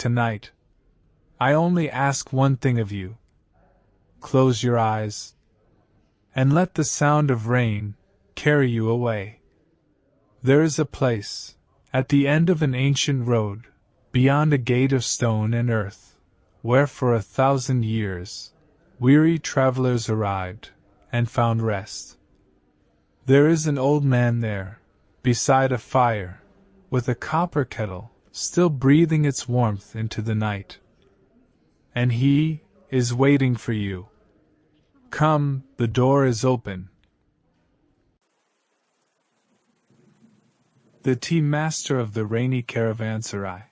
tonight, I only ask one thing of you. Close your eyes, and let the sound of rain carry you away. There is a place, at the end of an ancient road, beyond a gate of stone and earth, where for 1,000 years, weary travelers arrived, and found rest. There is an old man there, beside a fire, with a copper kettle, still breathing its warmth into the night. And he is waiting for you. Come, the door is open. The Tea Master of the Rainy Caravanserai.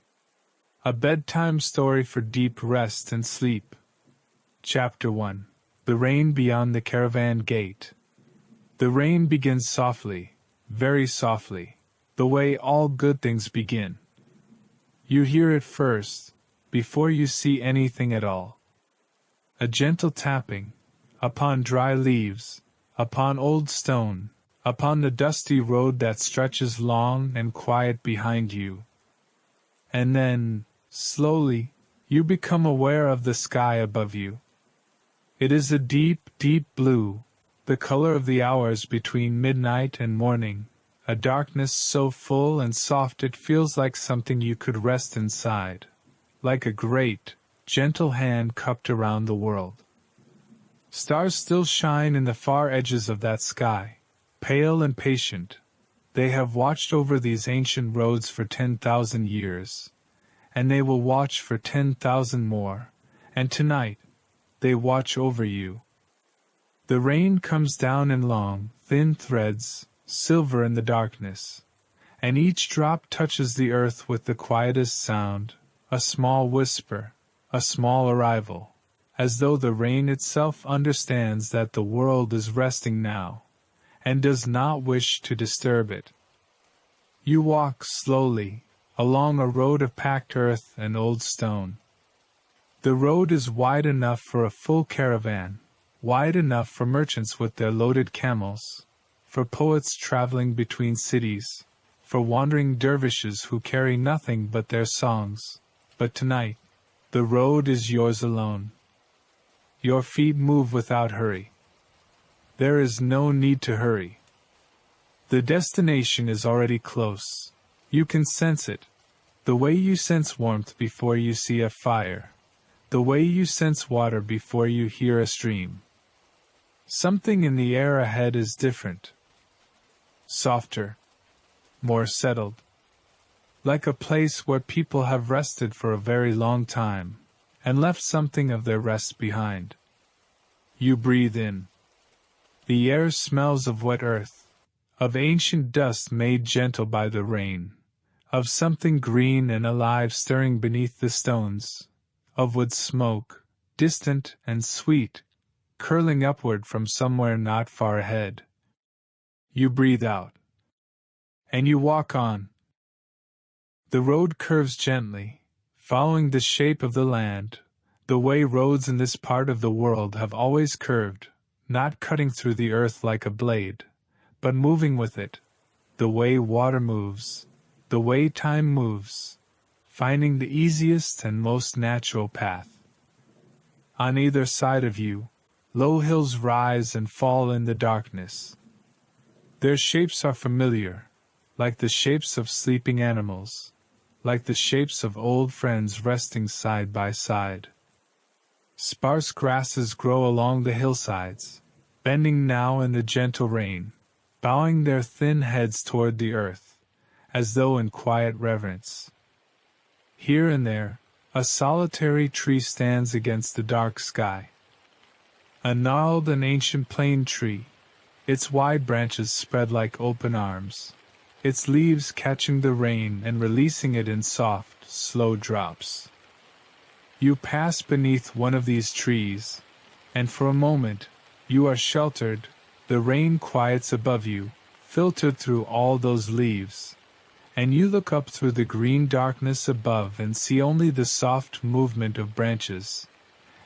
A bedtime story for deep rest and sleep. Chapter 1. The Rain Beyond the Caravan Gate. The rain begins softly, very softly, the way all good things begin. You hear it first, before you see anything at all. A gentle tapping, upon dry leaves, upon old stone, upon the dusty road that stretches long and quiet behind you. And then, slowly, you become aware of the sky above you. It is a deep, deep blue, the color of the hours between midnight and morning, a darkness so full and soft it feels like something you could rest inside, like a great, gentle hand cupped around the world. Stars still shine in the far edges of that sky, pale and patient. They have watched over these ancient roads for 10,000 years, and they will watch for 10,000 more, and tonight, they watch over you. The rain comes down in long, thin threads, silver in the darkness, and each drop touches the earth with the quietest sound, a small whisper, a small arrival, as though the rain itself understands that the world is resting now, and does not wish to disturb it. You walk slowly, along a road of packed earth and old stone. The road is wide enough for a full caravan, wide enough for merchants with their loaded camels, for poets traveling between cities, for wandering dervishes who carry nothing but their songs. But tonight, the road is yours alone. Your feet move without hurry. There is no need to hurry. The destination is already close. You can sense it, the way you sense warmth before you see a fire, the way you sense water before you hear a stream. Something in the air ahead is different. Softer, more settled. Like a place where people have rested for a very long time, and left something of their rest behind. You breathe in. The air smells of wet earth, of ancient dust made gentle by the rain, of something green and alive stirring beneath the stones, of wood smoke, distant and sweet, curling upward from somewhere not far ahead. You breathe out. And you walk on. The road curves gently, following the shape of the land, the way roads in this part of the world have always curved, not cutting through the earth like a blade, but moving with it, the way water moves, the way time moves, finding the easiest and most natural path. On either side of you, low hills rise and fall in the darkness. Their shapes are familiar, like the shapes of sleeping animals, like the shapes of old friends resting side by side. Sparse grasses grow along the hillsides, bending now in the gentle rain, bowing their thin heads toward the earth, as though in quiet reverence. Here and there, a solitary tree stands against the dark sky. A gnarled and ancient plane tree, its wide branches spread like open arms, its leaves catching the rain and releasing it in soft, slow drops. You pass beneath one of these trees, and for a moment, you are sheltered, the rain quiets above you, filtered through all those leaves, and you look up through the green darkness above and see only the soft movement of branches,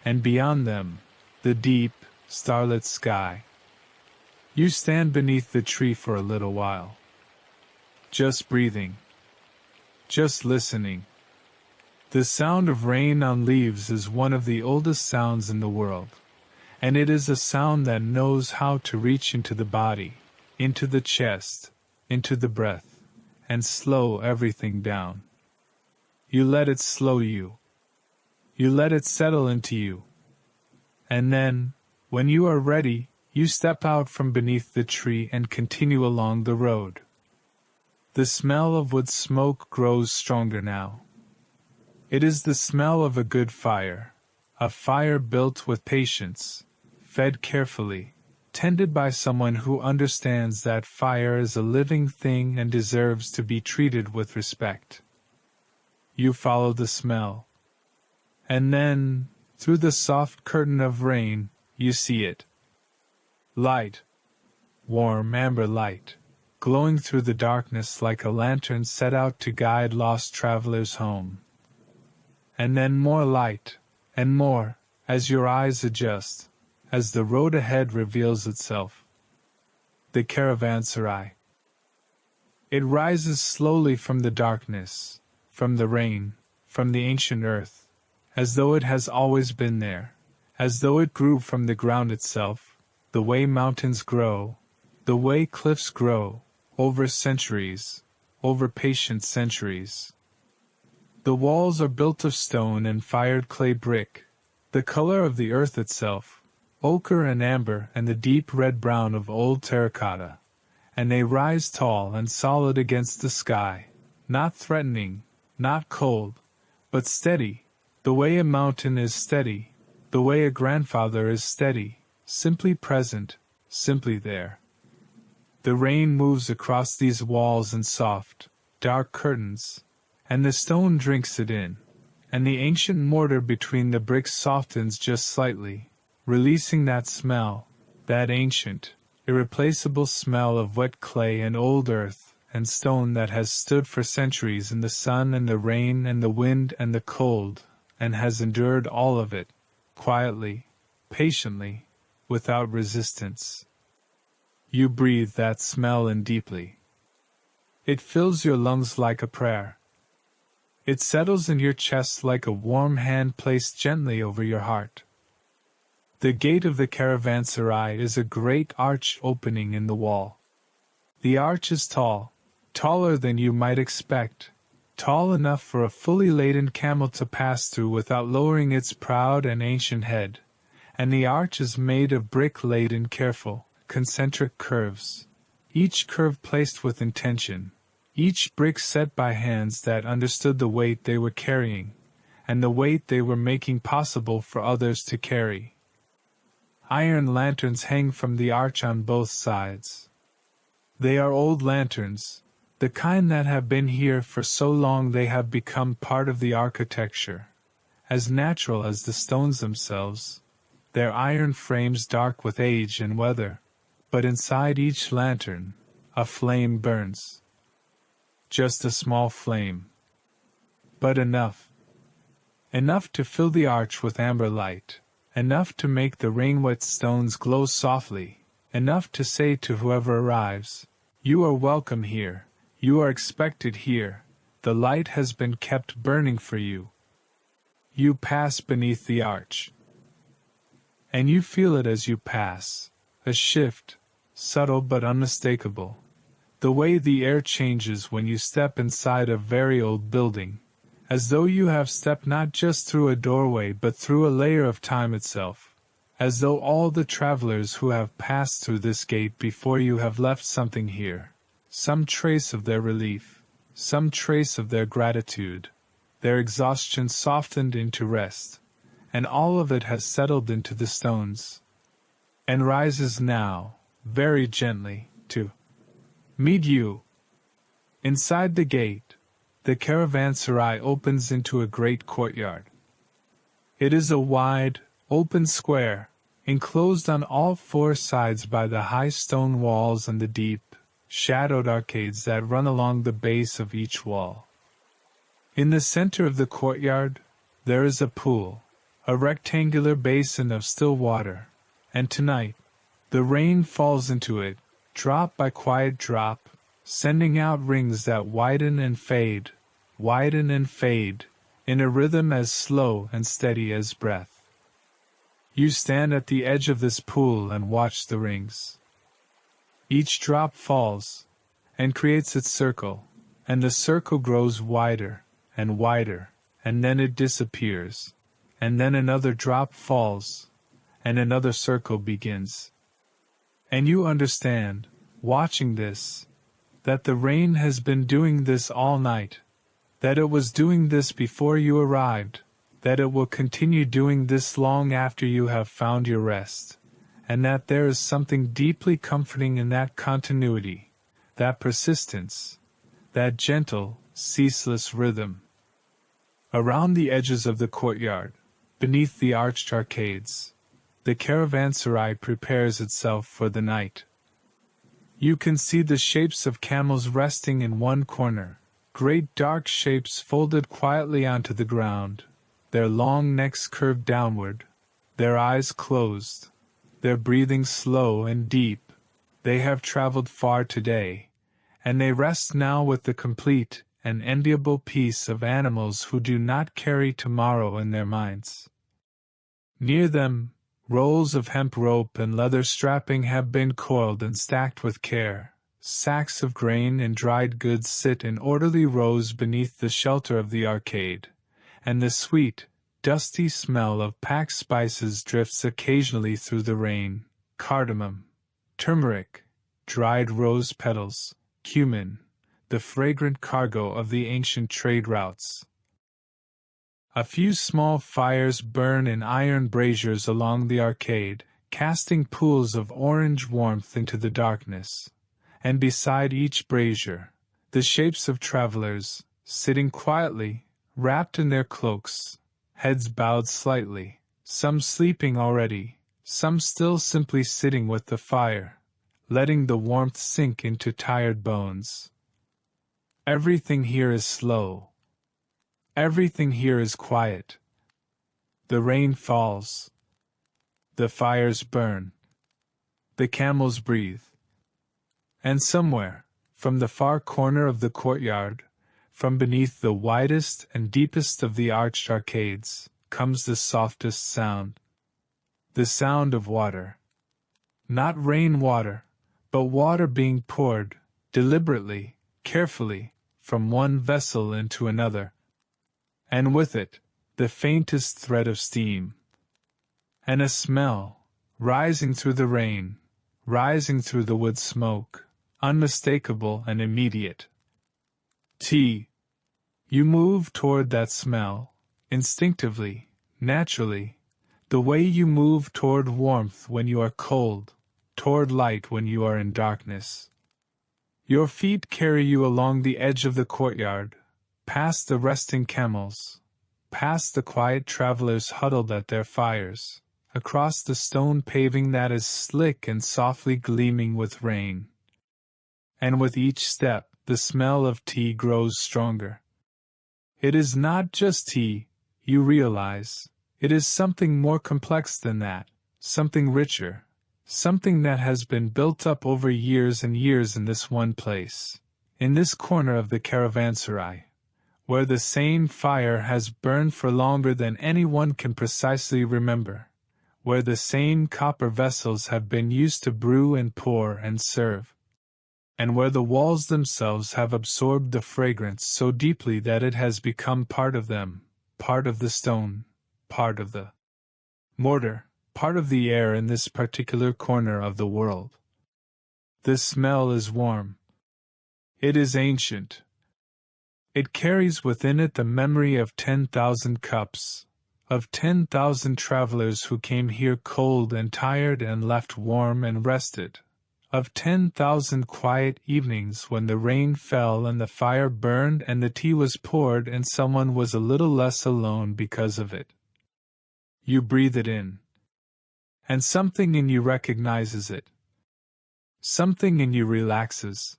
and beyond them, the deep, starlit sky. You stand beneath the tree for a little while. Just breathing. Just listening. The sound of rain on leaves is one of the oldest sounds in the world, and it is a sound that knows how to reach into the body, into the chest, into the breath, and slow everything down. You let it slow you. You let it settle into you. And then, when you are ready, you step out from beneath the tree and continue along the road. The smell of wood smoke grows stronger now. It is the smell of a good fire, a fire built with patience, fed carefully, tended by someone who understands that fire is a living thing and deserves to be treated with respect. You follow the smell. And then, through the soft curtain of rain, you see it. Light. Warm amber light, glowing through the darkness like a lantern set out to guide lost travelers home. And then more light, and more, as your eyes adjust, as the road ahead reveals itself. The Caravanserai. It rises slowly from the darkness, from the rain, from the ancient earth, as though it has always been there, as though it grew from the ground itself, the way mountains grow, the way cliffs grow, over centuries, over patient centuries. The walls are built of stone and fired clay brick, the color of the earth itself, ochre and amber and the deep red-brown of old terracotta, and they rise tall and solid against the sky, not threatening, not cold, but steady, the way a mountain is steady, the way a grandfather is steady, simply present, simply there. The rain moves across these walls in soft, dark curtains, and the stone drinks it in, and the ancient mortar between the bricks softens just slightly, releasing that smell, that ancient, irreplaceable smell of wet clay and old earth and stone that has stood for centuries in the sun and the rain and the wind and the cold, and has endured all of it, quietly, patiently, without resistance. You breathe that smell in deeply. It fills your lungs like a prayer. It settles in your chest like a warm hand placed gently over your heart. The gate of the Caravanserai is a great arch opening in the wall. The arch is tall, taller than you might expect, tall enough for a fully laden camel to pass through without lowering its proud and ancient head, and the arch is made of brick laid in careful, concentric curves, each curve placed with intention, each brick set by hands that understood the weight they were carrying, and the weight they were making possible for others to carry. Iron lanterns hang from the arch on both sides. They are old lanterns, the kind that have been here for so long they have become part of the architecture, as natural as the stones themselves, their iron frames dark with age and weather, but inside each lantern, a flame burns. Just a small flame. But enough. Enough to fill the arch with amber light, enough to make the rain-wet stones glow softly, enough to say to whoever arrives, "You are welcome here, you are expected here, the light has been kept burning for you." You pass beneath the arch. And you feel it as you pass, a shift, subtle but unmistakable. The way the air changes when you step inside a very old building, as though you have stepped not just through a doorway but through a layer of time itself, as though all the travelers who have passed through this gate before you have left something here, some trace of their relief, some trace of their gratitude, their exhaustion softened into rest, and all of it has settled into the stones, and rises now, very gently, to meet you. Inside the gate, the Caravanserai opens into a great courtyard. It is a wide, open square, enclosed on all four sides by the high stone walls and the deep, shadowed arcades that run along the base of each wall. In the center of the courtyard, there is a pool, a rectangular basin of still water, and tonight, the rain falls into it, drop by quiet drop, sending out rings that widen and fade, in a rhythm as slow and steady as breath. You stand at the edge of this pool and watch the rings. Each drop falls, and creates its circle, and the circle grows wider, and then it disappears, and then another drop falls, and another circle begins. And you understand, watching this, that the rain has been doing this all night, that it was doing this before you arrived, that it will continue doing this long after you have found your rest, and that there is something deeply comforting in that continuity, that persistence, that gentle, ceaseless rhythm. Around the edges of the courtyard, beneath the arched arcades, the caravanserai prepares itself for the night. You can see the shapes of camels resting in one corner, great dark shapes folded quietly onto the ground, their long necks curved downward, their eyes closed, their breathing slow and deep. They have traveled far today, and they rest now with the complete and enviable peace of animals who do not carry tomorrow in their minds. Near them, rolls of hemp rope and leather strapping have been coiled and stacked with care. Sacks of grain and dried goods sit in orderly rows beneath the shelter of the arcade, and the sweet, dusty smell of packed spices drifts occasionally through the rain: cardamom, turmeric, dried rose petals, cumin, the fragrant cargo of the ancient trade routes. A few small fires burn in iron braziers along the arcade, casting pools of orange warmth into the darkness, and beside each brazier, the shapes of travelers, sitting quietly, wrapped in their cloaks, heads bowed slightly, some sleeping already, some still simply sitting with the fire, letting the warmth sink into tired bones. Everything here is slow. Everything here is quiet. The rain falls. The fires burn. The camels breathe. And somewhere, from the far corner of the courtyard, from beneath the widest and deepest of the arched arcades, comes the softest sound. The sound of water. Not rain water, but water being poured, deliberately, carefully, from one vessel into another. And with it, the faintest thread of steam. And a smell, rising through the rain, rising through the wood smoke, unmistakable and immediate. Tea. You move toward that smell, instinctively, naturally, the way you move toward warmth when you are cold, toward light when you are in darkness. Your feet carry you along the edge of the courtyard, past the resting camels, past the quiet travelers huddled at their fires, across the stone paving that is slick and softly gleaming with rain. And with each step, the smell of tea grows stronger. It is not just tea, you realize. It is something more complex than that, something richer, something that has been built up over years and years in this one place, in this corner of the caravanserai, where the same fire has burned for longer than anyone can precisely remember, where the same copper vessels have been used to brew and pour and serve, and where the walls themselves have absorbed the fragrance so deeply that it has become part of them, part of the stone, part of the mortar, part of the air in this particular corner of the world. The smell is warm. It is ancient. It carries within it the memory of 10,000 cups, of 10,000 travelers who came here cold and tired and left warm and rested, of 10,000 quiet evenings when the rain fell and the fire burned and the tea was poured and someone was a little less alone because of it. You breathe it in. And something in you recognizes it. Something in you relaxes.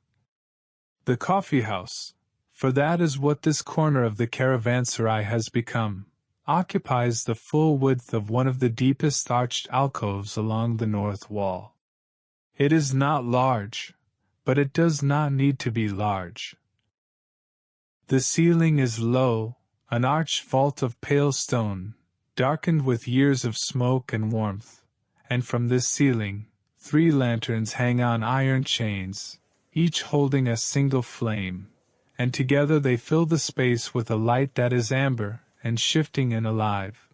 The coffee house, for that is what this corner of the caravanserai has become, occupies the full width of one of the deepest arched alcoves along the north wall. It is not large, but it does not need to be large. The ceiling is low, an arched vault of pale stone, darkened with years of smoke and warmth, and from this ceiling, 3 lanterns hang on iron chains, each holding a single flame, and together they fill the space with a light that is amber and shifting and alive,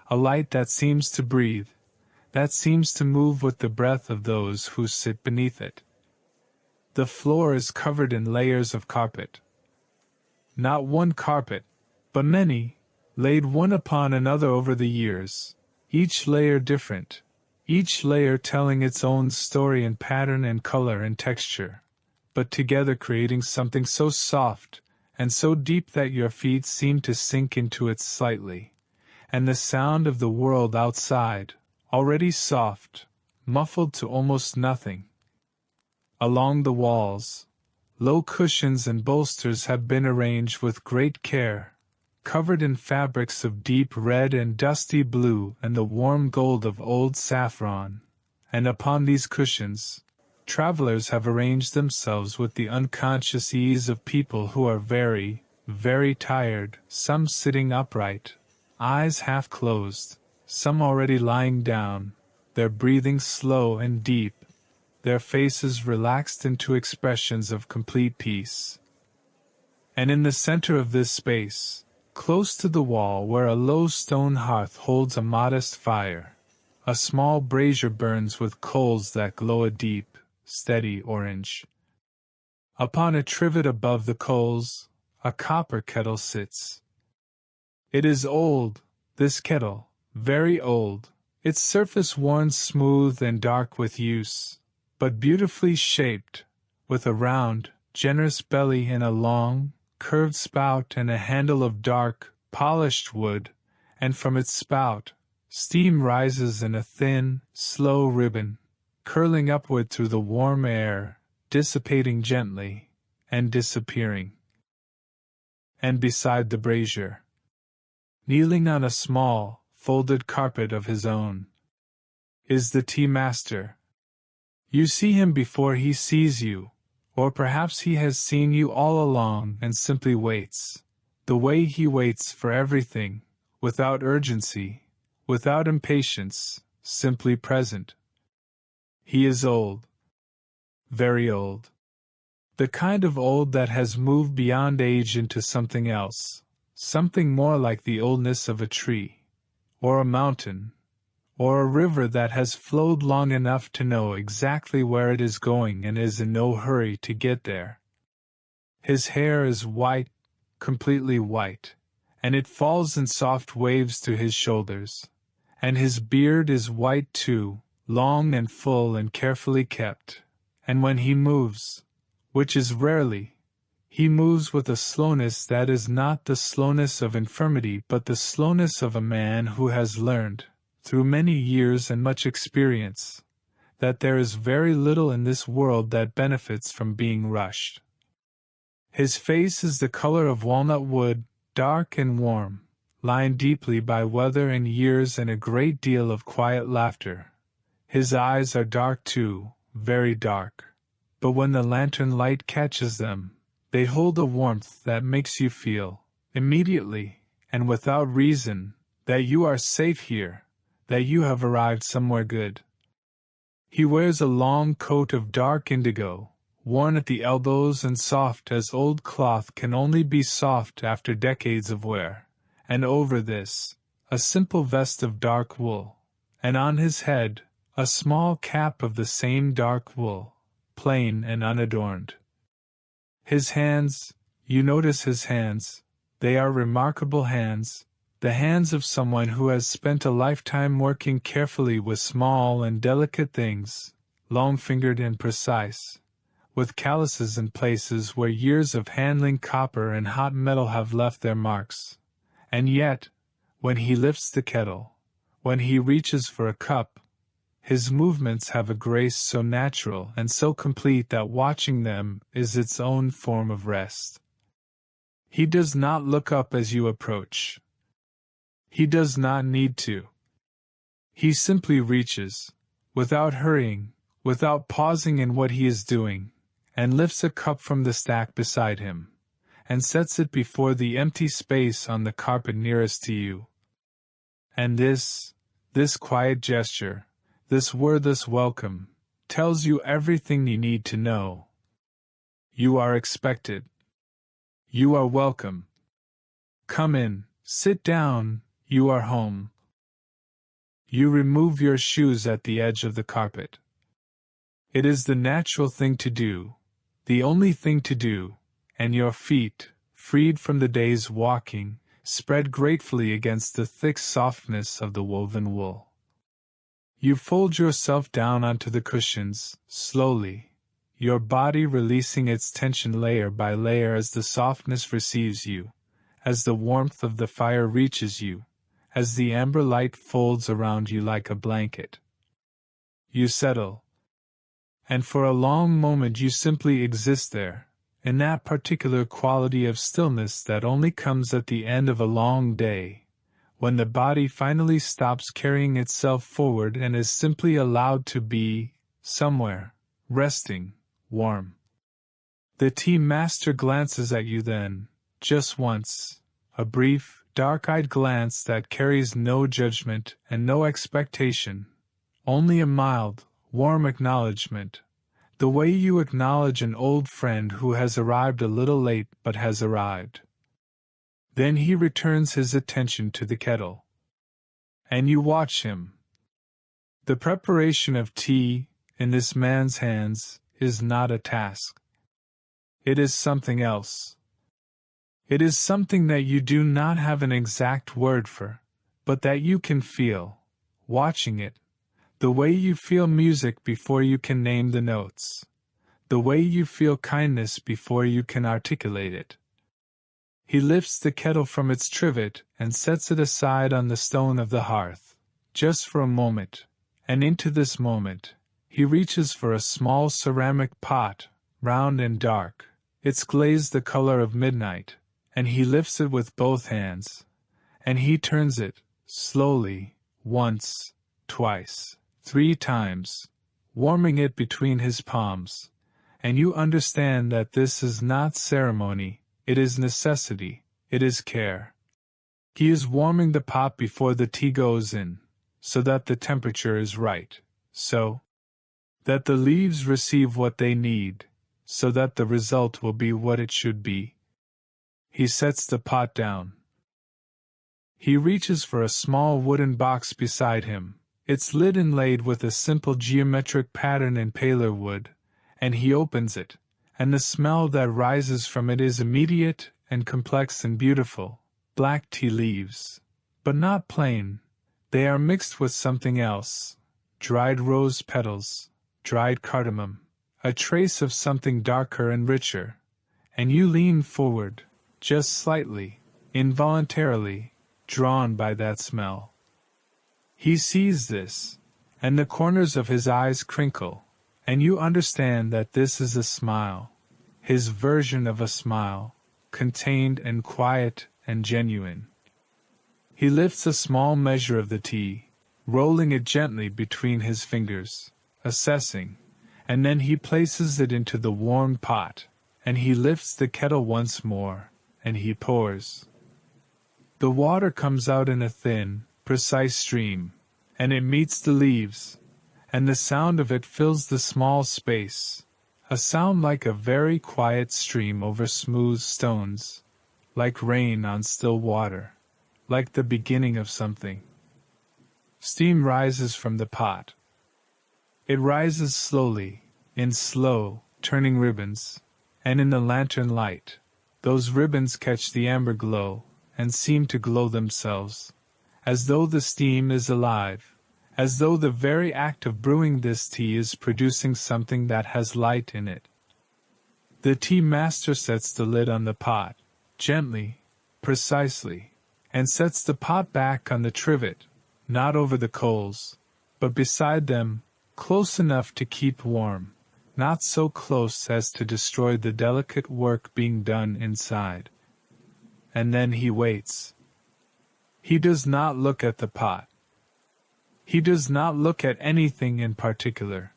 a light that seems to breathe, that seems to move with the breath of those who sit beneath it. The floor is covered in layers of carpet. Not one carpet, but many, laid one upon another over the years, each layer different, each layer telling its own story in pattern and color and texture, but together creating something so soft and so deep that your feet seem to sink into it slightly, and the sound of the world outside, already soft, muffled to almost nothing. Along the walls, low cushions and bolsters have been arranged with great care, covered in fabrics of deep red and dusty blue and the warm gold of old saffron, and upon these cushions, travelers have arranged themselves with the unconscious ease of people who are very, very tired, some sitting upright, eyes half closed, some already lying down, their breathing slow and deep, their faces relaxed into expressions of complete peace. And in the center of this space, close to the wall where a low stone hearth holds a modest fire, a small brazier burns with coals that glow a deep, steady orange. Upon a trivet above the coals, a copper kettle sits. It is old, this kettle, very old, its surface worn smooth and dark with use, but beautifully shaped, with a round, generous belly and a long, curved spout and a handle of dark, polished wood, and from its spout, steam rises in a thin, slow ribbon, curling upward through the warm air, dissipating gently, and disappearing. And beside the brazier, kneeling on a small, folded carpet of his own, is the tea-master. You see him before he sees you, or perhaps he has seen you all along and simply waits, the way he waits for everything, without urgency, without impatience, simply present. He is old. Very old. The kind of old that has moved beyond age into something else, something more like the oldness of a tree, or a mountain, or a river that has flowed long enough to know exactly where it is going and is in no hurry to get there. His hair is white, completely white, and it falls in soft waves to his shoulders, and his beard is white too, long and full and carefully kept, and when he moves, which is rarely, he moves with a slowness that is not the slowness of infirmity but the slowness of a man who has learned, through many years and much experience, that there is very little in this world that benefits from being rushed. His face is the color of walnut wood, dark and warm, lined deeply by weather and years and a great deal of quiet laughter. His eyes are dark too, very dark, but when the lantern light catches them, they hold a warmth that makes you feel, immediately, and without reason, that you are safe here, that you have arrived somewhere good. He wears a long coat of dark indigo, worn at the elbows and soft as old cloth can only be soft after decades of wear, and over this, a simple vest of dark wool, and on his head, a small cap of the same dark wool, plain and unadorned. His hands, you notice his hands, they are remarkable hands, the hands of someone who has spent a lifetime working carefully with small and delicate things, long-fingered and precise, with calluses in places where years of handling copper and hot metal have left their marks. And yet, when he lifts the kettle, when he reaches for a cup, his movements have a grace so natural and so complete that watching them is its own form of rest. He does not look up as you approach. He does not need to. He simply reaches, without hurrying, without pausing in what he is doing, and lifts a cup from the stack beside him, and sets it before the empty space on the carpet nearest to you. And this quiet gesture, this wordless welcome, tells you everything you need to know. You are expected. You are welcome. Come in, sit down, you are home. You remove your shoes at the edge of the carpet. It is the natural thing to do, the only thing to do, and your feet, freed from the day's walking, spread gratefully against the thick softness of the woven wool. You fold yourself down onto the cushions, slowly, your body releasing its tension layer by layer as the softness receives you, as the warmth of the fire reaches you, as the amber light folds around you like a blanket. You settle. And for a long moment you simply exist there, in that particular quality of stillness that only comes at the end of a long day, when the body finally stops carrying itself forward and is simply allowed to be, somewhere, resting, warm. The tea master glances at you then, just once, a brief, dark-eyed glance that carries no judgment and no expectation, only a mild, warm acknowledgement, the way you acknowledge an old friend who has arrived a little late but has arrived. Then he returns his attention to the kettle. And you watch him. The preparation of tea, in this man's hands, is not a task. It is something else. It is something that you do not have an exact word for, but that you can feel, watching it. The way you feel music before you can name the notes. The way you feel kindness before you can articulate it. He lifts the kettle from its trivet and sets it aside on the stone of the hearth, just for a moment, and into this moment, he reaches for a small ceramic pot, round and dark, its glaze the color of midnight, and he lifts it with both hands, and he turns it, slowly, once, twice, 3 times, warming it between his palms, and you understand that this is not ceremony, it is necessity, it is care. He is warming the pot before the tea goes in, so that the temperature is right, so that the leaves receive what they need, so that the result will be what it should be. He sets the pot down. He reaches for a small wooden box beside him, its lid inlaid with a simple geometric pattern in paler wood, and he opens it, and the smell that rises from it is immediate and complex and beautiful. Black tea leaves, but not plain. They are mixed with something else, dried rose petals, dried cardamom, a trace of something darker and richer, and you lean forward, just slightly, involuntarily, drawn by that smell. He sees this, and the corners of his eyes crinkle, and you understand that this is a smile, his version of a smile, contained and quiet and genuine. He lifts a small measure of the tea, rolling it gently between his fingers, assessing, and then he places it into the warm pot, and he lifts the kettle once more, and he pours. The water comes out in a thin, precise stream, and it meets the leaves, and the sound of it fills the small space, a sound like a very quiet stream over smooth stones, like rain on still water, like the beginning of something. Steam rises from the pot. It rises slowly, in slow, turning ribbons, and in the lantern light, those ribbons catch the amber glow, and seem to glow themselves, as though the steam is alive, as though the very act of brewing this tea is producing something that has light in it. The tea master sets the lid on the pot, gently, precisely, and sets the pot back on the trivet, not over the coals, but beside them, close enough to keep warm, not so close as to destroy the delicate work being done inside. And then he waits. He does not look at the pot. He does not look at anything in particular.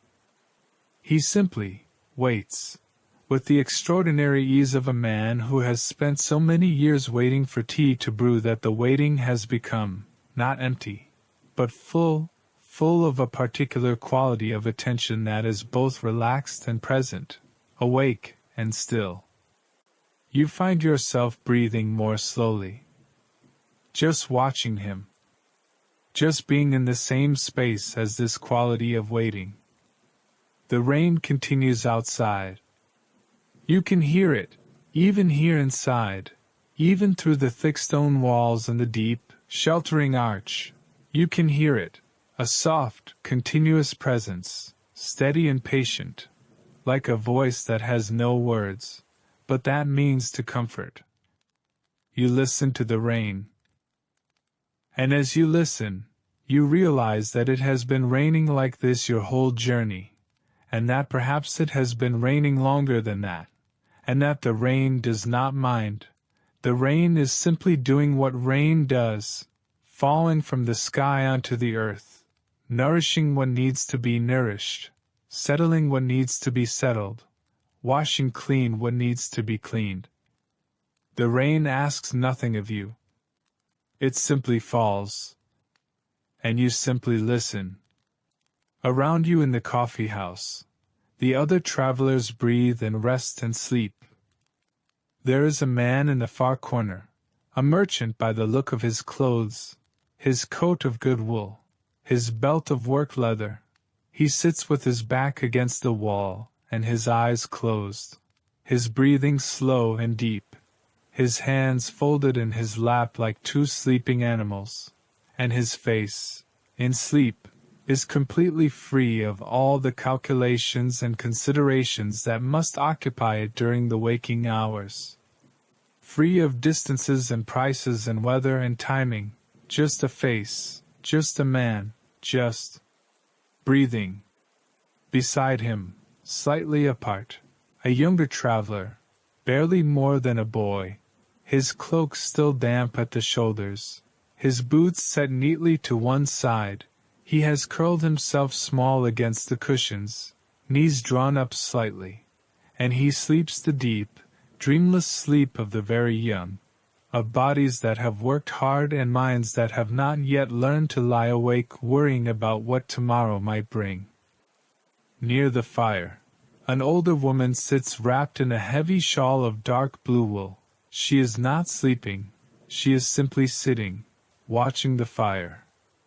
He simply waits, with the extraordinary ease of a man who has spent so many years waiting for tea to brew that the waiting has become, not empty, but full of a particular quality of attention that is both relaxed and present, awake and still. You find yourself breathing more slowly. Just watching him. Just being in the same space as this quality of waiting. The rain continues outside. You can hear it, even here inside, even through the thick stone walls and the deep, sheltering arch. You can hear it, a soft, continuous presence, steady and patient, like a voice that has no words, but that means to comfort. You listen to the rain. And as you listen, you realize that it has been raining like this your whole journey, and that perhaps it has been raining longer than that, and that the rain does not mind. The rain is simply doing what rain does, falling from the sky onto the earth, nourishing what needs to be nourished, settling what needs to be settled, washing clean what needs to be cleaned. The rain asks nothing of you. It simply falls. And you simply listen. Around you in the coffee house, the other travelers breathe and rest and sleep. There is a man in the far corner, a merchant by the look of his clothes, his coat of good wool, his belt of work leather. He sits with his back against the wall, and his eyes closed, his breathing slow and deep, his hands folded in his lap like two sleeping animals, and his face, in sleep, is completely free of all the calculations and considerations that must occupy it during the waking hours. Free of distances and prices and weather and timing, just a face, just a man, just breathing. Beside him, slightly apart, a younger traveler, barely more than a boy, his cloak still damp at the shoulders, his boots set neatly to one side. He has curled himself small against the cushions, knees drawn up slightly, and he sleeps the deep, dreamless sleep of the very young, of bodies that have worked hard and minds that have not yet learned to lie awake worrying about what tomorrow might bring. Near the fire, an older woman sits wrapped in a heavy shawl of dark blue wool. She is not sleeping, she is simply sitting, watching the fire,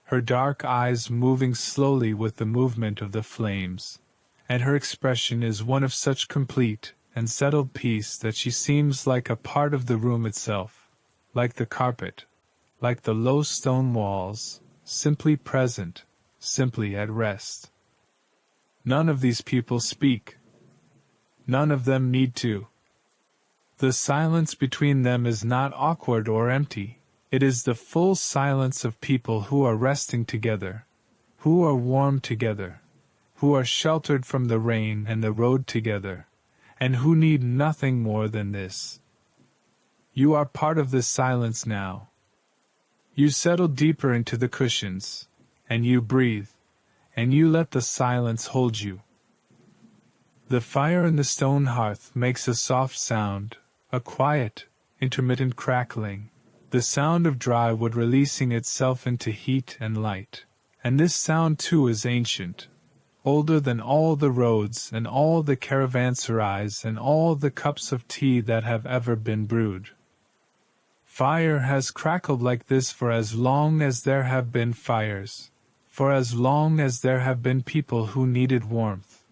her dark eyes moving slowly with the movement of the flames, and her expression is one of such complete and settled peace that she seems like a part of the room itself, like the carpet, like the low stone walls, simply present, simply at rest. None of these people speak. None of them need to. The silence between them is not awkward or empty. It is the full silence of people who are resting together, who are warm together, who are sheltered from the rain and the road together, and who need nothing more than this. You are part of this silence now. You settle deeper into the cushions, and you breathe, and you let the silence hold you. The fire in the stone hearth makes a soft sound, a quiet, intermittent crackling, the sound of dry wood releasing itself into heat and light. And this sound too is ancient, older than all the roads and all the caravanserais and all the cups of tea that have ever been brewed. Fire has crackled like this for as long as there have been fires, for as long as there have been people who needed warmth,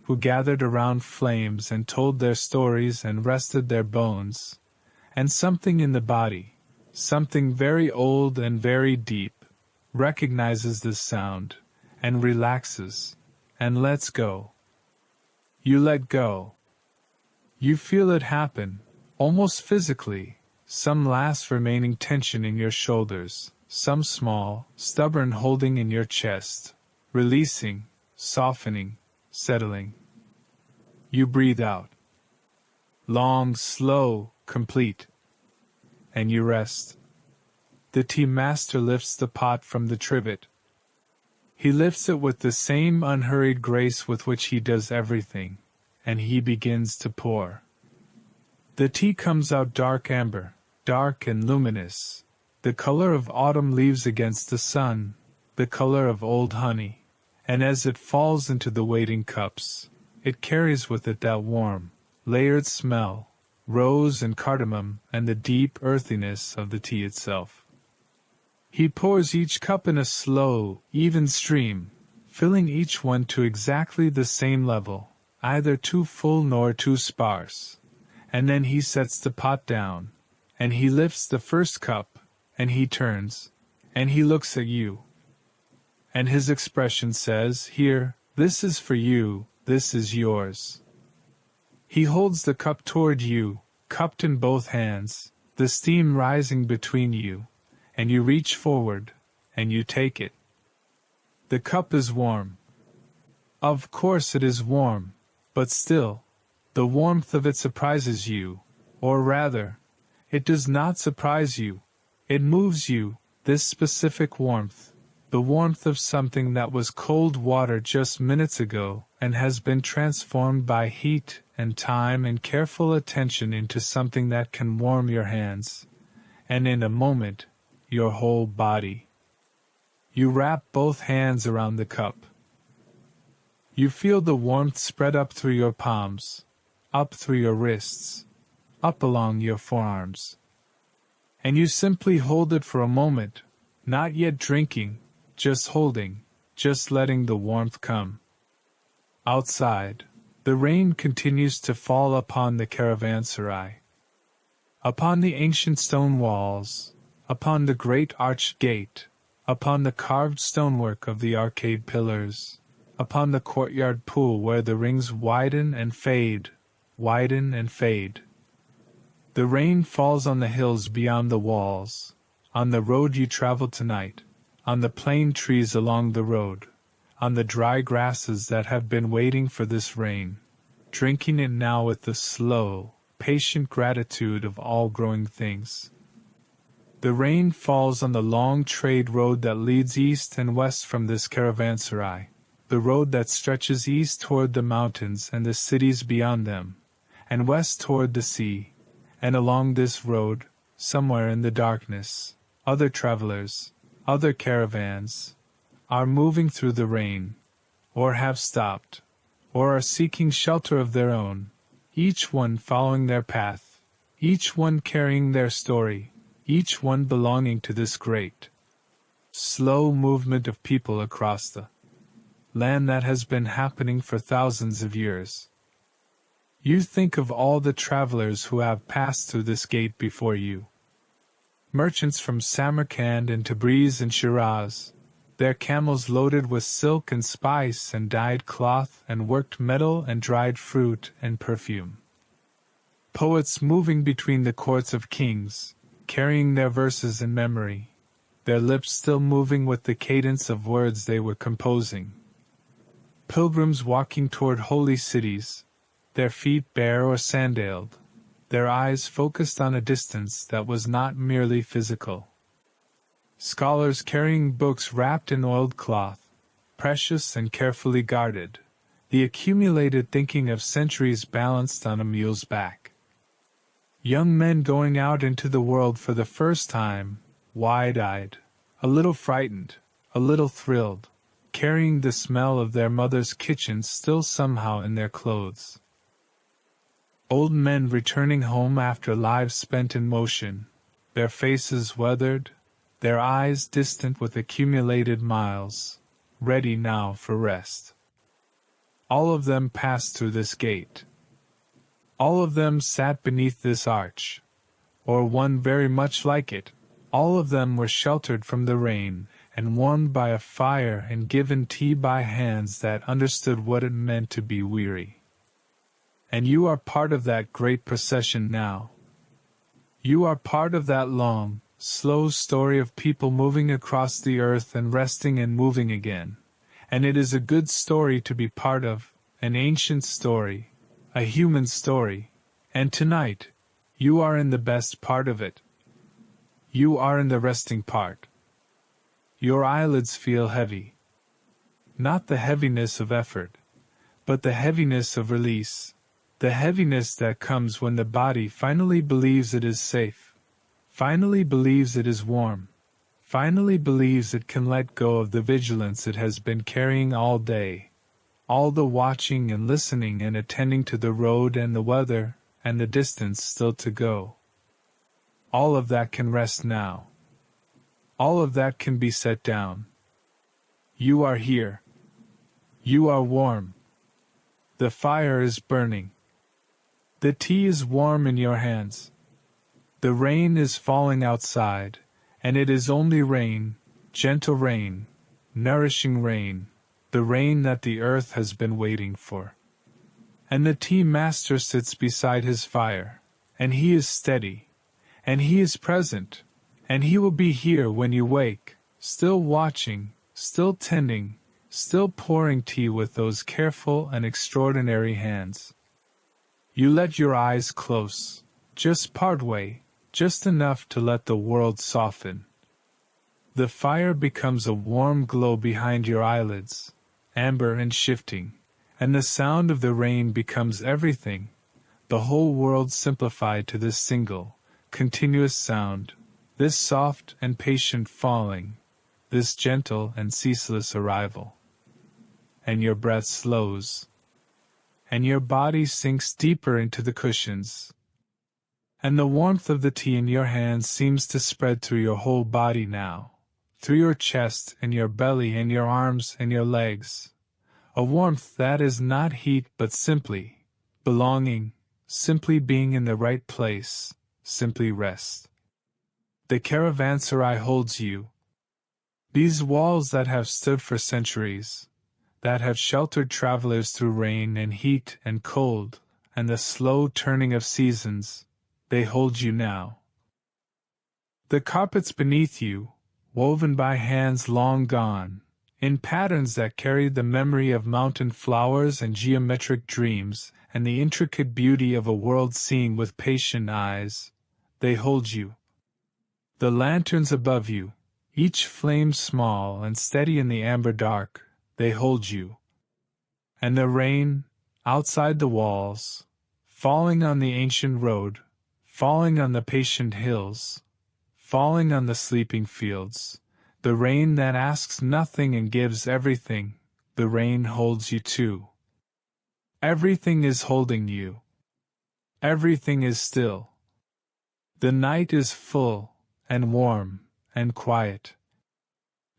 who gathered around flames and told their stories and rested their bones, and something in the body, something very old and very deep, recognizes this sound, and relaxes, and lets go. You let go. You feel it happen, almost physically, some last remaining tension in your shoulders, some small, stubborn holding in your chest, releasing, softening, settling. You breathe out. Long, slow, complete. And you rest. The tea master lifts the pot from the trivet. He lifts it with the same unhurried grace with which he does everything, and he begins to pour. The tea comes out dark amber, dark and luminous, the color of autumn leaves against the sun, the color of old honey, and as it falls into the waiting cups, it carries with it that warm, layered smell, rose and cardamom, and the deep earthiness of the tea itself. He pours each cup in a slow, even stream, filling each one to exactly the same level, either too full nor too sparse. And then he sets the pot down, and he lifts the first cup, and he turns, and he looks at you. And his expression says, "Here, this is for you, this is yours." He holds the cup toward you, cupped in both hands, the steam rising between you, and you reach forward, and you take it. The cup is warm. Of course it is warm, but still, the warmth of it surprises you, or rather, it does not surprise you, it moves you, this specific warmth, the warmth of something that was cold water just minutes ago and has been transformed by heat and time and careful attention into something that can warm your hands, and in a moment, your whole body. You wrap both hands around the cup. You feel the warmth spread up through your palms, up through your wrists, up along your forearms. And you simply hold it for a moment, not yet drinking, just holding, just letting the warmth come. Outside, the rain continues to fall upon the caravanserai, upon the ancient stone walls, upon the great arched gate, upon the carved stonework of the arcade pillars, upon the courtyard pool where the rings widen and fade, widen and fade. The rain falls on the hills beyond the walls, on the road you traveled tonight, on the plane trees along the road, on the dry grasses that have been waiting for this rain, drinking it now with the slow, patient gratitude of all growing things. The rain falls on the long trade road that leads east and west from this caravanserai, the road that stretches east toward the mountains and the cities beyond them, and west toward the sea, and along this road, somewhere in the darkness, other travelers, other caravans, are moving through the rain, or have stopped, or are seeking shelter of their own, each one following their path, each one carrying their story, each one belonging to this great, slow movement of people across the land that has been happening for thousands of years. You think of all the travelers who have passed through this gate before you. Merchants from Samarkand and Tabriz and Shiraz, their camels loaded with silk and spice and dyed cloth and worked metal and dried fruit and perfume. Poets moving between the courts of kings, carrying their verses in memory, their lips still moving with the cadence of words they were composing. Pilgrims walking toward holy cities, their feet bare or sandaled, their eyes focused on a distance that was not merely physical. Scholars carrying books wrapped in oiled cloth, precious and carefully guarded, the accumulated thinking of centuries balanced on a mule's back. Young men going out into the world for the first time, wide-eyed, a little frightened, a little thrilled, carrying the smell of their mother's kitchen still somehow in their clothes. Old men returning home after lives spent in motion, their faces weathered, their eyes distant with accumulated miles, ready now for rest. All of them passed through this gate. All of them sat beneath this arch, or one very much like it. All of them were sheltered from the rain, and warmed by a fire and given tea by hands that understood what it meant to be weary. And you are part of that great procession now. You are part of that long, slow story of people moving across the earth and resting and moving again. And it is a good story to be part of, an ancient story, a human story, and tonight, you are in the best part of it. You are in the resting part. Your eyelids feel heavy. Not the heaviness of effort, but the heaviness of release, The heaviness that comes when the body finally believes it is safe, finally believes it is warm, finally believes it can let go of the vigilance it has been carrying all day, all the watching and listening and attending to the road and the weather and the distance still to go. All of that can rest now. All of that can be set down. You are here. You are warm. The fire is burning. The tea is warm in your hands. The rain is falling outside, and it is only rain, gentle rain, nourishing rain, the rain that the earth has been waiting for. And the tea master sits beside his fire, and he is steady, and he is present, and he will be here when you wake, still watching, still tending, still pouring tea with those careful and extraordinary hands. You let your eyes close, just partway, just enough to let the world soften. The fire becomes a warm glow behind your eyelids, amber and shifting, and the sound of the rain becomes everything, the whole world simplified to this single, continuous sound, this soft and patient falling, this gentle and ceaseless arrival. And your breath slows, and your body sinks deeper into the cushions, and the warmth of the tea in your hands seems to spread through your whole body now, through your chest and your belly and your arms and your legs, a warmth that is not heat but simply belonging, simply being in the right place, simply rest. The caravanserai holds you. These walls that have stood for centuries, that have sheltered travelers through rain and heat and cold, and the slow turning of seasons, they hold you now. The carpets beneath you, woven by hands long gone, in patterns that carried the memory of mountain flowers and geometric dreams, and the intricate beauty of a world seen with patient eyes, they hold you. The lanterns above you, each flame small and steady in the amber dark, they hold you. And the rain, outside the walls, falling on the ancient road, falling on the patient hills, falling on the sleeping fields, the rain that asks nothing and gives everything, the rain holds you too. Everything is holding you. Everything is still. The night is full, and warm, and quiet.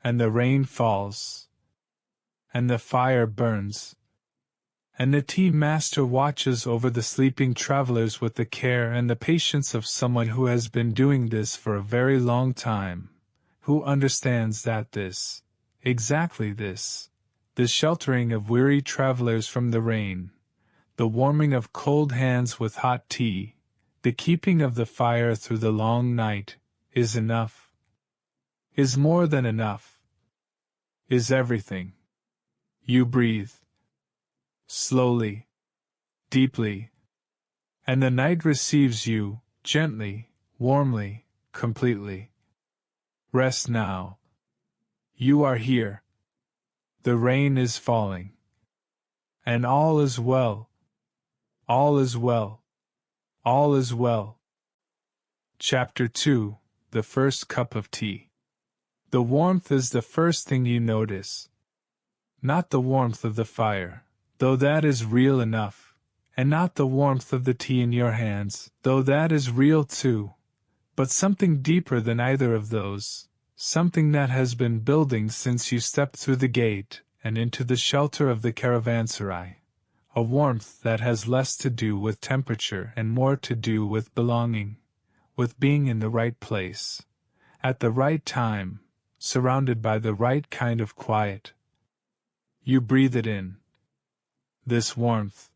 And the rain falls. And the fire burns. And the tea master watches over the sleeping travelers with the care and the patience of someone who has been doing this for a very long time, who understands that this, exactly this, the sheltering of weary travelers from the rain, the warming of cold hands with hot tea, the keeping of the fire through the long night, is enough, is more than enough, is everything. You breathe. Slowly, deeply, and the night receives you, gently, warmly, completely. Rest now. You are here. The rain is falling. And all is well. All is well. All is well. Chapter 2: The First Cup of Tea. The warmth is the first thing you notice. Not the warmth of the fire, though that is real enough, and not the warmth of the tea in your hands, though that is real too, but something deeper than either of those, something that has been building since you stepped through the gate and into the shelter of the caravanserai, a warmth that has less to do with temperature and more to do with belonging, with being in the right place, at the right time, surrounded by the right kind of quiet. You breathe it in, this warmth,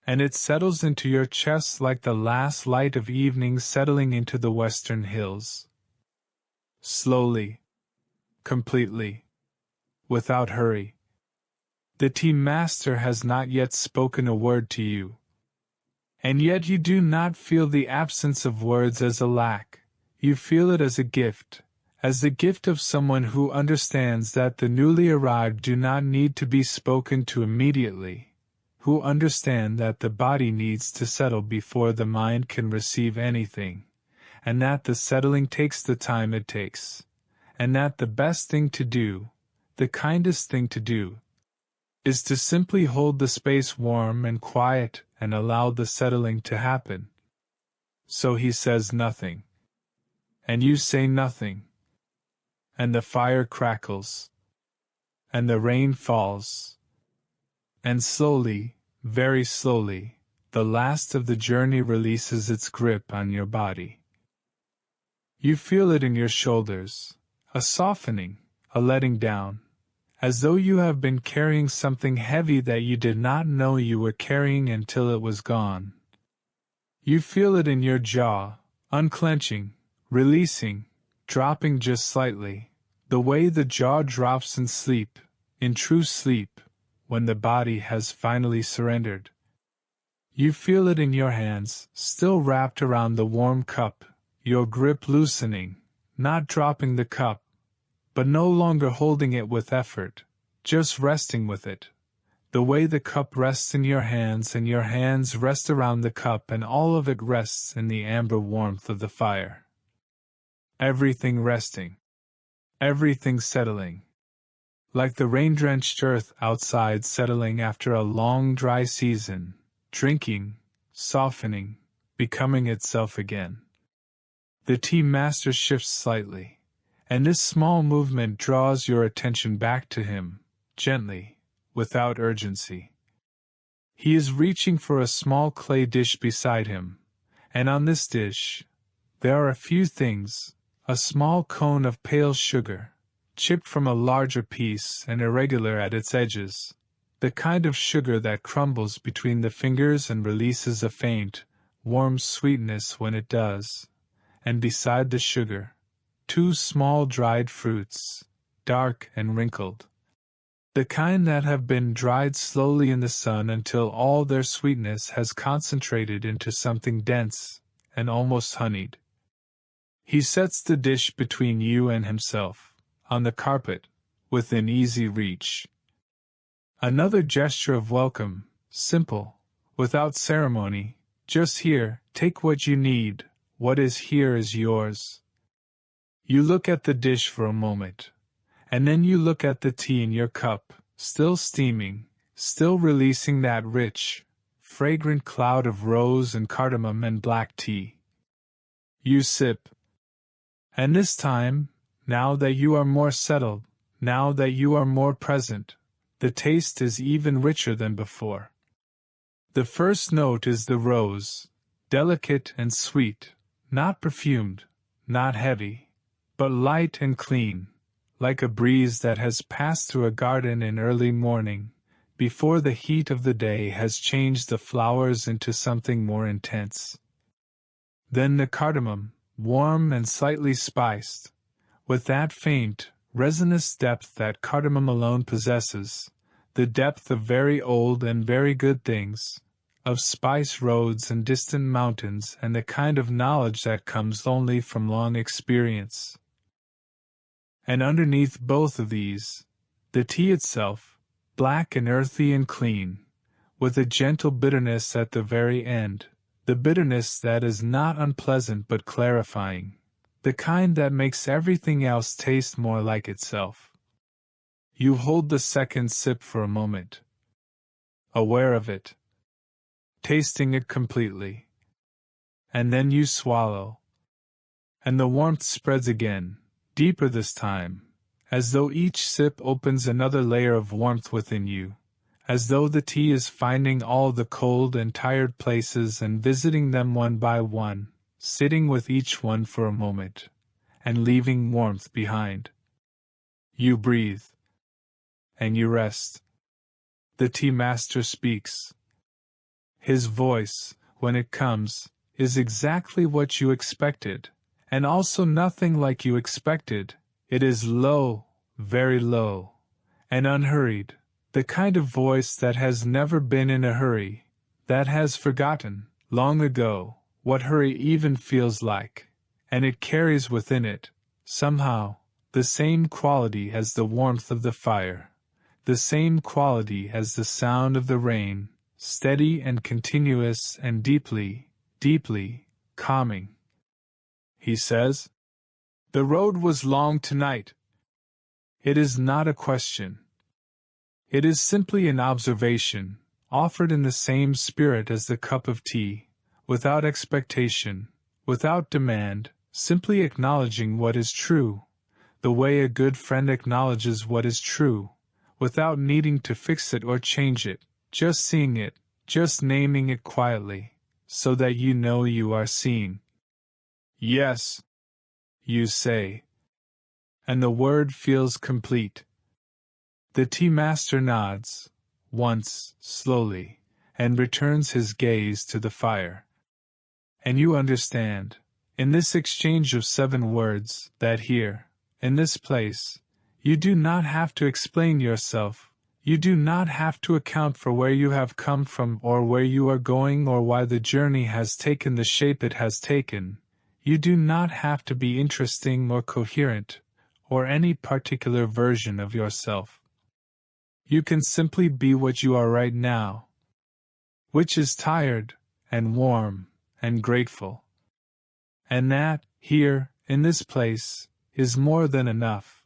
and it settles into your chest like the last light of evening settling into the western hills. Slowly, completely, without hurry. The tea master has not yet spoken a word to you. And yet you do not feel the absence of words as a lack, you feel it as a gift, as the gift of someone who understands that the newly arrived do not need to be spoken to immediately, who understand that the body needs to settle before the mind can receive anything, and that the settling takes the time it takes, and that the best thing to do, the kindest thing to do, is to simply hold the space warm and quiet and allow the settling to happen. So he says nothing. And you say nothing. And the fire crackles. And the rain falls. And slowly, very slowly, the last of the journey releases its grip on your body. You feel it in your shoulders, a softening, a letting down, as though you have been carrying something heavy that you did not know you were carrying until it was gone. You feel it in your jaw, unclenching, releasing, dropping just slightly, the way the jaw drops in sleep, in true sleep, when the body has finally surrendered. You feel it in your hands, still wrapped around the warm cup, your grip loosening, not dropping the cup, but no longer holding it with effort, just resting with it. The way the cup rests in your hands and your hands rest around the cup and all of it rests in the amber warmth of the fire. Everything resting. Everything settling. Like the rain-drenched earth outside settling after a long dry season, drinking, softening, becoming itself again. The tea master shifts slightly, and this small movement draws your attention back to him, gently, without urgency. He is reaching for a small clay dish beside him, and on this dish, there are a few things, a small cone of pale sugar, chipped from a larger piece and irregular at its edges, the kind of sugar that crumbles between the fingers and releases a faint, warm sweetness when it does, and beside the sugar, 2 small dried fruits, dark and wrinkled. The kind that have been dried slowly in the sun until all their sweetness has concentrated into something dense and almost honeyed. He sets the dish between you and himself, on the carpet, within easy reach. Another gesture of welcome, simple, without ceremony, just here, take what you need, what is here is yours. You look at the dish for a moment. And then you look at the tea in your cup, still steaming, still releasing that rich, fragrant cloud of rose and cardamom and black tea. You sip. And this time, now that you are more settled, now that you are more present, the taste is even richer than before. The first note is the rose, delicate and sweet, not perfumed, not heavy, but light and clean. Like a breeze that has passed through a garden in early morning, before the heat of the day has changed the flowers into something more intense. Then the cardamom, warm and slightly spiced, with that faint, resinous depth that cardamom alone possesses, the depth of very old and very good things, of spice roads and distant mountains and the kind of knowledge that comes only from long experience. And underneath both of these, the tea itself, black and earthy and clean, with a gentle bitterness at the very end, the bitterness that is not unpleasant but clarifying, the kind that makes everything else taste more like itself. You hold the second sip for a moment, aware of it, tasting it completely, and then you swallow, and the warmth spreads again. Deeper this time, as though each sip opens another layer of warmth within you, as though the tea is finding all the cold and tired places and visiting them one by one, sitting with each one for a moment, and leaving warmth behind. You breathe. And you rest. The tea master speaks. His voice, when it comes, is exactly what you expected. And also nothing like you expected. It is low, very low, and unhurried, the kind of voice that has never been in a hurry, that has forgotten, long ago, what hurry even feels like, and it carries within it, somehow, the same quality as the warmth of the fire, the same quality as the sound of the rain, steady and continuous and deeply, deeply calming. He says, "The road was long tonight." It is not a question. It is simply an observation, offered in the same spirit as the cup of tea, without expectation, without demand, simply acknowledging what is true, the way a good friend acknowledges what is true, without needing to fix it or change it, just seeing it, just naming it quietly, so that you know you are seeing. Yes, you say. And the word feels complete. The tea master nods, once, slowly, and returns his gaze to the fire. And you understand, in this exchange of 7 words, that here, in this place, you do not have to explain yourself, you do not have to account for where you have come from or where you are going or why the journey has taken the shape it has taken, you do not have to be interesting or coherent, or any particular version of yourself. You can simply be what you are right now, which is tired, and warm, and grateful. And that, here, in this place, is more than enough.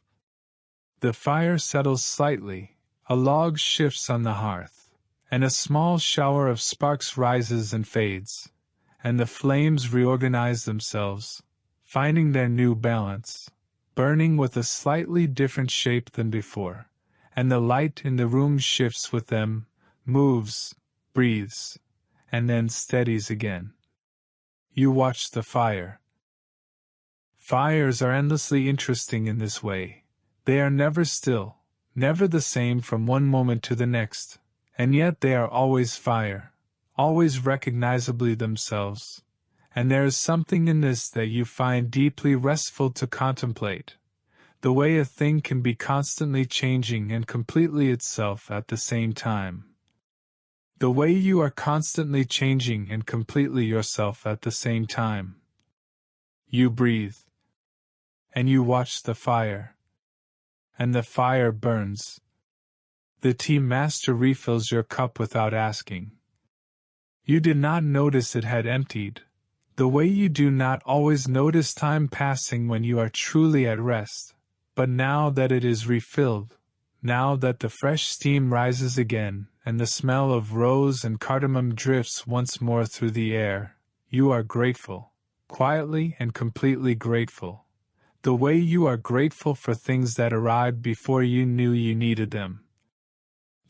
The fire settles slightly, a log shifts on the hearth, and a small shower of sparks rises and fades, and the flames reorganize themselves, finding their new balance, burning with a slightly different shape than before, and the light in the room shifts with them, moves, breathes, and then steadies again. You watch the fire. Fires are endlessly interesting in this way. They are never still, never the same from one moment to the next, and yet they are always fire, always recognizably themselves. And there is something in this that you find deeply restful to contemplate. The way a thing can be constantly changing and completely itself at the same time. The way you are constantly changing and completely yourself at the same time. You breathe. And you watch the fire. And the fire burns. The tea master refills your cup without asking. You did not notice it had emptied, the way you do not always notice time passing when you are truly at rest. But now that it is refilled, now that the fresh steam rises again, and the smell of rose and cardamom drifts once more through the air, you are grateful, quietly and completely grateful, the way you are grateful for things that arrived before you knew you needed them.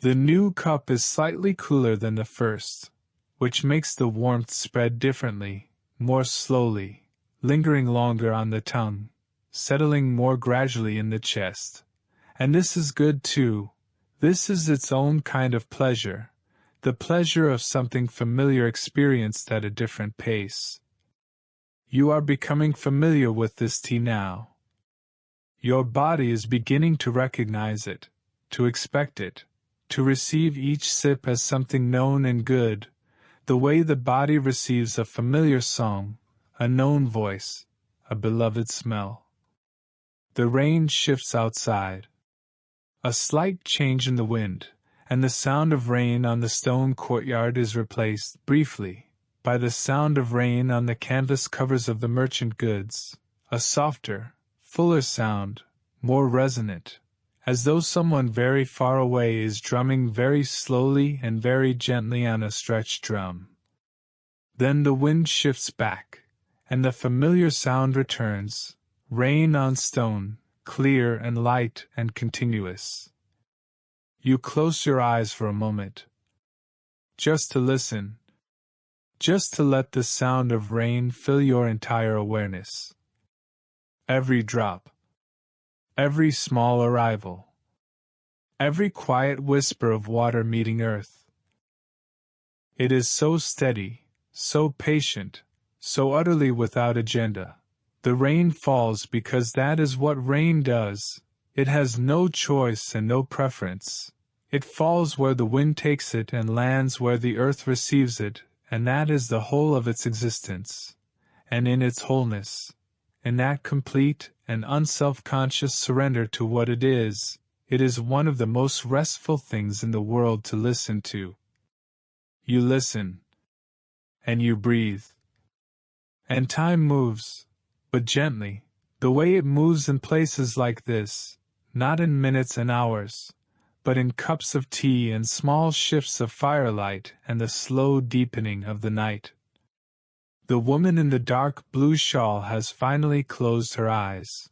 The new cup is slightly cooler than the first, which makes the warmth spread differently, more slowly, lingering longer on the tongue, settling more gradually in the chest. And this is good too. This is its own kind of pleasure, the pleasure of something familiar experienced at a different pace. You are becoming familiar with this tea now. Your body is beginning to recognize it, to expect it, to receive each sip as something known and good, the way the body receives a familiar song, a known voice, a beloved smell. The rain shifts outside. A slight change in the wind, and the sound of rain on the stone courtyard is replaced, briefly, by the sound of rain on the canvas covers of the merchant goods, a softer, fuller sound, more resonant, as though someone very far away is drumming very slowly and very gently on a stretched drum. Then the wind shifts back, and the familiar sound returns, rain on stone, clear and light and continuous. You close your eyes for a moment, just to listen, just to let the sound of rain fill your entire awareness. Every drop, every small arrival, every quiet whisper of water meeting earth. It is so steady, so patient, so utterly without agenda. The rain falls because that is what rain does. It has no choice and no preference. It falls where the wind takes it and lands where the earth receives it, and that is the whole of its existence. And in its wholeness, in that complete and unself-conscious surrender to what it is one of the most restful things in the world to listen to. You listen. And you breathe. And time moves, but gently, the way it moves in places like this, not in minutes and hours, but in cups of tea and small shifts of firelight and the slow deepening of the night. The woman in the dark blue shawl has finally closed her eyes.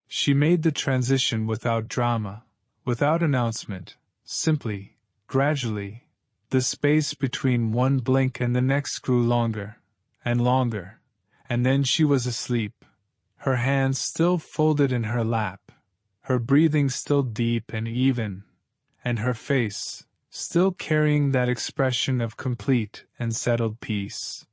She made the transition without drama, without announcement, simply, gradually. The space between one blink and the next grew longer, and longer, and then she was asleep, her hands still folded in her lap, her breathing still deep and even, and her face, still carrying that expression of complete and settled peace.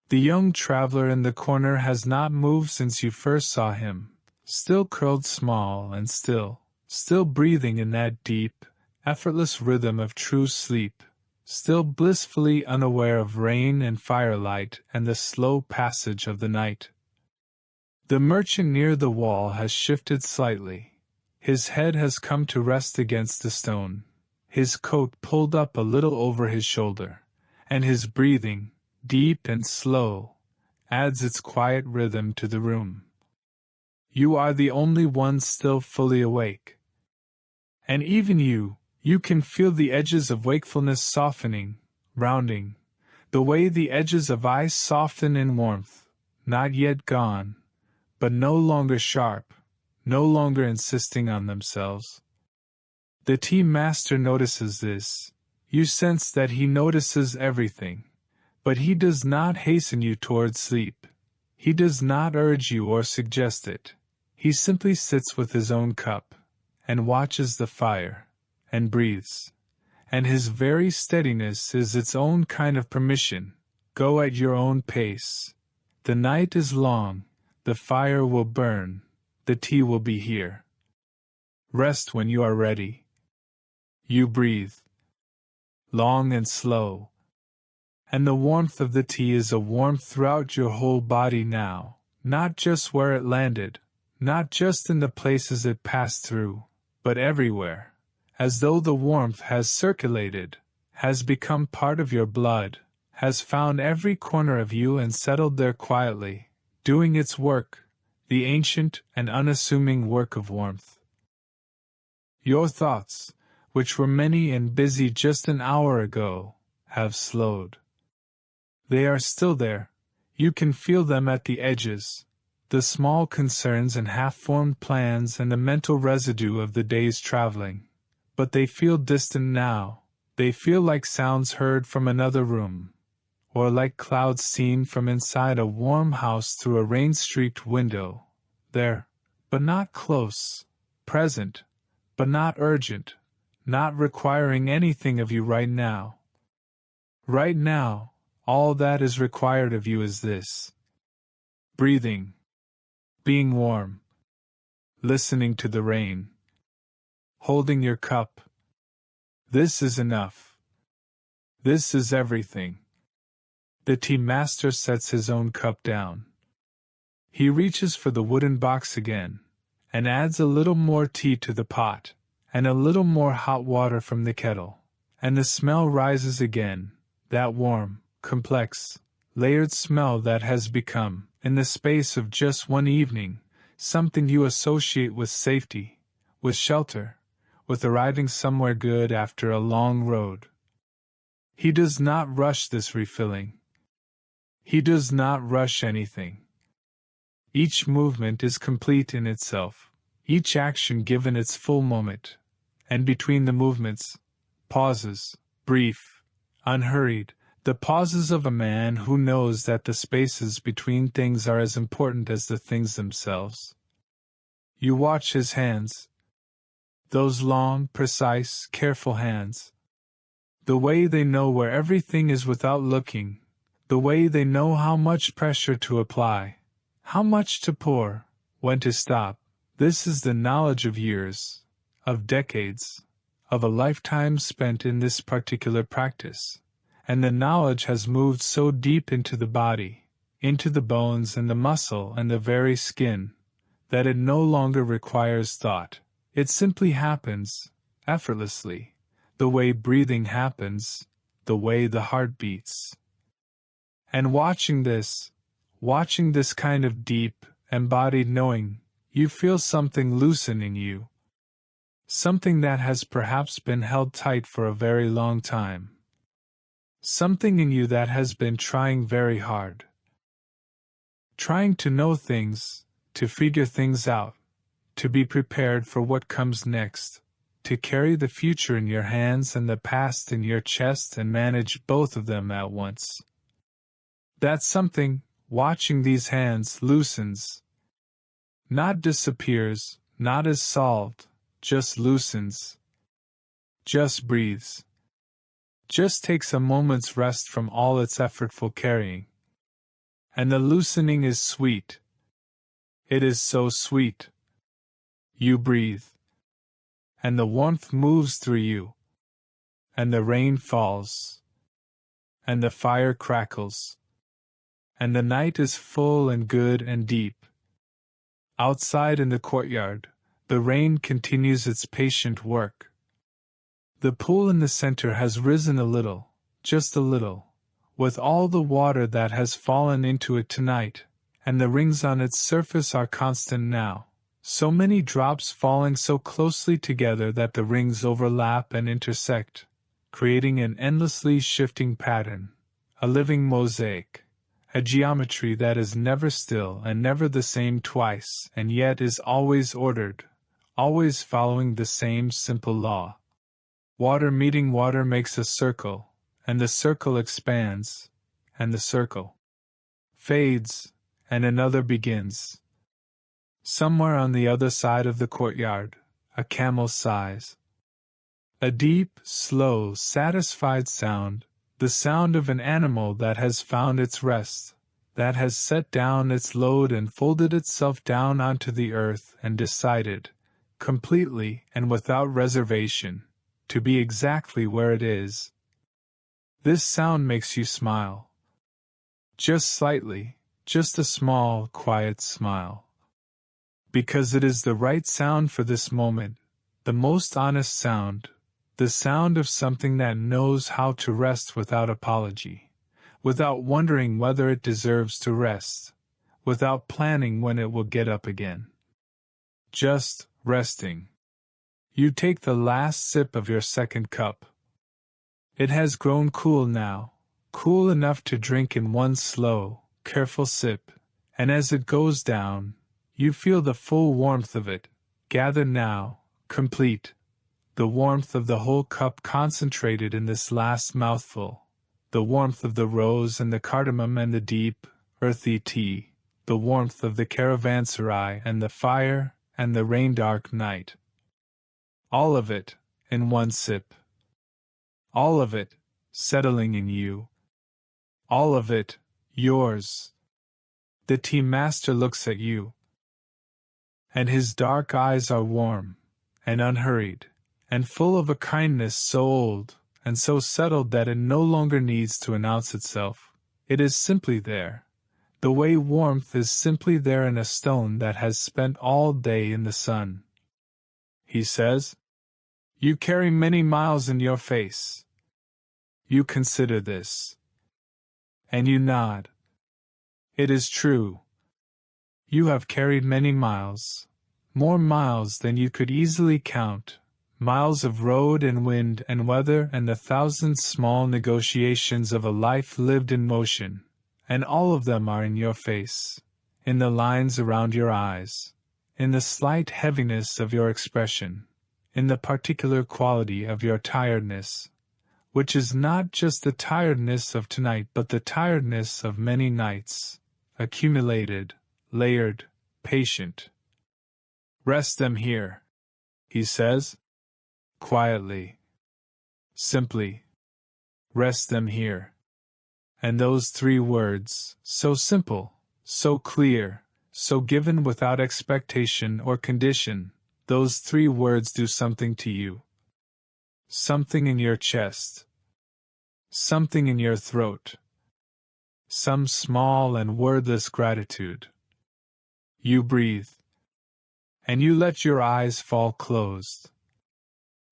The young traveler in the corner has not moved since you first saw him, still curled small and still breathing in that deep, effortless rhythm of true sleep, still blissfully unaware of rain and firelight and the slow passage of the night. The merchant near the wall has shifted slightly. His head has come to rest against the stone, his coat pulled up a little over his shoulder, and his breathing, deep and slow, adds its quiet rhythm to the room. You are the only one still fully awake. And even you can feel the edges of wakefulness softening, rounding, the way the edges of ice soften in warmth, not yet gone, but no longer sharp, no longer insisting on themselves. The tea master notices this. You sense that he notices everything. But he does not hasten you towards sleep. He does not urge you or suggest it. He simply sits with his own cup, and watches the fire, and breathes. And his very steadiness is its own kind of permission. Go at your own pace. The night is long, the fire will burn, the tea will be here. Rest when you are ready. You breathe. Long and slow. And the warmth of the tea is a warmth throughout your whole body now, not just where it landed, not just in the places it passed through, but everywhere, as though the warmth has circulated, has become part of your blood, has found every corner of you and settled there quietly, doing its work, the ancient and unassuming work of warmth. Your thoughts, which were many and busy just an hour ago, have slowed. They are still there. You can feel them at the edges, the small concerns and half-formed plans and the mental residue of the day's traveling. But they feel distant now. They feel like sounds heard from another room, or like clouds seen from inside a warm house through a rain-streaked window. There, but not close. Present, but not urgent. Not requiring anything of you right now. Right now, all that is required of you is this: breathing, being warm, listening to the rain, holding your cup. This is enough. This is everything. The tea master sets his own cup down. He reaches for the wooden box again, and adds a little more tea to the pot, and a little more hot water from the kettle, and the smell rises again, that warm, complex, layered smell that has become, in the space of just one evening, something you associate with safety, with shelter, with arriving somewhere good after a long road. He does not rush this refilling. He does not rush anything. Each movement is complete in itself, each action given its full moment, and between the movements, pauses, brief, unhurried, the pauses of a man who knows that the spaces between things are as important as the things themselves. You watch his hands. Those long, precise, careful hands. The way they know where everything is without looking, the way they know how much pressure to apply, how much to pour, when to stop. This is the knowledge of years, of decades, of a lifetime spent in this particular practice. And the knowledge has moved so deep into the body, into the bones and the muscle and the very skin, that it no longer requires thought. It simply happens, effortlessly, the way breathing happens, the way the heart beats. And watching this kind of deep, embodied knowing, you feel something loosen in you. Something that has perhaps been held tight for a very long time. Something in you that has been trying very hard. Trying to know things, to figure things out, to be prepared for what comes next, to carry the future in your hands and the past in your chest and manage both of them at once. That something, watching these hands, loosens. Not disappears, not is solved, just loosens. Just breathes. Just takes a moment's rest from all its effortful carrying. And the loosening is sweet. It is so sweet. You breathe. And the warmth moves through you. And the rain falls. And the fire crackles. And the night is full and good and deep. Outside in the courtyard, the rain continues its patient work. The pool in the center has risen a little, just a little, with all the water that has fallen into it tonight, and the rings on its surface are constant now, so many drops falling so closely together that the rings overlap and intersect, creating an endlessly shifting pattern, a living mosaic. A geometry that is never still and never the same twice, and yet is always ordered, always following the same simple law. Water meeting water makes a circle, and the circle expands, and the circle fades, and another begins. Somewhere on the other side of the courtyard, a camel sighs. A deep, slow, satisfied sound, the sound of an animal that has found its rest, that has set down its load and folded itself down onto the earth and decided, completely and without reservation, to be exactly where it is. This sound makes you smile. Just slightly, just a small, quiet smile. Because it is the right sound for this moment, the most honest sound, the sound of something that knows how to rest without apology, without wondering whether it deserves to rest, without planning when it will get up again. Just resting. You take the last sip of your second cup. It has grown cool now, cool enough to drink in one slow, careful sip, and as it goes down, you feel the full warmth of it, gather now, complete. The warmth of the whole cup concentrated in this last mouthful, the warmth of the rose and the cardamom and the deep, earthy tea, the warmth of the caravanserai and the fire and the rain-dark night. All of it, in one sip. All of it, settling in you. All of it, yours. The tea master looks at you, and his dark eyes are warm, and unhurried, and full of a kindness so old, and so settled that it no longer needs to announce itself. It is simply there, the way warmth is simply there in a stone that has spent all day in the sun. He says, "You carry many miles in your face. You consider this." And you nod. It is true. You have carried many miles, more miles than you could easily count. Miles of road and wind and weather and the thousand small negotiations of a life lived in motion, and all of them are in your face, in the lines around your eyes, in the slight heaviness of your expression, in the particular quality of your tiredness, which is not just the tiredness of tonight but the tiredness of many nights, accumulated, layered, patient. "Rest them here," he says. Quietly. Simply. Rest them here. And those 3 words, so simple, so clear, so given without expectation or condition, those 3 words do something to you. Something in your chest. Something in your throat. Some small and wordless gratitude. You breathe. And you let your eyes fall closed.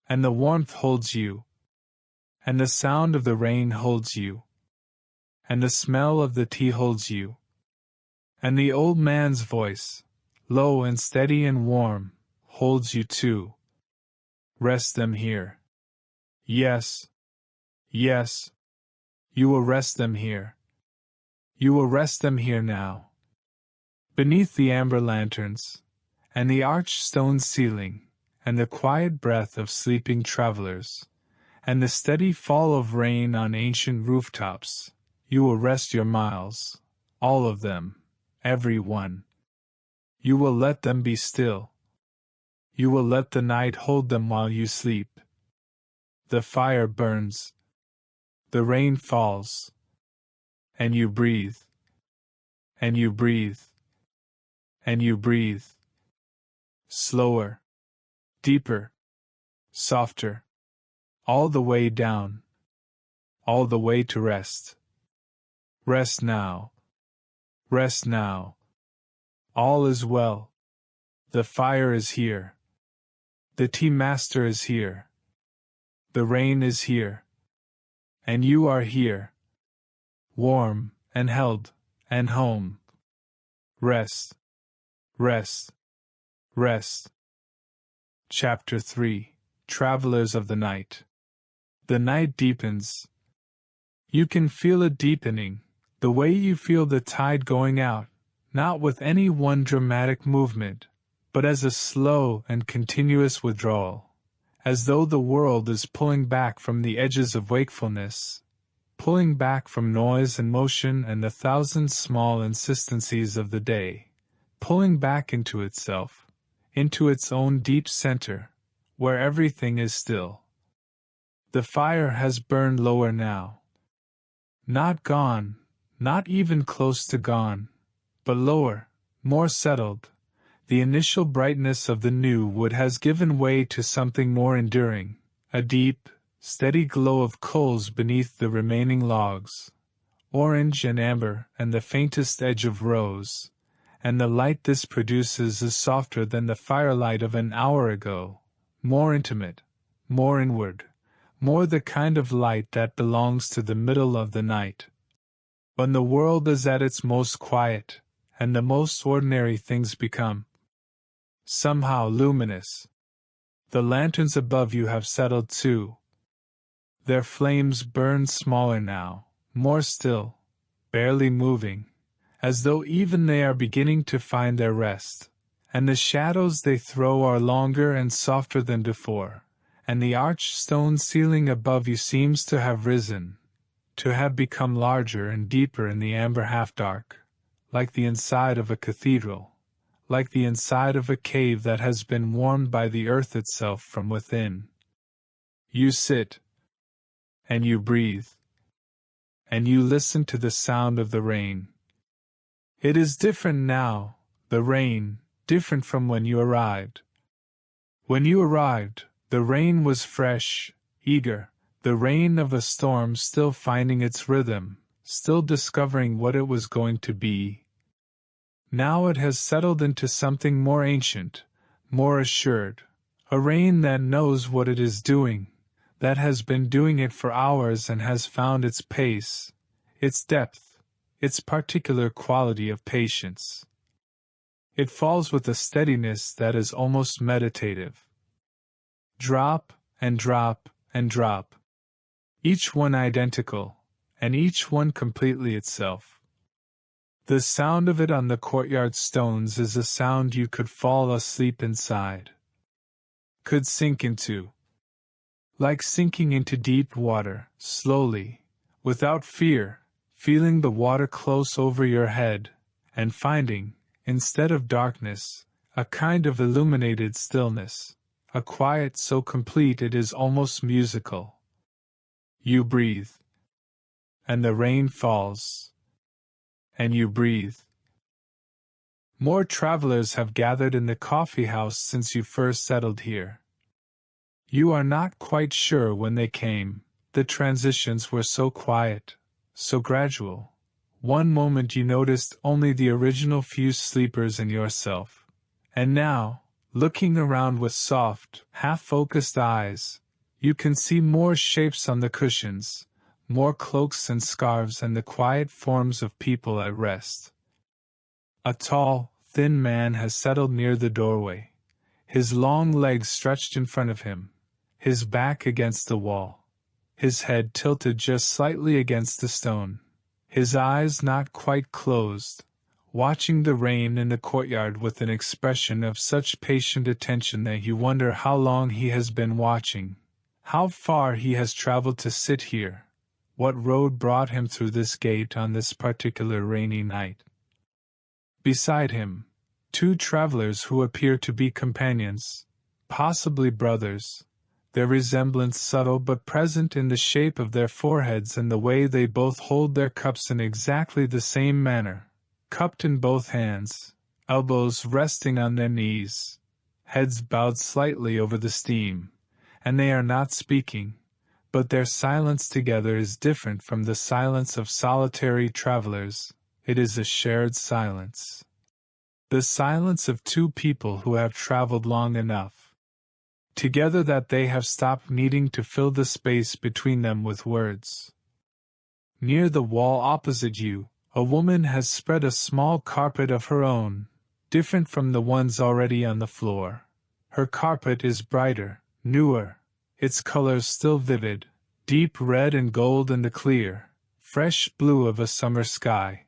And the warmth holds you. and the sound of the rain holds you, and the smell of the tea holds you, and the old man's voice, low and steady and warm, holds you too. Rest them here. Yes. Yes. You will rest them here. You will rest them here now. Beneath the amber lanterns, and the arched stone ceiling, and the quiet breath of sleeping travelers, and the steady fall of rain on ancient rooftops, you will rest your miles, all of them, every one. You will let them be still. You will let the night hold them while you sleep. The fire burns. The rain falls. And you breathe. And you breathe. And you breathe. Slower. Deeper. Softer. All the way down. All the way to rest. Rest now. Rest now. All is well. The fire is here. The tea master is here. The rain is here. And you are here. Warm, and held, and home. Rest. Rest. Rest. Chapter 3. Travelers of the Night. The night deepens. You can feel it deepening, the way you feel the tide going out, not with any one dramatic movement, but as a slow and continuous withdrawal, as though the world is pulling back from the edges of wakefulness, pulling back from noise and motion and the thousand small insistencies of the day, pulling back into itself, into its own deep center, where everything is still. The fire has burned lower now. Not gone, not even close to gone, but lower, more settled. The initial brightness of the new wood has given way to something more enduring, a deep, steady glow of coals beneath the remaining logs, orange and amber and the faintest edge of rose, and the light this produces is softer than the firelight of an hour ago, more intimate, more inward, more the kind of light that belongs to the middle of the night. When the world is at its most quiet, and the most ordinary things become somehow luminous. The lanterns above you have settled too. Their flames burn smaller now, more still, barely moving, as though even they are beginning to find their rest, and the shadows they throw are longer and softer than before, and the arched stone ceiling above you seems to have risen, to have become larger and deeper in the amber half-dark, like the inside of a cathedral, like the inside of a cave that has been warmed by the earth itself from within. You sit, and you breathe, and you listen to the sound of the rain. It is different now, the rain, different from when you arrived. When you arrived, the rain was fresh, eager, the rain of a storm still finding its rhythm, still discovering what it was going to be. Now it has settled into something more ancient, more assured, a rain that knows what it is doing, that has been doing it for hours and has found its pace, its depth, its particular quality of patience. It falls with a steadiness that is almost meditative. Drop, and drop, and drop. Each one identical, and each one completely itself. The sound of it on the courtyard stones is a sound you could fall asleep inside. Could sink into. Like sinking into deep water, slowly, without fear, feeling the water close over your head, and finding, instead of darkness, a kind of illuminated stillness, a quiet so complete it is almost musical. You breathe. And the rain falls. And you breathe. More travelers have gathered in the coffee house since you first settled here. You are not quite sure when they came, the transitions were so quiet, so gradual. One moment you noticed only the original few sleepers and yourself. And now, looking around with soft, half-focused eyes, You can see more shapes on the cushions, more cloaks and scarves, and the quiet forms of people at rest. A tall, thin man has settled near the doorway, his long legs stretched in front of him, his back against the wall, his head tilted just slightly against the stone, his eyes not quite closed, watching the rain in the courtyard with an expression of such patient attention that you wonder how long he has been watching, how far he has traveled to sit here, what road brought him through this gate on this particular rainy night. Beside him, two travelers who appear to be companions, possibly brothers, their resemblance subtle but present in the shape of their foreheads and the way they both hold their cups in exactly the same manner, cupped in both hands, elbows resting on their knees, heads bowed slightly over the steam, and they are not speaking, but their silence together is different from the silence of solitary travelers. It is a shared silence. The silence of two people who have traveled long enough together that they have stopped needing to fill the space between them with words. Near the wall opposite you, a woman has spread a small carpet of her own, different from the ones already on the floor. Her carpet is brighter, newer, its colors still vivid, deep red and gold in the clear, fresh blue of a summer sky.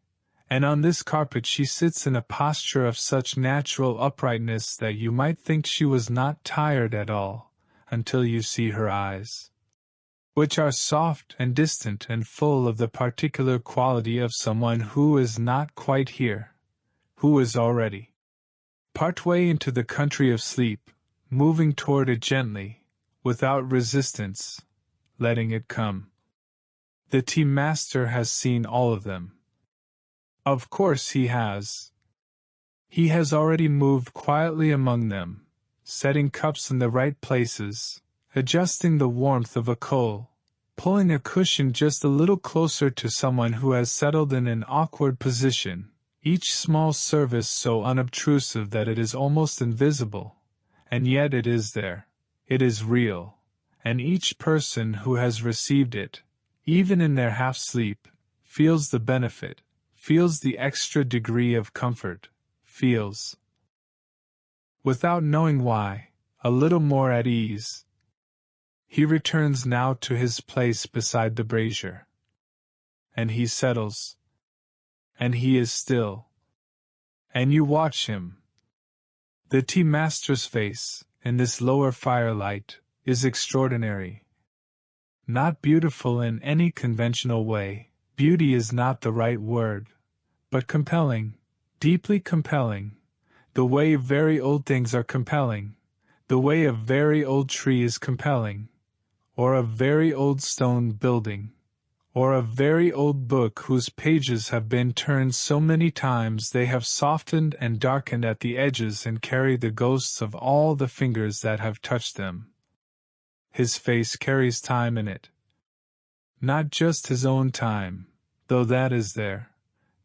And on this carpet she sits in a posture of such natural uprightness that you might think she was not tired at all, until you see her eyes, which are soft and distant and full of the particular quality of someone who is not quite here, who is already partway into the country of sleep, moving toward it gently, without resistance, letting it come. The tea master has seen all of them. Of course he has. He has already moved quietly among them, setting cups in the right places, adjusting the warmth of a coal, pulling a cushion just a little closer to someone who has settled in an awkward position, each small service so unobtrusive that it is almost invisible, and yet it is there, it is real, and each person who has received it, even in their half-sleep, feels the benefit, feels the extra degree of comfort, feels, without knowing why, a little more at ease. He returns now to his place beside the brazier. And he settles. And he is still. And you watch him. The tea master's face, in this lower firelight, is extraordinary. Not beautiful in any conventional way, beauty is not the right word, but compelling, deeply compelling, the way very old things are compelling, the way a very old tree is compelling, or a very old stone building, or a very old book whose pages have been turned so many times they have softened and darkened at the edges and carry the ghosts of all the fingers that have touched them. His face carries time in it. Not just his own time, though that is there,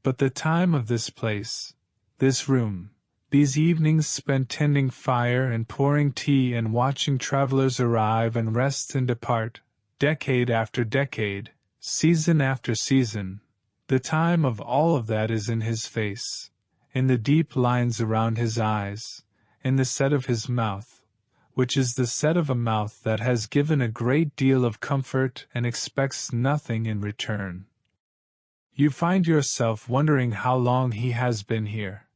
but the time of this place, this room, these evenings spent tending fire and pouring tea and watching travelers arrive and rest and depart, decade after decade, season after season. The time of all of that is in his face, in the deep lines around his eyes, in the set of his mouth, which is the set of a mouth that has given a great deal of comfort and expects nothing in return. You find yourself wondering how long he has been here.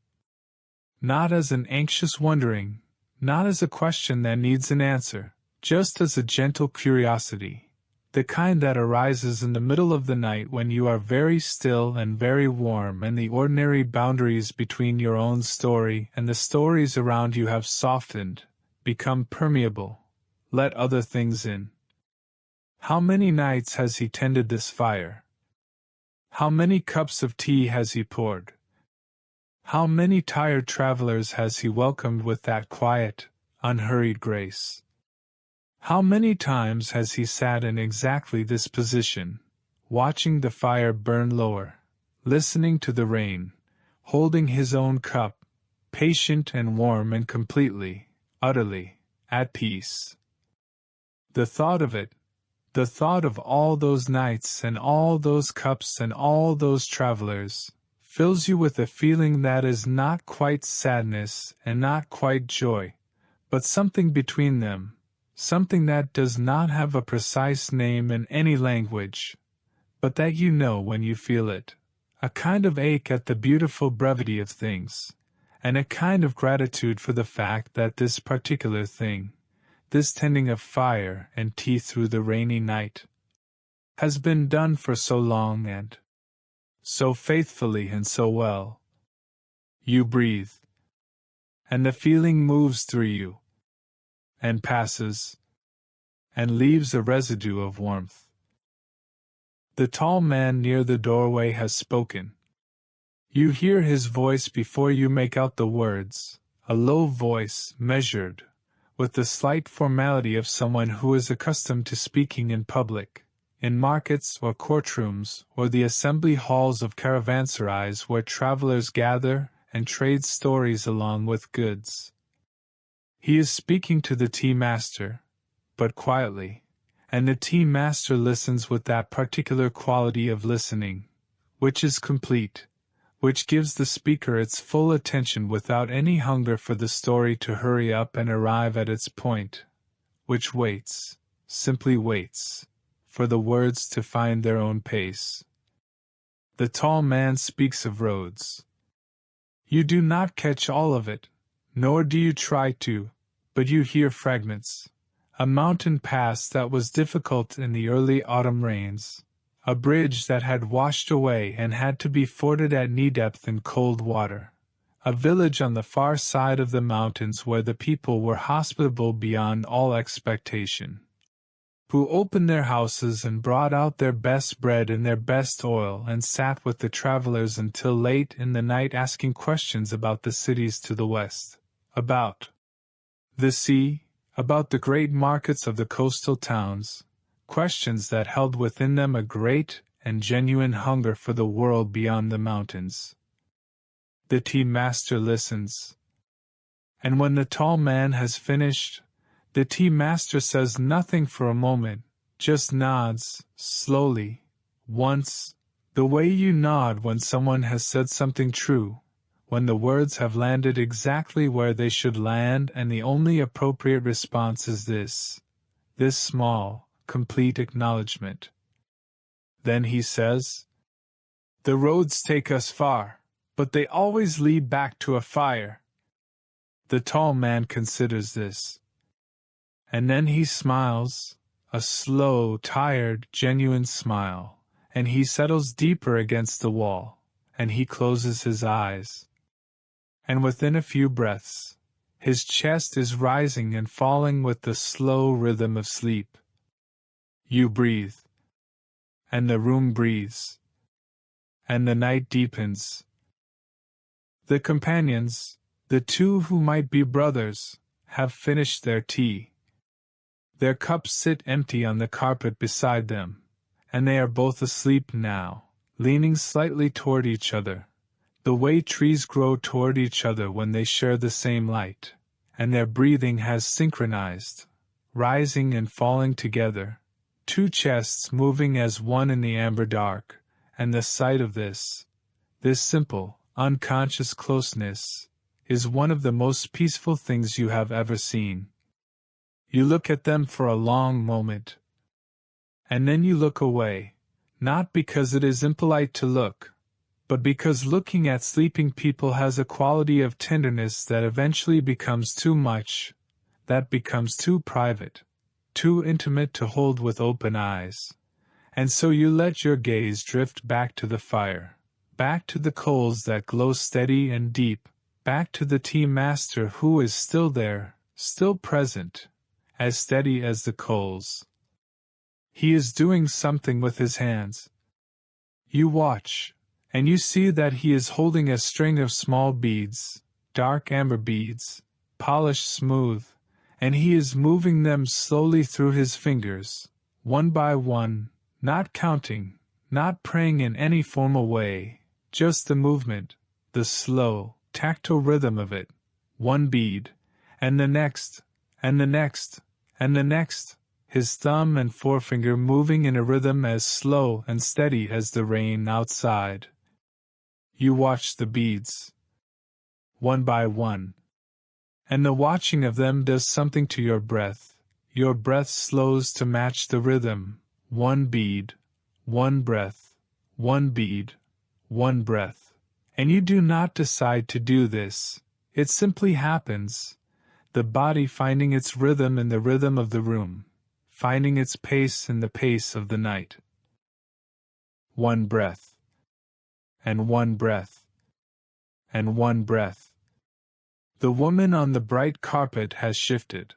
Not as an anxious wondering, not as a question that needs an answer, just as a gentle curiosity, the kind that arises in the middle of the night when you are very still and very warm and the ordinary boundaries between your own story and the stories around you have softened, become permeable, let other things in. How many nights has he tended this fire? How many cups of tea has he poured? How many tired travelers has he welcomed with that quiet, unhurried grace? How many times has he sat in exactly this position, watching the fire burn lower, listening to the rain, holding his own cup, patient and warm and completely, utterly, at peace? The thought of it, the thought of all those nights and all those cups and all those travelers, fills you with a feeling that is not quite sadness and not quite joy, but something between them, something that does not have a precise name in any language, but that you know when you feel it, a kind of ache at the beautiful brevity of things, and a kind of gratitude for the fact that this particular thing, this tending of fire and tea through the rainy night, has been done for so long and so faithfully and so well. You breathe, and the feeling moves through you, and passes, and leaves a residue of warmth. The tall man near the doorway has spoken. You hear his voice before you make out the words, a low voice, measured, with the slight formality of someone who is accustomed to speaking in public, in markets or courtrooms or the assembly halls of caravanserais where travelers gather and trade stories along with goods. He is speaking to the tea master, but quietly, and the tea master listens with that particular quality of listening, which is complete, which gives the speaker its full attention without any hunger for the story to hurry up and arrive at its point, which waits, simply waits, for the words to find their own pace. The tall man speaks of roads. You do not catch all of it, nor do you try to, but you hear fragments. A mountain pass that was difficult in the early autumn rains, a bridge that had washed away and had to be forded at knee-depth in cold water, a village on the far side of the mountains where the people were hospitable beyond all expectation, who opened their houses and brought out their best bread and their best oil and sat with the travelers until late in the night asking questions about the cities to the west, about the sea, about the great markets of the coastal towns, questions that held within them a great and genuine hunger for the world beyond the mountains. The tea master listens, and when the tall man has finished, the tea master says nothing for a moment, just nods, slowly, once, the way you nod when someone has said something true, when the words have landed exactly where they should land and the only appropriate response is this small, complete acknowledgement. Then he says, "The roads take us far, but they always lead back to a fire." The tall man considers this. And then he smiles, a slow, tired, genuine smile, and he settles deeper against the wall, and he closes his eyes. And within a few breaths, his chest is rising and falling with the slow rhythm of sleep. You breathe, and the room breathes, and the night deepens. The companions, the two who might be brothers, have finished their tea. Their cups sit empty on the carpet beside them, and they are both asleep now, leaning slightly toward each other, the way trees grow toward each other when they share the same light, and their breathing has synchronized, rising and falling together, two chests moving as one in the amber dark, and the sight of this simple, unconscious closeness, is one of the most peaceful things you have ever seen. You look at them for a long moment, and then you look away, not because it is impolite to look, but because looking at sleeping people has a quality of tenderness that eventually becomes too much, that becomes too private, too intimate to hold with open eyes, and so you let your gaze drift back to the fire, back to the coals that glow steady and deep, back to the tea master who is still there, still present, as steady as the coals. He is doing something with his hands. You watch, and you see that he is holding a string of small beads, dark amber beads, polished smooth, and he is moving them slowly through his fingers, one by one, not counting, not praying in any formal way, just the movement, the slow, tactile rhythm of it, one bead, and the next, and the next, and the next, his thumb and forefinger moving in a rhythm as slow and steady as the rain outside. You watch the beads, one by one. And the watching of them does something to your breath. Your breath slows to match the rhythm. One bead, one breath, one bead, one breath. And you do not decide to do this. It simply happens. The body finding its rhythm in the rhythm of the room, finding its pace in the pace of the night. One breath. And one breath. And one breath. The woman on the bright carpet has shifted.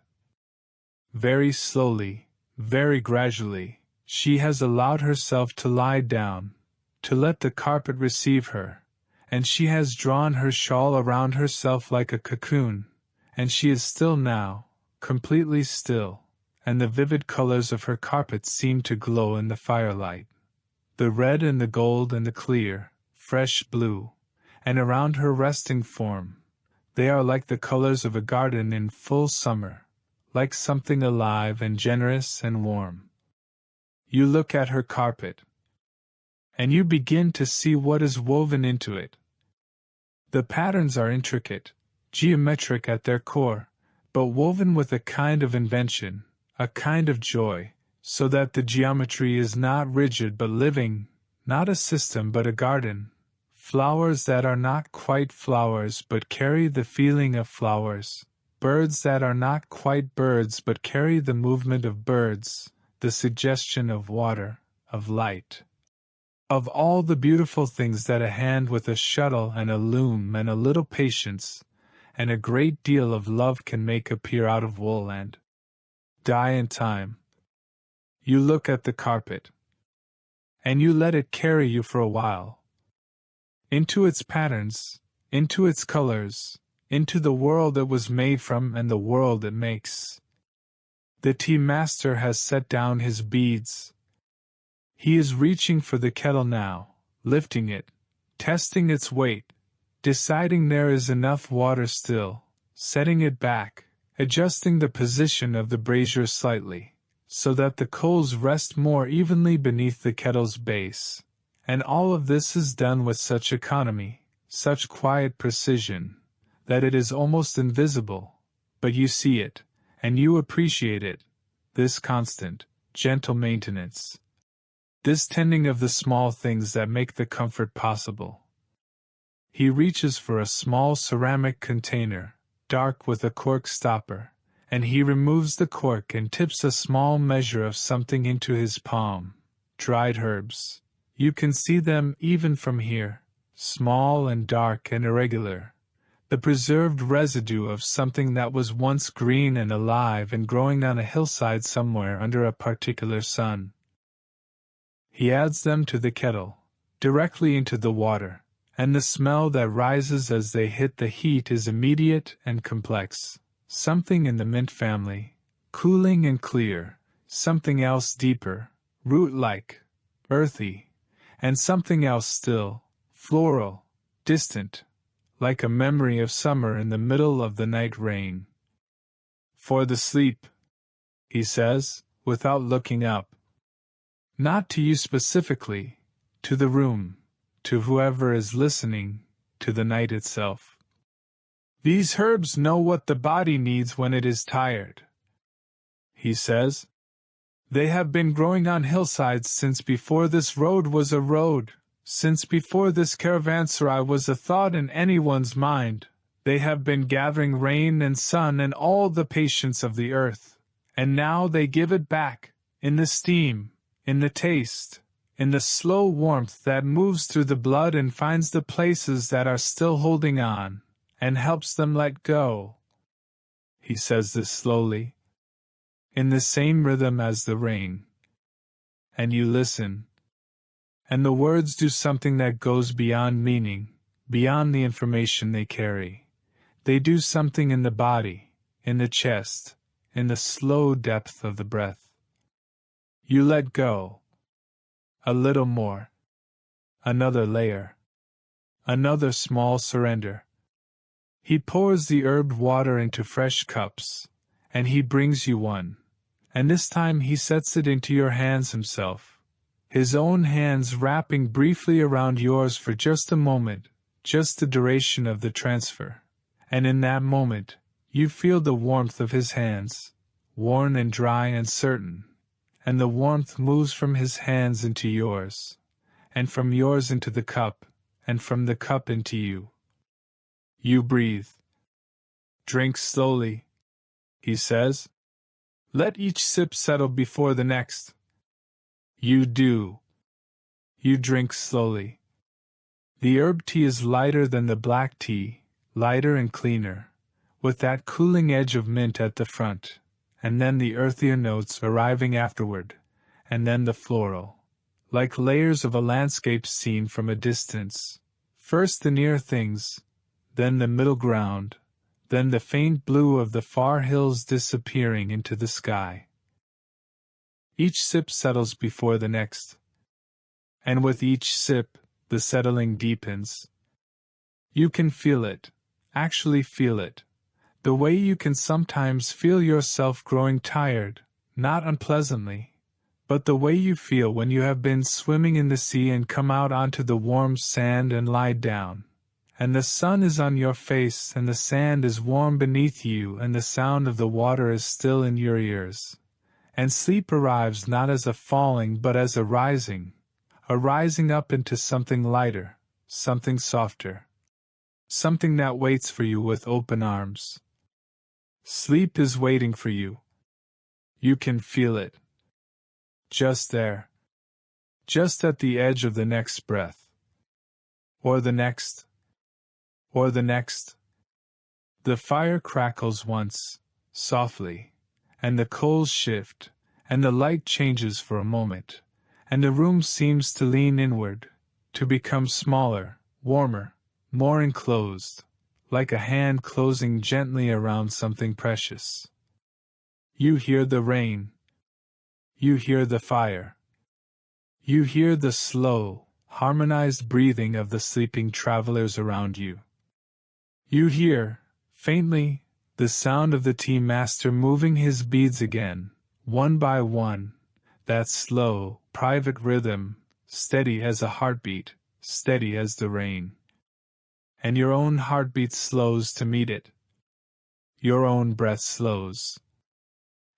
Very slowly, very gradually, she has allowed herself to lie down, to let the carpet receive her, and she has drawn her shawl around herself like a cocoon, and she is still now, completely still, and the vivid colors of her carpet seem to glow in the firelight. The red and the gold and the clear, fresh blue, and around her resting form, they are like the colors of a garden in full summer, like something alive and generous and warm. You look at her carpet, and you begin to see what is woven into it. The patterns are intricate, geometric at their core, but woven with a kind of invention, a kind of joy, so that the geometry is not rigid but living, not a system but a garden. Flowers that are not quite flowers but carry the feeling of flowers, birds that are not quite birds but carry the movement of birds, the suggestion of water, of light. Of all the beautiful things that a hand with a shuttle and a loom and a little patience, and a great deal of love can make appear out of wool and dye in time. You look at the carpet, and you let it carry you for a while. Into its patterns, into its colors, into the world it was made from and the world it makes. The tea master has set down his beads. He is reaching for the kettle now, lifting it, testing its weight, deciding there is enough water still, setting it back, adjusting the position of the brazier slightly, so that the coals rest more evenly beneath the kettle's base. And all of this is done with such economy, such quiet precision, that it is almost invisible, but you see it, and you appreciate it, this constant, gentle maintenance. This tending of the small things that make the comfort possible. He reaches for a small ceramic container, dark with a cork stopper, and he removes the cork and tips a small measure of something into his palm. Dried herbs. You can see them even from here, small and dark and irregular. The preserved residue of something that was once green and alive and growing on a hillside somewhere under a particular sun. He adds them to the kettle, directly into the water, and the smell that rises as they hit the heat is immediate and complex. Something in the mint family, cooling and clear, something else deeper, root-like, earthy, and something else still, floral, distant, like a memory of summer in the middle of the night rain. For the sleep, he says, without looking up. Not to you specifically, to the room, to whoever is listening, to the night itself. These herbs know what the body needs when it is tired, he says. They have been growing on hillsides since before this road was a road, since before this caravanserai was a thought in anyone's mind. They have been gathering rain and sun and all the patience of the earth, and now they give it back, in the steam, in the taste, in the slow warmth that moves through the blood and finds the places that are still holding on, and helps them let go. He says this slowly, in the same rhythm as the rain. And you listen. And the words do something that goes beyond meaning, beyond the information they carry. They do something in the body, in the chest, in the slow depth of the breath. You let go. A little more. Another layer. Another small surrender. He pours the herbed water into fresh cups, and he brings you one. and this time he sets it into your hands himself, his own hands wrapping briefly around yours for just a moment, just the duration of the transfer. And in that moment, you feel the warmth of his hands, worn and dry and certain, and the warmth moves from his hands into yours, and from yours into the cup, and from the cup into you. You breathe. Drink slowly, he says. Let each sip settle before the next. You do. You drink slowly. The herb tea is lighter than the black tea, lighter and cleaner, with that cooling edge of mint at the front, and then the earthier notes arriving afterward, and then the floral, like layers of a landscape seen from a distance. First the near things, then the middle ground, then the faint blue of the far hills disappearing into the sky. Each sip settles before the next, and with each sip, the settling deepens. You can feel it, actually feel it, the way you can sometimes feel yourself growing tired, not unpleasantly, but the way you feel when you have been swimming in the sea and come out onto the warm sand and lie down, and the sun is on your face and the sand is warm beneath you and the sound of the water is still in your ears, and sleep arrives not as a falling but as a rising up into something lighter, something softer, something that waits for you with open arms. Sleep is waiting for you. You can feel it. Just there. Just at the edge of the next breath. Or the next. Or the next. The fire crackles once, softly, and the coals shift, and the light changes for a moment, and the room seems to lean inward, to become smaller, warmer, more enclosed, like a hand closing gently around something precious. You hear the rain. You hear the fire. You hear the slow, harmonized breathing of the sleeping travelers around you. You hear, faintly, the sound of the tea master moving his beads again, one by one, that slow, private rhythm, steady as a heartbeat, steady as the rain. And your own heartbeat slows to meet it. Your own breath slows.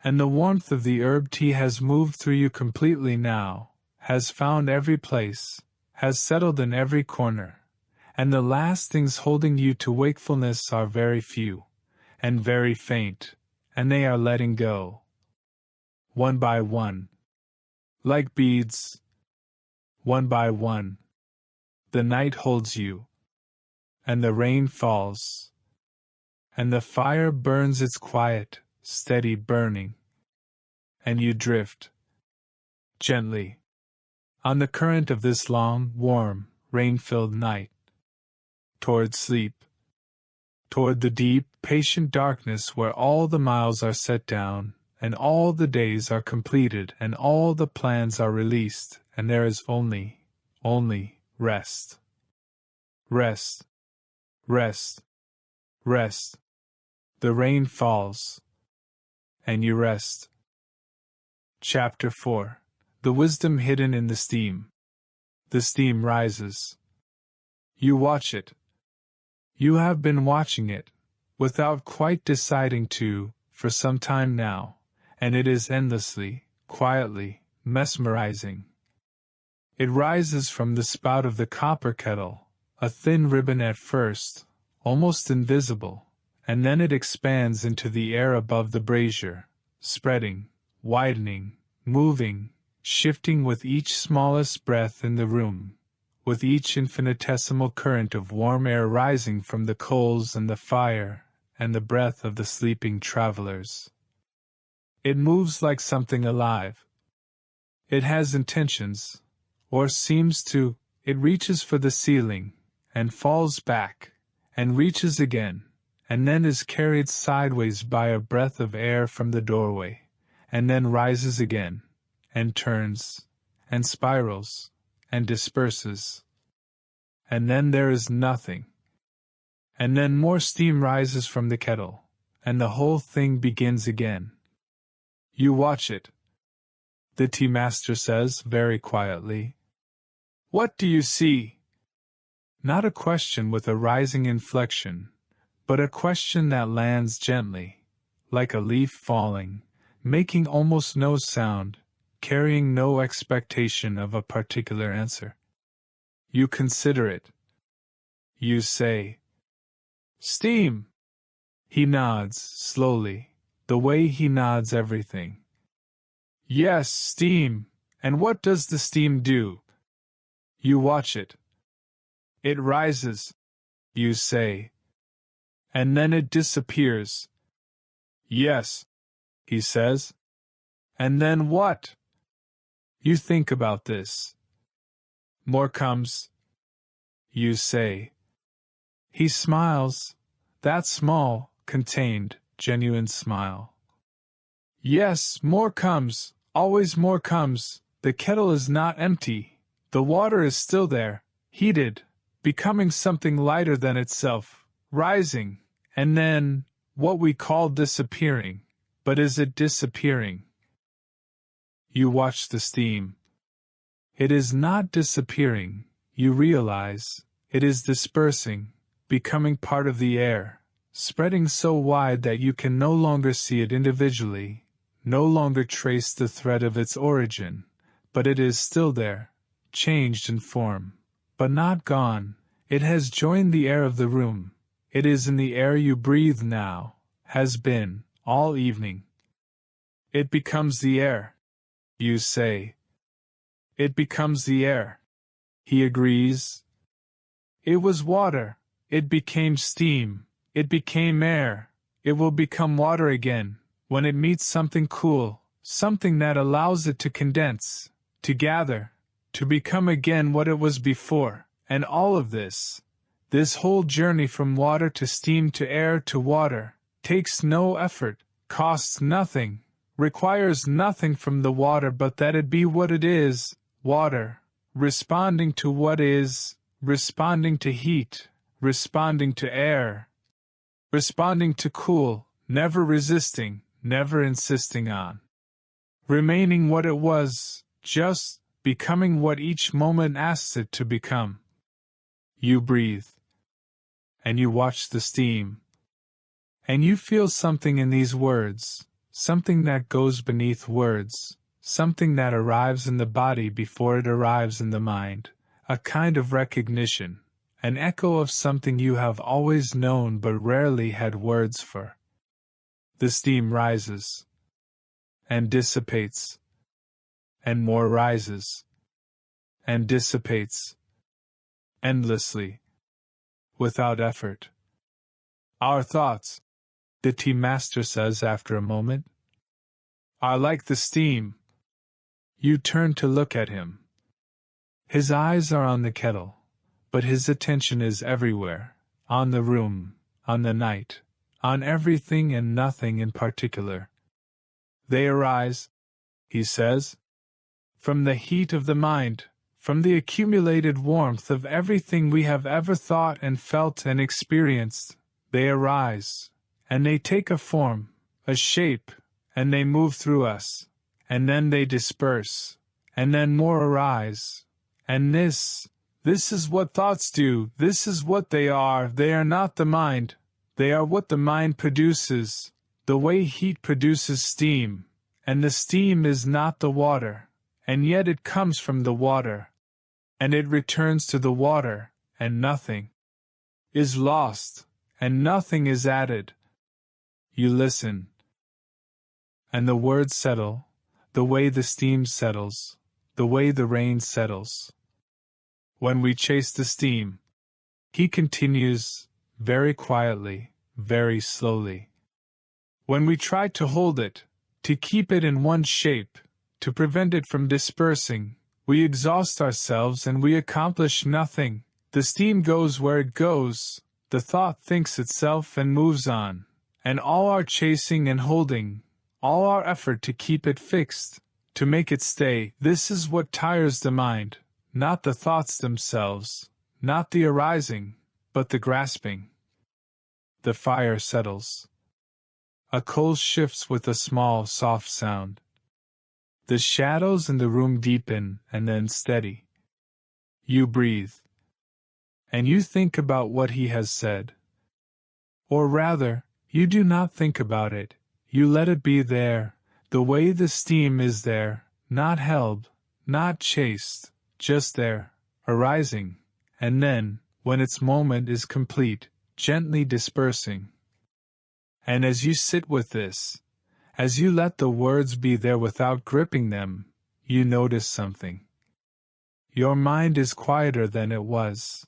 And the warmth of the herb tea has moved through you completely now, has found every place, has settled in every corner, and the last things holding you to wakefulness are very few, and very faint, and they are letting go. One by one. Like beads. One by one. The night holds you. And the rain falls. And the fire burns its quiet, steady burning. And you drift. Gently. On the current of this long, warm, rain-filled night. Toward sleep. Toward the deep, patient darkness where all the miles are set down, and all the days are completed, and all the plans are released, and there is only rest. Rest. Rest. Rest. The rain falls. And you rest. Chapter 4. The wisdom hidden in the steam. The steam rises. You watch it. You have been watching it, without quite deciding to, for some time now, and it is endlessly, quietly, mesmerizing. It rises from the spout of the copper kettle, a thin ribbon at first, almost invisible, and then it expands into the air above the brazier, spreading, widening, moving, shifting with each smallest breath in the room, with each infinitesimal current of warm air rising from the coals and the fire, and the breath of the sleeping travelers. It moves like something alive. It has intentions, or seems to. It reaches for the ceiling, and falls back, and reaches again, and then is carried sideways by a breath of air from the doorway, and then rises again, and turns, and spirals, and disperses. And then there is nothing. And then more steam rises from the kettle, and the whole thing begins again. You watch it, the tea master says very quietly. What do you see? Not a question with a rising inflection, but a question that lands gently, like a leaf falling, making almost no sound, carrying no expectation of a particular answer. You consider it. You say, steam. He nods, slowly, the way he nods everything. Yes, steam. And what does the steam do? You watch it. It rises, you say. And then it disappears. Yes, he says. And then what? You think about this. More comes, you say. He smiles, that small, contained, genuine smile. Yes, more comes, always more comes. The kettle is not empty. The water is still there, heated, becoming something lighter than itself, rising, and then, what we call disappearing. But is it disappearing? You watch the steam. It is not disappearing, you realize. It is dispersing, becoming part of the air, spreading so wide that you can no longer see it individually, no longer trace the thread of its origin, but it is still there, changed in form, but not gone. It has joined the air of the room. It is in the air you breathe now, has been, all evening. It becomes the air, you say. It becomes the air. He agrees. It was water. It became steam. It became air. It will become water again, when it meets something cool, something that allows it to condense, to gather, to become again what it was before. And all of this whole journey from water to steam to air to water, takes no effort, costs nothing, requires nothing from the water but that it be what it is, water, responding to what is, responding to heat, responding to air, responding to cool, never resisting, never insisting on, remaining what it was, just becoming what each moment asks it to become. You breathe. And you watch the steam. And you feel something in these words, something that goes beneath words, something that arrives in the body before it arrives in the mind, a kind of recognition, an echo of something you have always known but rarely had words for. The steam rises, and dissipates, and more rises, and dissipates, endlessly, without effort. Our thoughts, the tea master says after a moment, are like the steam. You turn to look at him. His eyes are on the kettle, but his attention is everywhere, on the room, on the night, on everything and nothing in particular. They arise, he says, from the heat of the mind, from the accumulated warmth of everything we have ever thought and felt and experienced. They arise, and they take a form, a shape, and they move through us, and then they disperse, and then more arise. And this is what thoughts do, this is what they are not the mind, they are what the mind produces, the way heat produces steam, and the steam is not the water, and yet it comes from the water, and it returns to the water, and nothing is lost, and nothing is added. You listen, and the words settle, the way the steam settles, the way the rain settles. When we chase the steam, he continues, very quietly, very slowly. When we try to hold it, to keep it in one shape, to prevent it from dispersing, we exhaust ourselves and we accomplish nothing. The steam goes where it goes, the thought thinks itself and moves on, and all our chasing and holding, all our effort to keep it fixed, to make it stay, this is what tires the mind, not the thoughts themselves, not the arising, but the grasping. The fire settles. A coal shifts with a small, soft sound. The shadows in the room deepen and then steady. You breathe. And you think about what he has said. Or rather, you do not think about it, you let it be there, the way the steam is there, not held, not chased, just there, arising, and then, when its moment is complete, gently dispersing. And as you sit with this, as you let the words be there without gripping them, you notice something. Your mind is quieter than it was.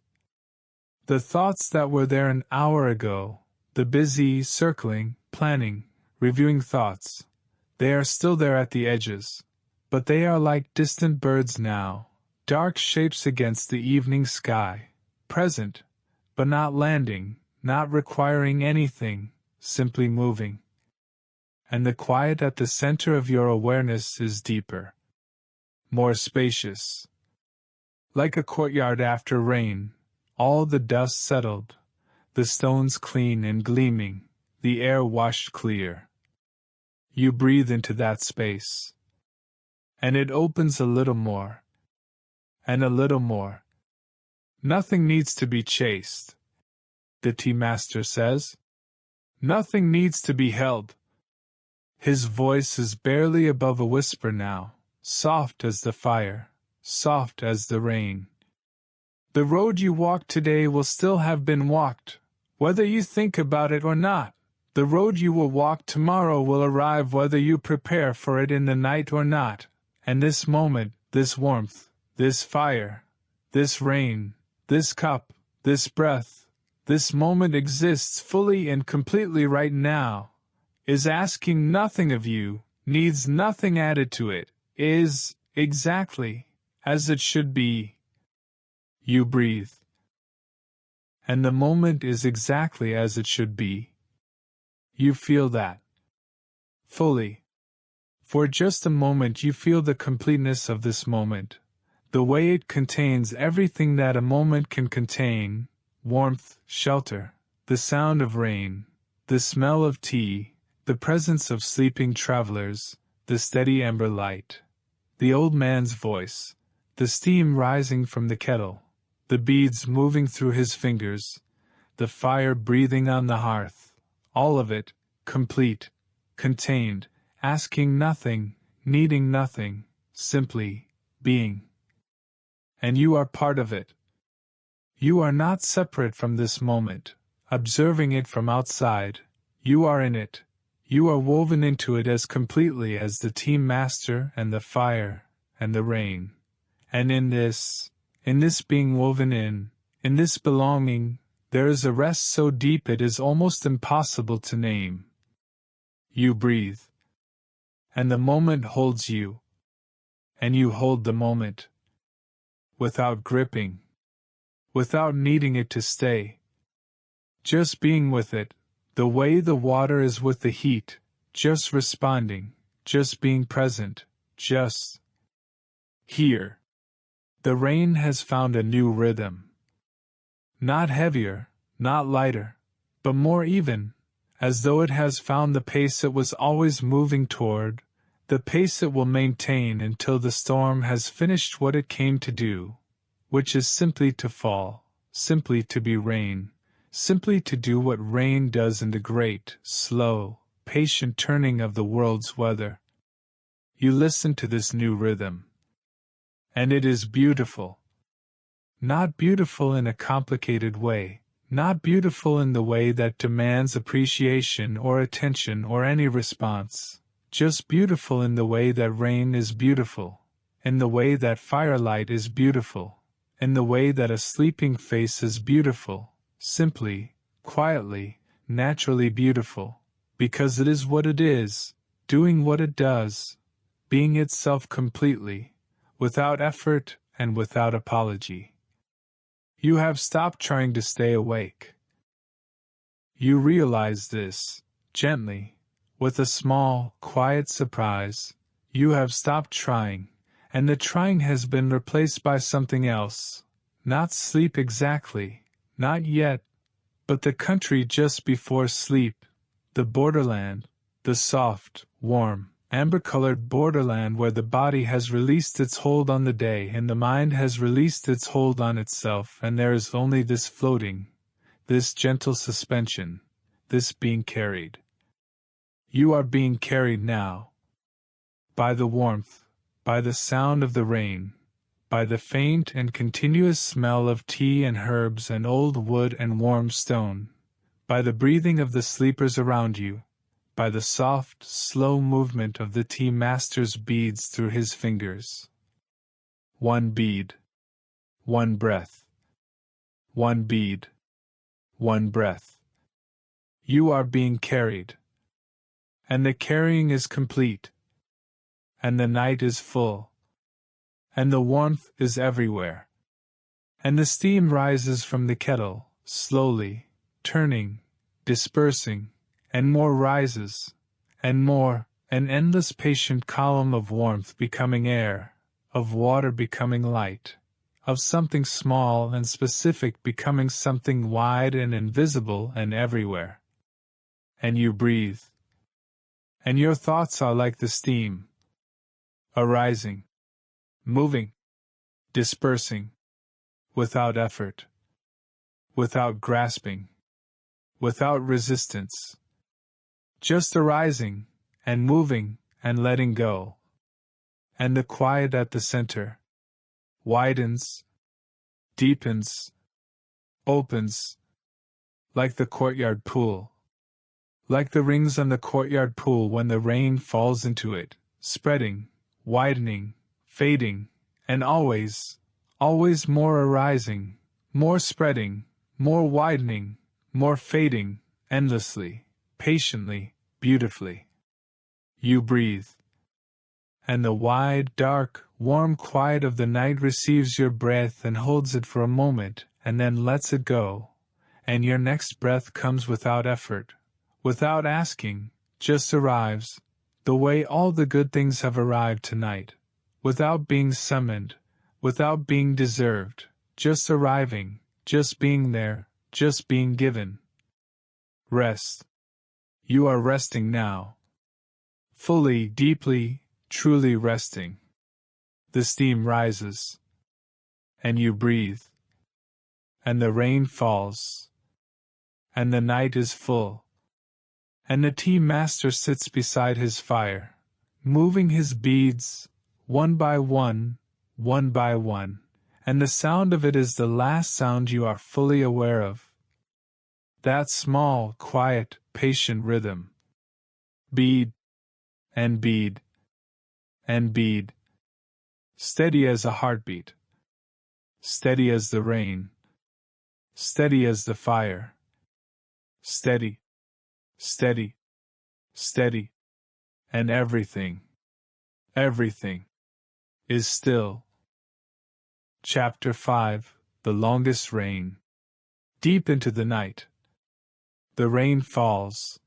The thoughts that were there an hour ago, the busy, circling, planning, reviewing thoughts, they are still there at the edges, but they are like distant birds now, dark shapes against the evening sky, present, but not landing, not requiring anything, simply moving. And the quiet at the center of your awareness is deeper, more spacious. Like a courtyard after rain, all the dust settled, the stones clean and gleaming, the air washed clear. You breathe into that space. And it opens a little more. And a little more. Nothing needs to be chased, the tea master says. Nothing needs to be held. His voice is barely above a whisper now, soft as the fire, soft as the rain. The road you walked today will still have been walked, whether you think about it or not. The road you will walk tomorrow will arrive whether you prepare for it in the night or not. And this moment, this warmth, this fire, this rain, this cup, this breath, this moment exists fully and completely right now, is asking nothing of you, needs nothing added to it, is exactly as it should be. You breathe. And the moment is exactly as it should be. You feel that. Fully. For just a moment you feel the completeness of this moment, the way it contains everything that a moment can contain, warmth, shelter, the sound of rain, the smell of tea, the presence of sleeping travelers, the steady amber light, the old man's voice, the steam rising from the kettle, the beads moving through his fingers, the fire breathing on the hearth, all of it, complete, contained, asking nothing, needing nothing, simply being. And you are part of it. You are not separate from this moment, observing it from outside. You are in it. You are woven into it as completely as the tea master and the fire and the rain. And in this being woven in this belonging, there is a rest so deep it is almost impossible to name. You breathe. And the moment holds you. And you hold the moment. Without gripping. Without needing it to stay. Just being with it, the way the water is with the heat, just responding, just being present, just here. The rain has found a new rhythm. Not heavier, not lighter, but more even, as though it has found the pace it was always moving toward, the pace it will maintain until the storm has finished what it came to do, which is simply to fall, simply to be rain, simply to do what rain does in the great, slow, patient turning of the world's weather. You listen to this new rhythm. And it is beautiful. Not beautiful in a complicated way, not beautiful in the way that demands appreciation or attention or any response, just beautiful in the way that rain is beautiful, in the way that firelight is beautiful, in the way that a sleeping face is beautiful, simply, quietly, naturally beautiful, because it is what it is, doing what it does, being itself completely, without effort and without apology. You have stopped trying to stay awake. You realize this, gently, with a small, quiet surprise. You have stopped trying, and the trying has been replaced by something else. Not sleep exactly, not yet, but the country just before sleep, the borderland, the soft, warm, amber-colored borderland where the body has released its hold on the day and the mind has released its hold on itself, and there is only this floating, this gentle suspension, this being carried. You are being carried now. By the warmth, by the sound of the rain, by the faint and continuous smell of tea and herbs and old wood and warm stone, by the breathing of the sleepers around you, by the soft, slow movement of the tea master's beads through his fingers. One bead. One breath. One bead. One breath. You are being carried. And the carrying is complete. And the night is full. And the warmth is everywhere. And the steam rises from the kettle, slowly, turning, dispersing, and more rises, and more, an endless patient column of warmth becoming air, of water becoming light, of something small and specific becoming something wide and invisible and everywhere. And you breathe. And your thoughts are like the steam, arising, moving, dispersing, without effort, without grasping, without resistance. Just arising, and moving, and letting go. And the quiet at the center widens, deepens, opens, like the courtyard pool. Like the rings on the courtyard pool when the rain falls into it, spreading, widening, fading, and always, always more arising, more spreading, more widening, more fading, endlessly, patiently, beautifully. You breathe. And the wide, dark, warm quiet of the night receives your breath and holds it for a moment, and then lets it go, and your next breath comes without effort, without asking, just arrives, the way all the good things have arrived tonight, without being summoned, without being deserved, just arriving, just being there, just being given. Rest. You are resting now. Fully, deeply, truly resting. The steam rises. And you breathe. And the rain falls. And the night is full. And the tea master sits beside his fire, moving his beads, one by one, and the sound of it is the last sound you are fully aware of. That small, quiet, patient rhythm. Bead, and bead, and bead. Steady as a heartbeat. Steady as the rain. Steady as the fire. Steady, steady, steady. And everything, everything, is still. Chapter 5, The Longest Rain. Deep into the night. The rain falls.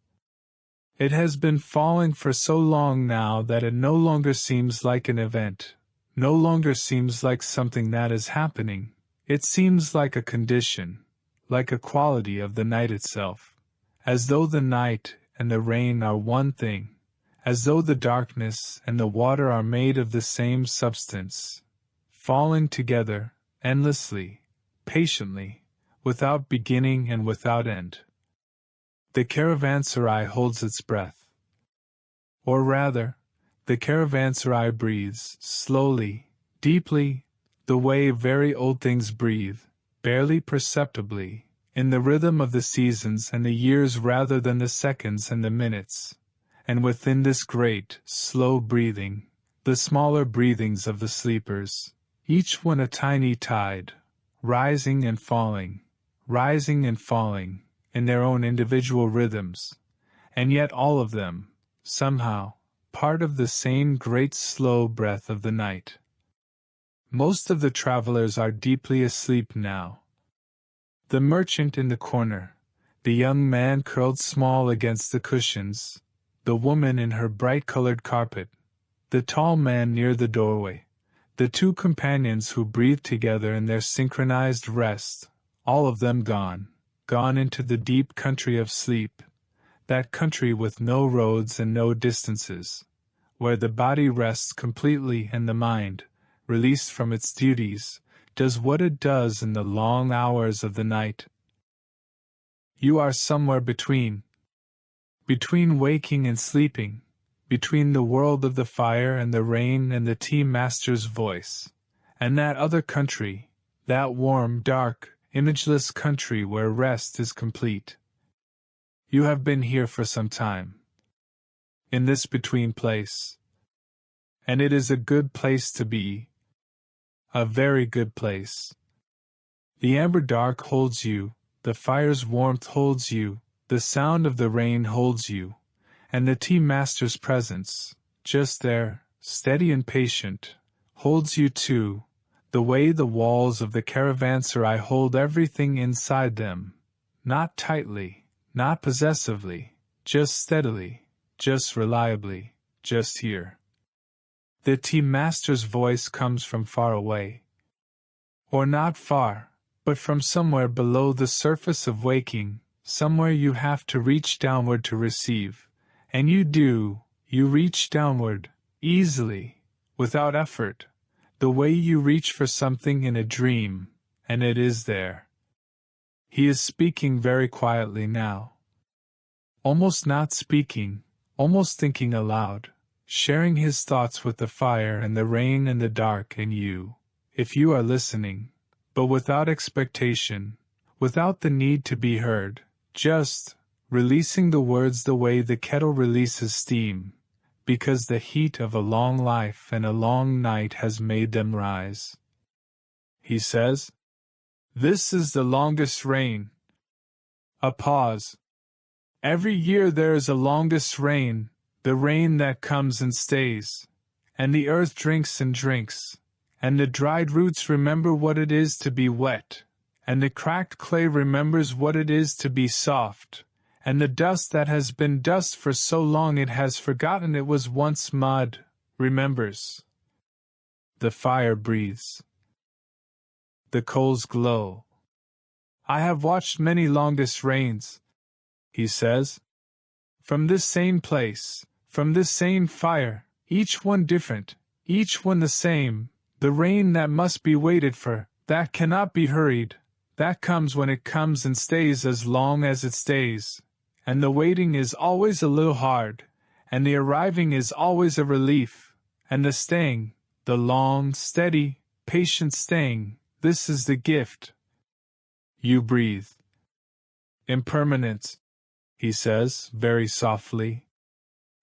It has been falling for so long now that it no longer seems like an event, no longer seems like something that is happening. It seems like a condition, like a quality of the night itself, as though the night and the rain are one thing, as though the darkness and the water are made of the same substance, falling together, endlessly, patiently, without beginning and without end. The caravanserai holds its breath. Or rather, the caravanserai breathes, slowly, deeply, the way very old things breathe, barely perceptibly, in the rhythm of the seasons and the years rather than the seconds and the minutes. And within this great, slow breathing, the smaller breathings of the sleepers, each one a tiny tide, rising and falling, in their own individual rhythms, and yet all of them, somehow, part of the same great slow breath of the night. Most of the travelers are deeply asleep now. The merchant in the corner, the young man curled small against the cushions, the woman in her bright-colored carpet, the tall man near the doorway, the two companions who breathed together in their synchronized rest, all of them gone into the deep country of sleep, that country with no roads and no distances, where the body rests completely and the mind, released from its duties, does what it does in the long hours of the night. You are somewhere between waking and sleeping, between the world of the fire and the rain and the tea master's voice, and that other country, that warm, dark, imageless country where rest is complete. You have been here for some time, in this between place, and it is a good place to be, a very good place. The amber dark holds you, the fire's warmth holds you, the sound of the rain holds you, and the tea master's presence, just there, steady and patient, holds you too, the way the walls of the caravanserai hold everything inside them, not tightly, not possessively, just steadily, just reliably, just here. The tea master's voice comes from far away. Or not far, but from somewhere below the surface of waking, somewhere you have to reach downward to receive, and you do, you reach downward, easily, without effort, the way you reach for something in a dream, and it is there. He is speaking very quietly now. Almost not speaking, almost thinking aloud, sharing his thoughts with the fire and the rain and the dark and you, if you are listening, but without expectation, without the need to be heard, just releasing the words the way the kettle releases steam, because the heat of a long life and a long night has made them rise. He says, "This is the longest rain." A pause. Every year there is a longest rain, the rain that comes and stays, and the earth drinks and drinks, and the dried roots remember what it is to be wet, and the cracked clay remembers what it is to be soft, and the dust that has been dust for so long it has forgotten it was once mud, remembers. The fire breathes. The coals glow. I have watched many longest rains, he says. From this same place, from this same fire, each one different, each one the same, the rain that must be waited for, that cannot be hurried, that comes when it comes and stays as long as it stays, and the waiting is always a little hard, and the arriving is always a relief, and the staying, the long, steady, patient staying, this is the gift. You breathe. Impermanence, he says, very softly,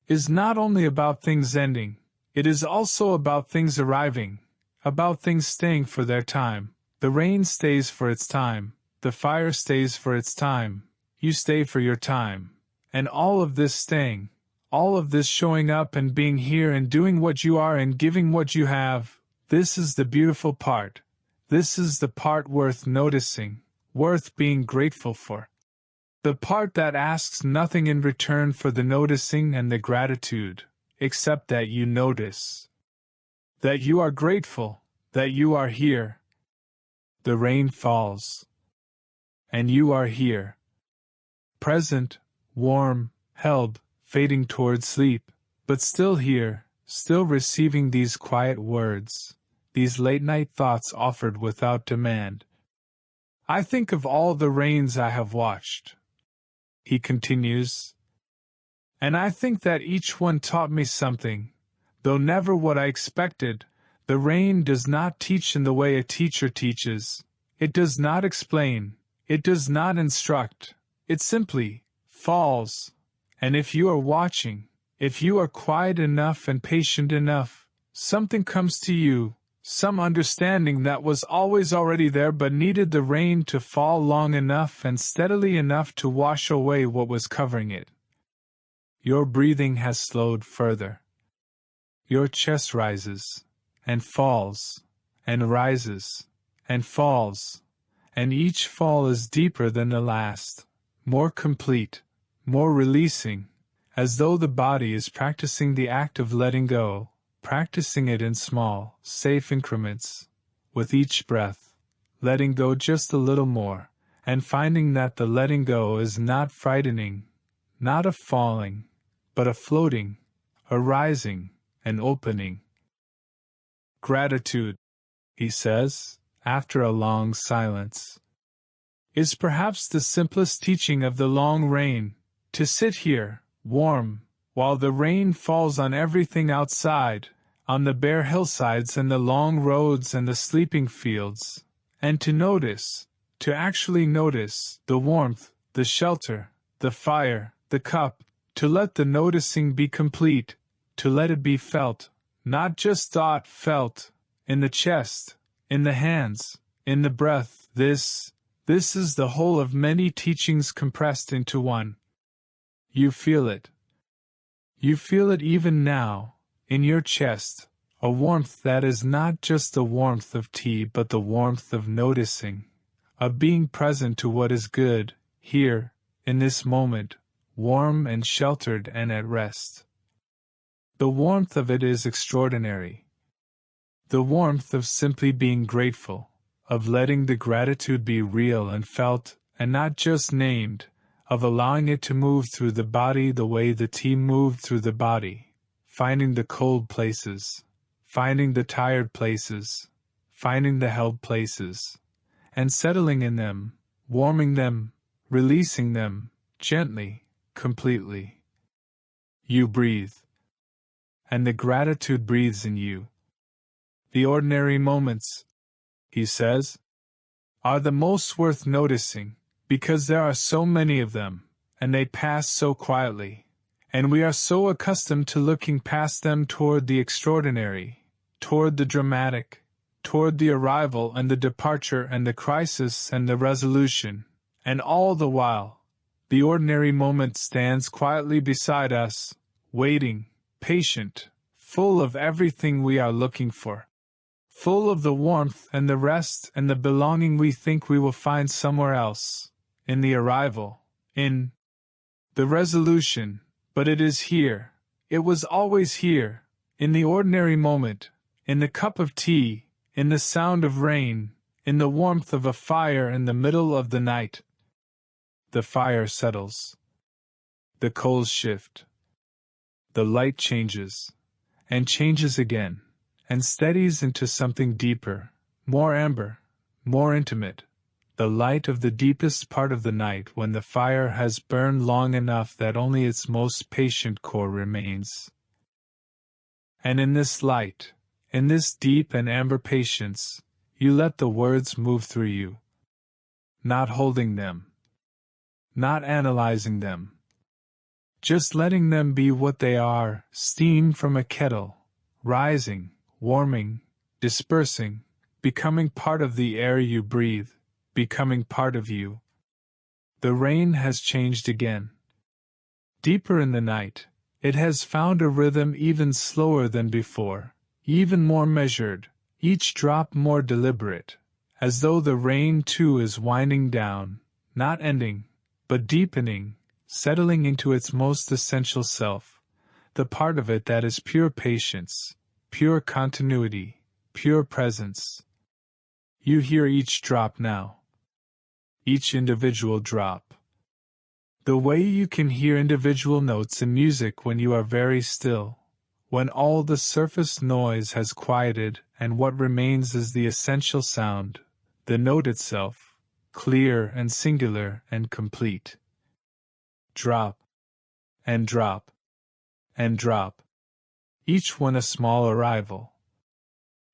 is not only about things ending, it is also about things arriving, about things staying for their time. The rain stays for its time, the fire stays for its time, you stay for your time, and all of this staying, all of this showing up and being here and doing what you are and giving what you have, this is the beautiful part. This is the part worth noticing, worth being grateful for. The part that asks nothing in return for the noticing and the gratitude, except that you notice. That you are grateful, that you are here. The rain falls. And you are here. Present, warm, held, fading toward sleep, but still here, still receiving these quiet words, these late-night thoughts offered without demand. I think of all the rains I have watched, he continues, and I think that each one taught me something, though never what I expected. The rain does not teach in the way a teacher teaches. It does not explain. It does not instruct. It simply falls. And if you are watching, if you are quiet enough and patient enough, something comes to you, some understanding that was always already there but needed the rain to fall long enough and steadily enough to wash away what was covering it. Your breathing has slowed further. Your chest rises, and falls, and rises, and falls, and each fall is deeper than the last, more complete, more releasing, as though the body is practicing the act of letting go, practicing it in small, safe increments, with each breath, letting go just a little more, and finding that the letting go is not frightening, not a falling, but a floating, a rising, an opening. Gratitude, he says, after a long silence, is perhaps the simplest teaching of the long rain, to sit here, warm, while the rain falls on everything outside, on the bare hillsides and the long roads and the sleeping fields, and to notice, to actually notice, the warmth, the shelter, the fire, the cup, to let the noticing be complete, to let it be felt, not just thought, felt, in the chest, in the hands, in the breath. This is the whole of many teachings compressed into one. You feel it. You feel it even now, in your chest, a warmth that is not just the warmth of tea but the warmth of noticing, of being present to what is good, here, in this moment, warm and sheltered and at rest. The warmth of it is extraordinary. The warmth of simply being grateful, of letting the gratitude be real and felt, and not just named, of allowing it to move through the body the way the tea moved through the body, finding the cold places, finding the tired places, finding the held places, and settling in them, warming them, releasing them, gently, completely. You breathe. And the gratitude breathes in you. The ordinary moments, he says, are the most worth noticing, because there are so many of them, and they pass so quietly, and we are so accustomed to looking past them toward the extraordinary, toward the dramatic, toward the arrival and the departure and the crisis and the resolution, and all the while, the ordinary moment stands quietly beside us, waiting, patient, full of everything we are looking for. Full of the warmth and the rest and the belonging we think we will find somewhere else, in the arrival, in the resolution, but it is here, it was always here, in the ordinary moment, in the cup of tea, in the sound of rain, in the warmth of a fire in the middle of the night. The fire settles. The coals shift. The light changes, and changes again, and steadies into something deeper, more amber, more intimate, the light of the deepest part of the night when the fire has burned long enough that only its most patient core remains. And in this light, in this deep and amber patience, you let the words move through you, not holding them, not analyzing them, just letting them be what they are, steam from a kettle, rising, warming, dispersing, becoming part of the air you breathe, becoming part of you. The rain has changed again. Deeper in the night, it has found a rhythm even slower than before, even more measured, each drop more deliberate, as though the rain too is winding down, not ending, but deepening, settling into its most essential self, the part of it that is pure patience, pure continuity, pure presence. You hear each drop now. Each individual drop. The way you can hear individual notes in music when you are very still, when all the surface noise has quieted and what remains is the essential sound, the note itself, clear and singular and complete. Drop. And drop. And drop. Each one a small arrival.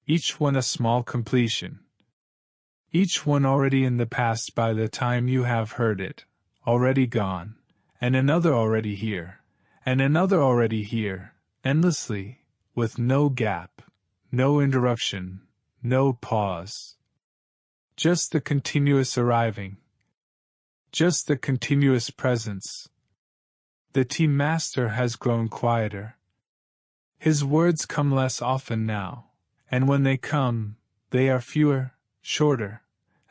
Each one a small completion. Each one already in the past by the time you have heard it, already gone, and another already here, and another already here, endlessly, with no gap, no interruption, no pause. Just the continuous arriving. Just the continuous presence. The tea master has grown quieter. His words come less often now, and when they come, they are fewer, shorter,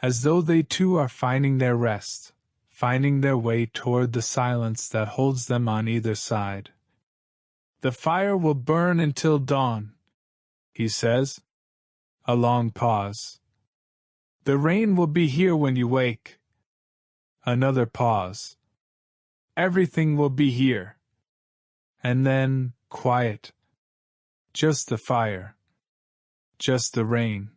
as though they too are finding their rest, finding their way toward the silence that holds them on either side. The fire will burn until dawn, he says. A long pause. The rain will be here when you wake. Another pause. Everything will be here. And then, quiet. Just the fire. Just the rain.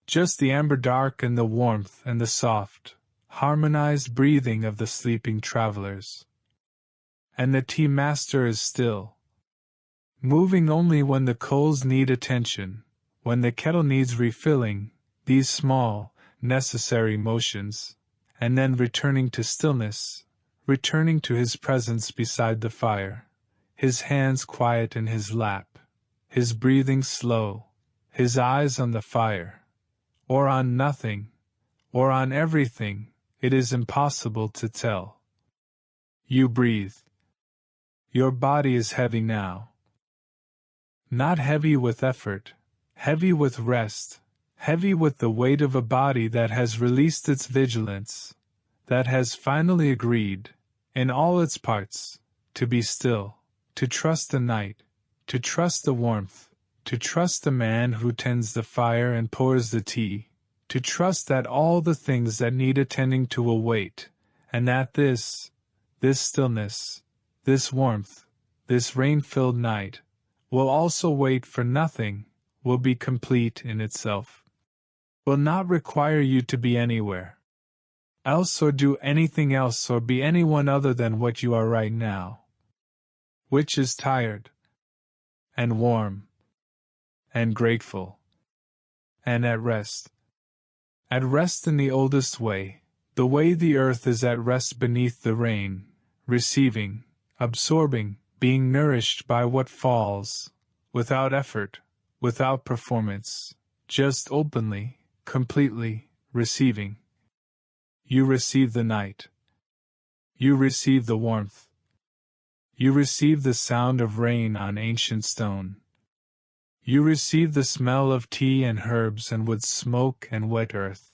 Just the amber dark and the warmth and the soft, harmonized breathing of the sleeping travelers. And the tea master is still, moving only when the coals need attention, when the kettle needs refilling, these small, necessary motions, and then returning to stillness, returning to his presence beside the fire, his hands quiet in his lap, his breathing slow, his eyes on the fire, or on nothing, or on everything, it is impossible to tell. You breathe. Your body is heavy now. Not heavy with effort, heavy with rest, heavy with the weight of a body that has released its vigilance, that has finally agreed, in all its parts, to be still, to trust the night, to trust the warmth, to trust the man who tends the fire and pours the tea, to trust that all the things that need attending to will wait, and that this stillness, this warmth, this rain-filled night, will also wait for nothing, will be complete in itself, will not require you to be anywhere else or do anything else or be anyone other than what you are right now, which is tired, and warm, and grateful, and at rest. At rest in the oldest way, the way the earth is at rest beneath the rain, receiving, absorbing, being nourished by what falls, without effort, without performance, just openly, completely, receiving. You receive the night. You receive the warmth. You receive the sound of rain on ancient stone. You receive the smell of tea and herbs and wood smoke and wet earth.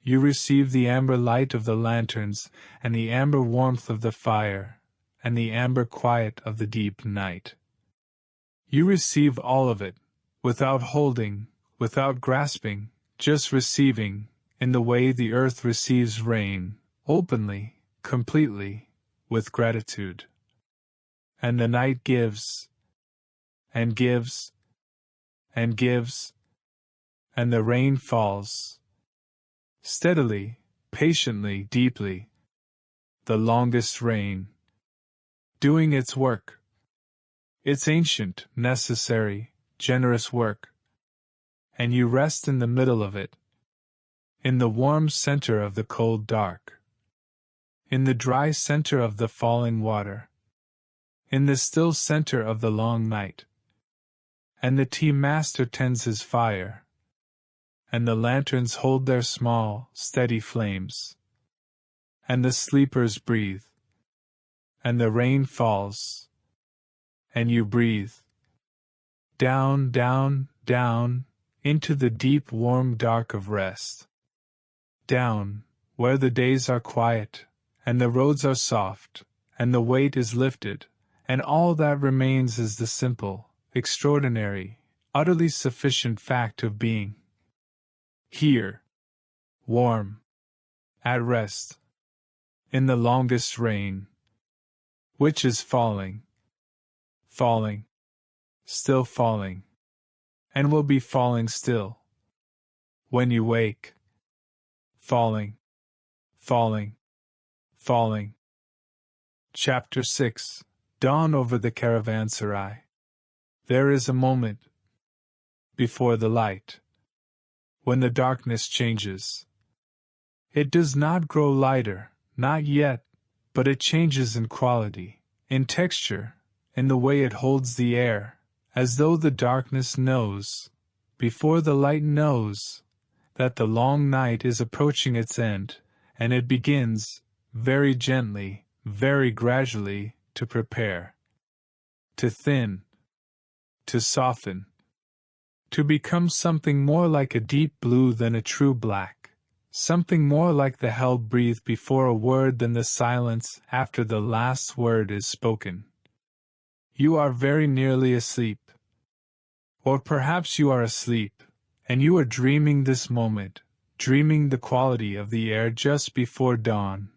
You receive the amber light of the lanterns and the amber warmth of the fire and the amber quiet of the deep night. You receive all of it, without holding, without grasping, just receiving, in the way the earth receives rain, openly, completely, with gratitude. And the night gives, and gives, and gives, and the rain falls, steadily, patiently, deeply, the longest rain, doing its work, its ancient, necessary, generous work, and you rest in the middle of it, in the warm center of the cold dark, in the dry center of the falling water, in the still center of the long night. And the tea master tends his fire, and the lanterns hold their small, steady flames, and the sleepers breathe, and the rain falls, and you breathe, down, down, down, into the deep warm dark of rest. Down, where the days are quiet, and the roads are soft, and the weight is lifted, and all that remains is the simple, extraordinary, utterly sufficient fact of being. Here, warm, at rest, in the longest rain, which is falling, falling, still falling, and will be falling still, when you wake. Falling, falling, falling. Chapter 6. Dawn over the Caravanserai. There is a moment before the light, when the darkness changes. It does not grow lighter, not yet, but it changes in quality, in texture, in the way it holds the air, as though the darkness knows, before the light knows, that the long night is approaching its end, and it begins, very gently, very gradually, to prepare, to thin, to soften, to become something more like a deep blue than a true black, something more like the hell breathed before a word than the silence after the last word is spoken. You are very nearly asleep. Or perhaps you are asleep, and you are dreaming this moment, dreaming the quality of the air just before dawn,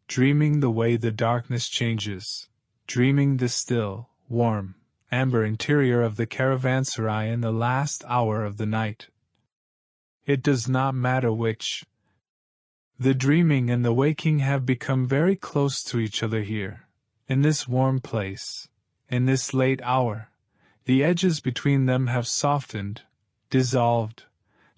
dreaming the way the darkness changes, dreaming the still, warm, amber interior of the caravanserai in the last hour of the night. It does not matter which. The dreaming and the waking have become very close to each other here, in this warm place, in this late hour. The edges between them have softened, dissolved,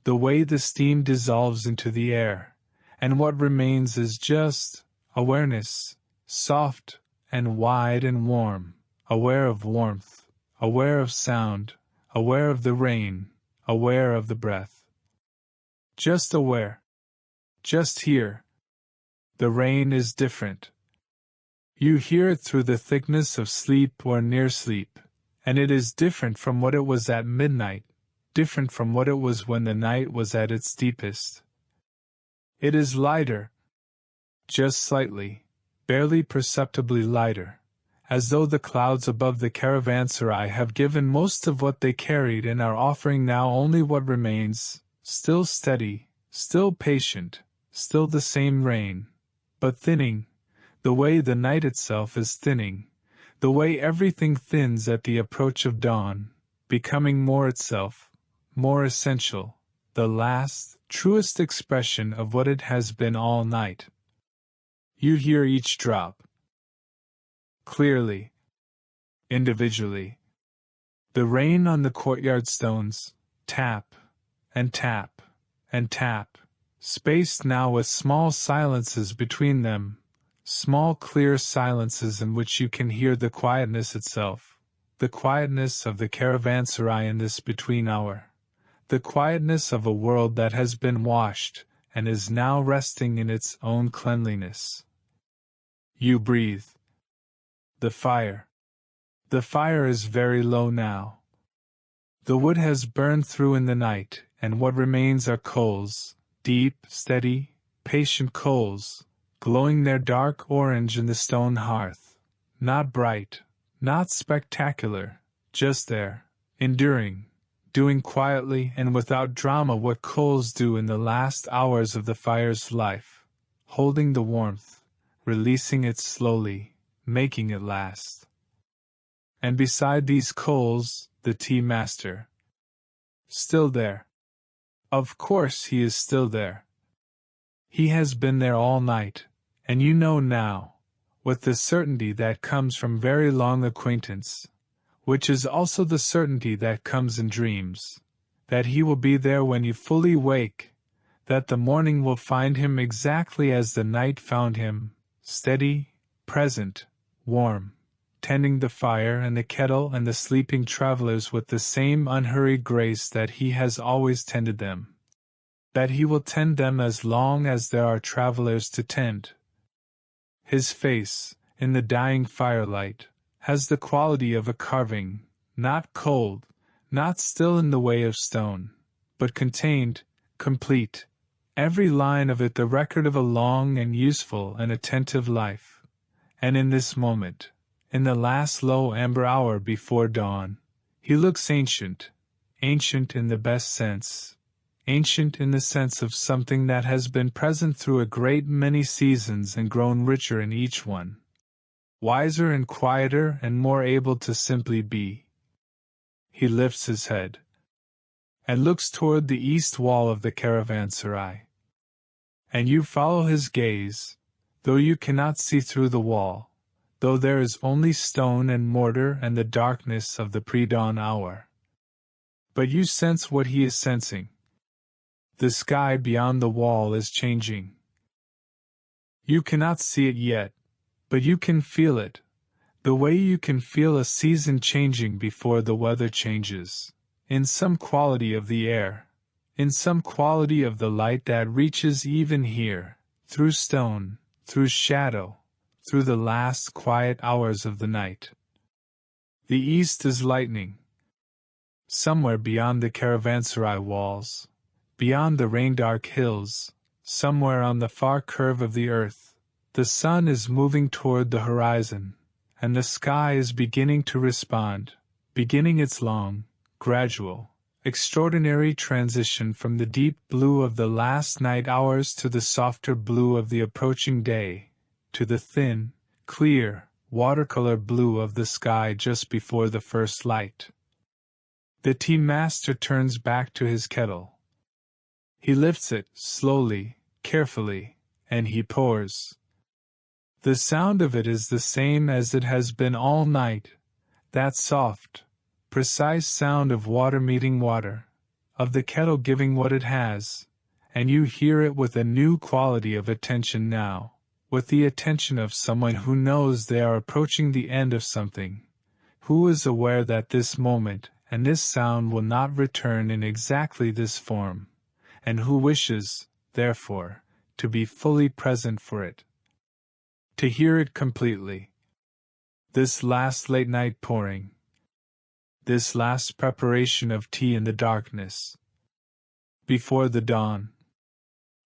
the way the steam dissolves into the air, and what remains is just awareness, soft and wide and warm, aware of warmth, aware of sound, aware of the rain, aware of the breath. Just aware. Just here. The rain is different. You hear it through the thickness of sleep or near sleep, and it is different from what it was at midnight, different from what it was when the night was at its deepest. It is lighter. Just slightly, barely perceptibly lighter, as though the clouds above the caravanserai have given most of what they carried and are offering now only what remains, still steady, still patient, still the same rain, but thinning, the way the night itself is thinning, the way everything thins at the approach of dawn, becoming more itself, more essential, the last, truest expression of what it has been all night. You hear each drop. Clearly. Individually. The rain on the courtyard stones, tap, and tap, and tap, spaced now with small silences between them, small clear silences in which you can hear the quietness itself, the quietness of the caravanserai in this between hour, the quietness of a world that has been washed and is now resting in its own cleanliness. You breathe. The fire. The fire is very low now. The wood has burned through in the night, and what remains are coals, deep, steady, patient coals, glowing their dark orange in the stone hearth, not bright, not spectacular, just there, enduring, doing quietly and without drama what coals do in the last hours of the fire's life, holding the warmth, releasing it slowly, making it last. And beside these coals, the tea master. Still there. Of course he is still there. He has been there all night, and you know now, with the certainty that comes from very long acquaintance, which is also the certainty that comes in dreams, that he will be there when you fully wake, that the morning will find him exactly as the night found him, steady, present, warm, tending the fire and the kettle and the sleeping travelers with the same unhurried grace that he has always tended them, that he will tend them as long as there are travelers to tend. His face, in the dying firelight, has the quality of a carving, not cold, not still in the way of stone, but contained, complete, every line of it the record of a long and useful and attentive life. And in this moment, in the last low amber hour before dawn, he looks ancient, ancient in the best sense, ancient in the sense of something that has been present through a great many seasons and grown richer in each one, wiser and quieter and more able to simply be. He lifts his head and looks toward the east wall of the caravanserai. And you follow his gaze, though you cannot see through the wall, though there is only stone and mortar and the darkness of the pre-dawn hour. But you sense what he is sensing. The sky beyond the wall is changing. You cannot see it yet, but you can feel it, the way you can feel a season changing before the weather changes, in some quality of the air, in some quality of the light that reaches even here, through stone, through shadow, through the last quiet hours of the night. The east is lightening. Somewhere beyond the caravanserai walls, beyond the rain-dark hills, somewhere on the far curve of the earth, the sun is moving toward the horizon, and the sky is beginning to respond, beginning its long, gradual, extraordinary transition from the deep blue of the last night hours to the softer blue of the approaching day, to the thin, clear, watercolor blue of the sky just before the first light. The tea master turns back to his kettle. He lifts it, slowly, carefully, and he pours. The sound of it is the same as it has been all night, that soft, precise sound of water meeting water, of the kettle giving what it has, and you hear it with a new quality of attention now, with the attention of someone who knows they are approaching the end of something, who is aware that this moment and this sound will not return in exactly this form, and who wishes, therefore, to be fully present for it, to hear it completely. This last late night pouring, this last preparation of tea in the darkness, before the dawn.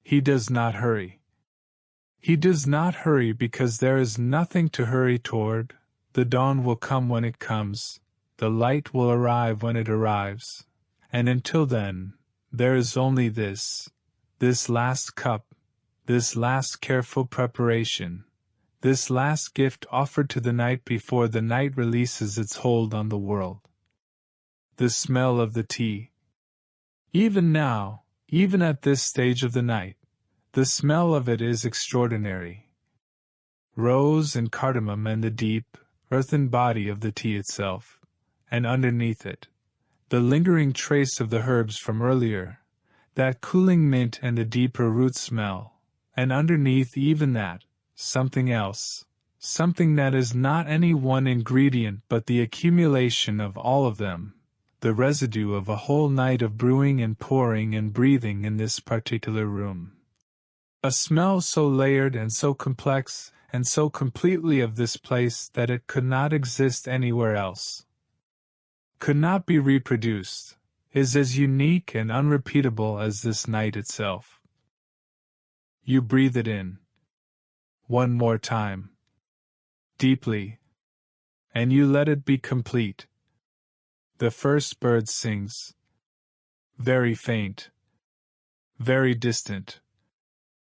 He does not hurry. He does not hurry because there is nothing to hurry toward. The dawn will come when it comes, the light will arrive when it arrives, and until then, there is only this last cup, this last careful preparation, this last gift offered to the night before the night releases its hold on the world. The smell of the tea. Even now, even at this stage of the night, the smell of it is extraordinary. Rose and cardamom and the deep, earthen body of the tea itself, and underneath it, the lingering trace of the herbs from earlier, that cooling mint and the deeper root smell, and underneath even that, something else, something that is not any one ingredient but the accumulation of all of them, the residue of a whole night of brewing and pouring and breathing in this particular room. A smell so layered and so complex and so completely of this place that it could not exist anywhere else, could not be reproduced, is as unique and unrepeatable as this night itself. You breathe it in. One more time. Deeply. And you let it be complete. The first bird sings. Very faint. Very distant.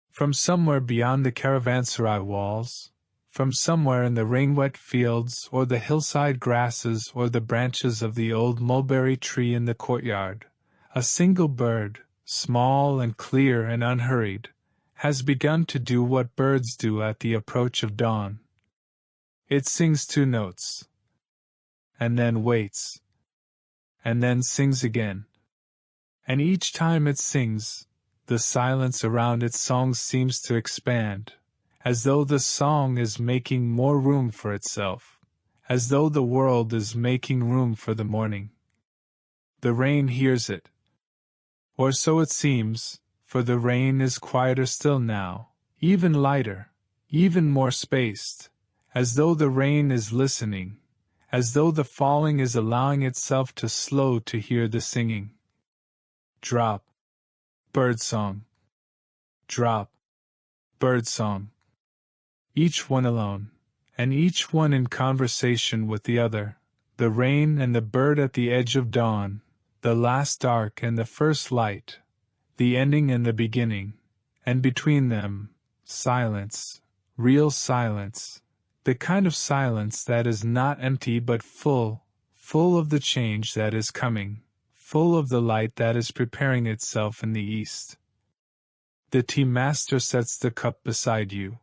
From somewhere beyond the caravanserai walls, from somewhere in the rain-wet fields or the hillside grasses or the branches of the old mulberry tree in the courtyard, a single bird, small and clear and unhurried, has begun to do what birds do at the approach of dawn. It sings 2 notes, and then waits, and then sings again. And each time it sings, the silence around its song seems to expand, as though the song is making more room for itself, as though the world is making room for the morning. The rain hears it. Or so it seems, for the rain is quieter still now, even lighter, even more spaced, as though the rain is listening, as though the falling is allowing itself to slow to hear the singing. Drop. Birdsong. Drop. Birdsong. Each one alone, and each one in conversation with the other, the rain and the bird at the edge of dawn, the last dark and the first light, the ending and the beginning, and between them, silence, real silence, the kind of silence that is not empty but full, full of the change that is coming, full of the light that is preparing itself in the east. The tea master sets the cup beside you.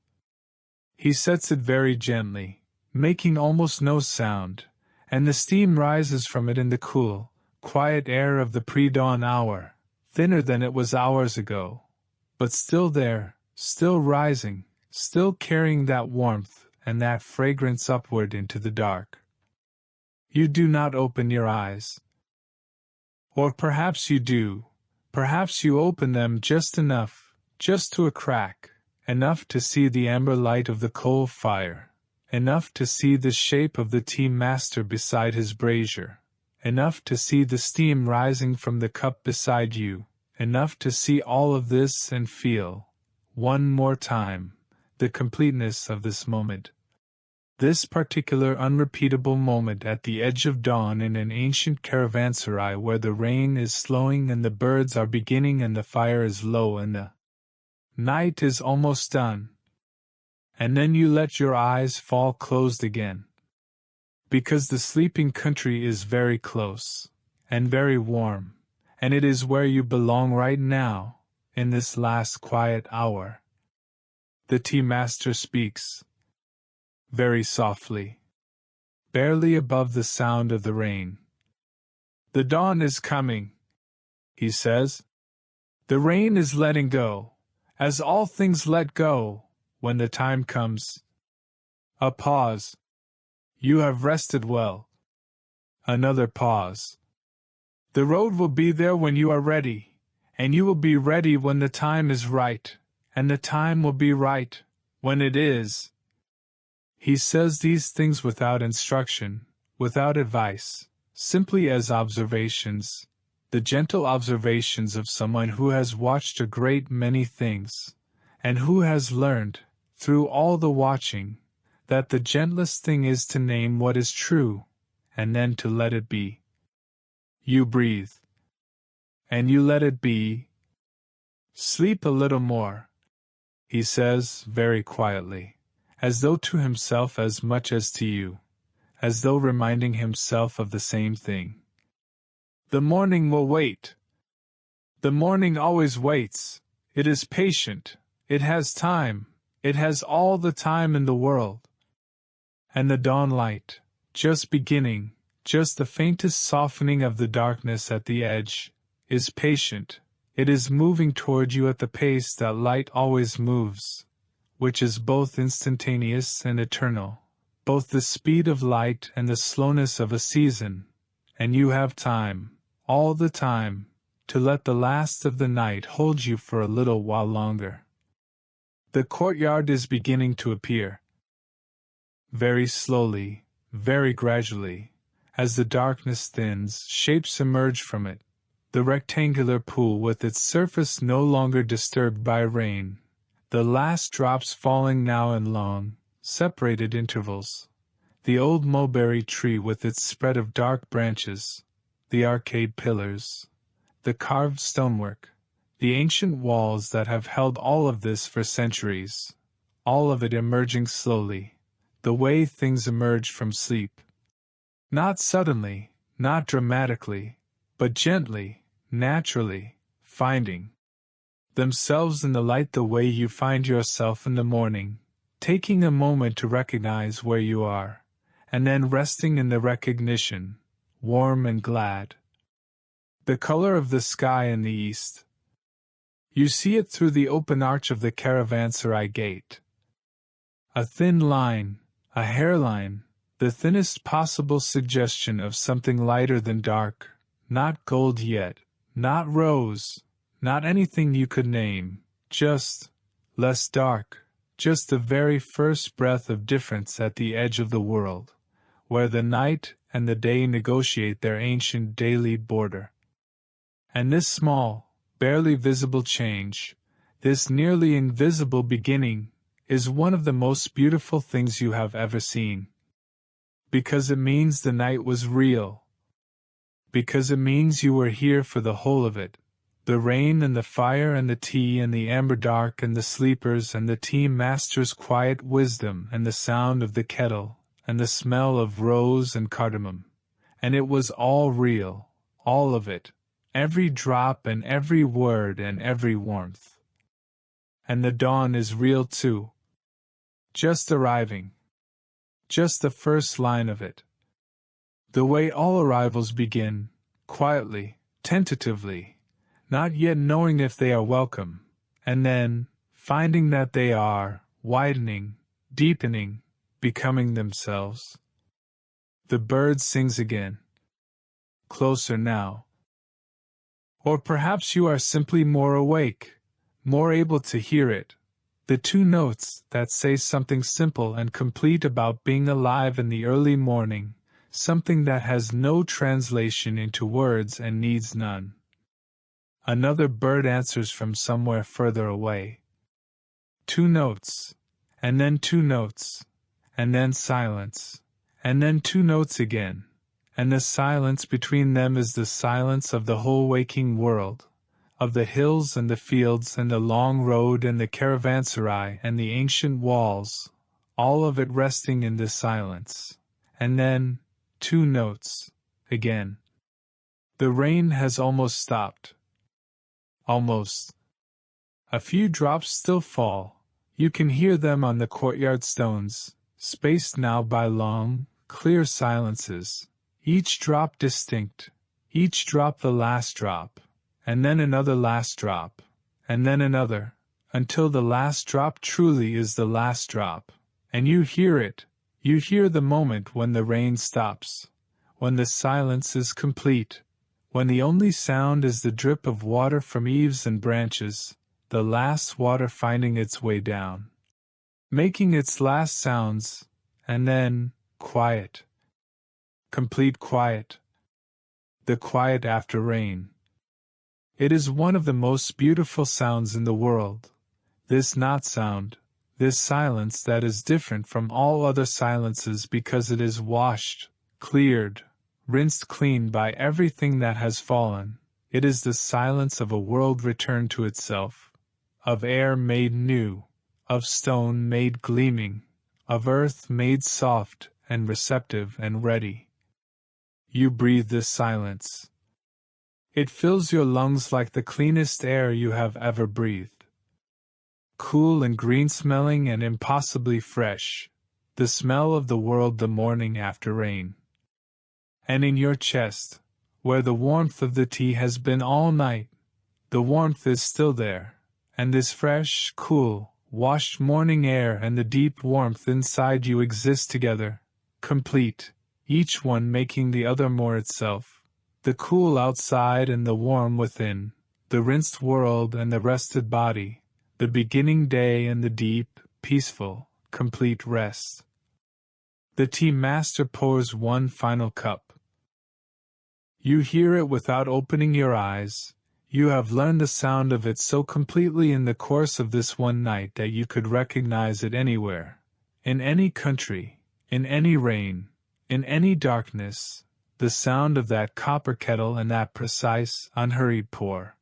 He sets it very gently, making almost no sound, and the steam rises from it in the cool, quiet air of the pre-dawn hour, thinner than it was hours ago, but still there, still rising, still carrying that warmth and that fragrance upward into the dark. You do not open your eyes. Or perhaps you do, perhaps you open them just enough, just to a crack, enough to see the amber light of the coal fire, enough to see the shape of the tea master beside his brazier, enough to see the steam rising from the cup beside you, enough to see all of this and feel, one more time, the completeness of this moment. This particular unrepeatable moment at the edge of dawn in an ancient caravanserai where the rain is slowing and the birds are beginning and the fire is low and the night is almost done. and then you let your eyes fall closed again. Because the sleeping country is very close, and very warm, and it is where you belong right now, in this last quiet hour. The tea master speaks. Very softly. Barely above the sound of the rain. The dawn is coming, he says. The rain is letting go, as all things let go, when the time comes. A pause. You have rested well. Another pause. The road will be there when you are ready, and you will be ready when the time is right, and the time will be right, when it is. He says these things without instruction, without advice, simply as observations, the gentle observations of someone who has watched a great many things, and who has learned, through all the watching, that the gentlest thing is to name what is true, and then to let it be. You breathe. And you let it be. Sleep a little more, he says, very quietly, as though to himself as much as to you, as though reminding himself of the same thing. The morning will wait. The morning always waits. It is patient. It has time. It has all the time in the world. And the dawn light, just beginning, just the faintest softening of the darkness at the edge, is patient. It is moving toward you at the pace that light always moves, which is both instantaneous and eternal, both the speed of light and the slowness of a season, and you have time, all the time, to let the last of the night hold you for a little while longer. The courtyard is beginning to appear. Very slowly, very gradually, as the darkness thins, shapes emerge from it. The rectangular pool with its surface no longer disturbed by rain, the last drops falling now in long, separated intervals. The old mulberry tree with its spread of dark branches, the arcade pillars, the carved stonework, the ancient walls that have held all of this for centuries, all of it emerging slowly, the way things emerge from sleep. Not suddenly, not dramatically, but gently, naturally, finding themselves in the light the way you find yourself in the morning, taking a moment to recognize where you are, and then resting in the recognition, warm and glad. The color of the sky in the east. You see it through the open arch of the Caravanserai gate. A thin line, a hairline, the thinnest possible suggestion of something lighter than dark, not gold yet, not rose, not anything you could name, just less dark, just the very first breath of difference at the edge of the world, where the night and the day negotiate their ancient daily border. And this small, barely visible change, this nearly invisible beginning, is one of the most beautiful things you have ever seen. Because it means the night was real. Because it means you were here for the whole of it. The rain and the fire and the tea and the amber dark and the sleepers and the tea master's quiet wisdom and the sound of the kettle and the smell of rose and cardamom. And it was all real, all of it, every drop and every word and every warmth. And the dawn is real too. Just arriving. Just the first line of it. The way all arrivals begin, quietly, tentatively, not yet knowing if they are welcome, and then, finding that they are, widening, deepening, becoming themselves. The bird sings again. Closer now. Or perhaps you are simply more awake, more able to hear it. The two notes that say something simple and complete about being alive in the early morning, something that has no translation into words and needs none. Another bird answers from somewhere further away. Two notes, and then two notes, and then silence, and then two notes again, and the silence between them is the silence of the whole waking world, of the hills and the fields and the long road and the caravanserai and the ancient walls, all of it resting in this silence. And then, 2 notes, again. The rain has almost stopped. Almost. A few drops still fall. You can hear them on the courtyard stones, spaced now by long, clear silences, each drop distinct, each drop the last drop, and then another last drop, and then another, until the last drop truly is the last drop, and you hear it, you hear the moment when the rain stops, when the silence is complete, when the only sound is the drip of water from eaves and branches, the last water finding its way down, making its last sounds, and then, quiet. Complete quiet. The quiet after rain. It is one of the most beautiful sounds in the world. This not sound, this silence that is different from all other silences because it is washed, cleared, rinsed clean by everything that has fallen. It is the silence of a world returned to itself, of air made new, of stone made gleaming, of earth made soft and receptive and ready. You breathe this silence. It fills your lungs like the cleanest air you have ever breathed. Cool and green-smelling and impossibly fresh, the smell of the world the morning after rain. And in your chest, where the warmth of the tea has been all night, the warmth is still there, and this fresh, cool, washed morning air and the deep warmth inside you exist together, complete, each one making the other more itself, the cool outside and the warm within, the rinsed world and the rested body, the beginning day and the deep, peaceful, complete rest. The tea master pours one final cup. You hear it without opening your eyes. You have learned the sound of it so completely in the course of this one night that you could recognize it anywhere, in any country, in any rain, in any darkness, the sound of that copper kettle and that precise, unhurried pour.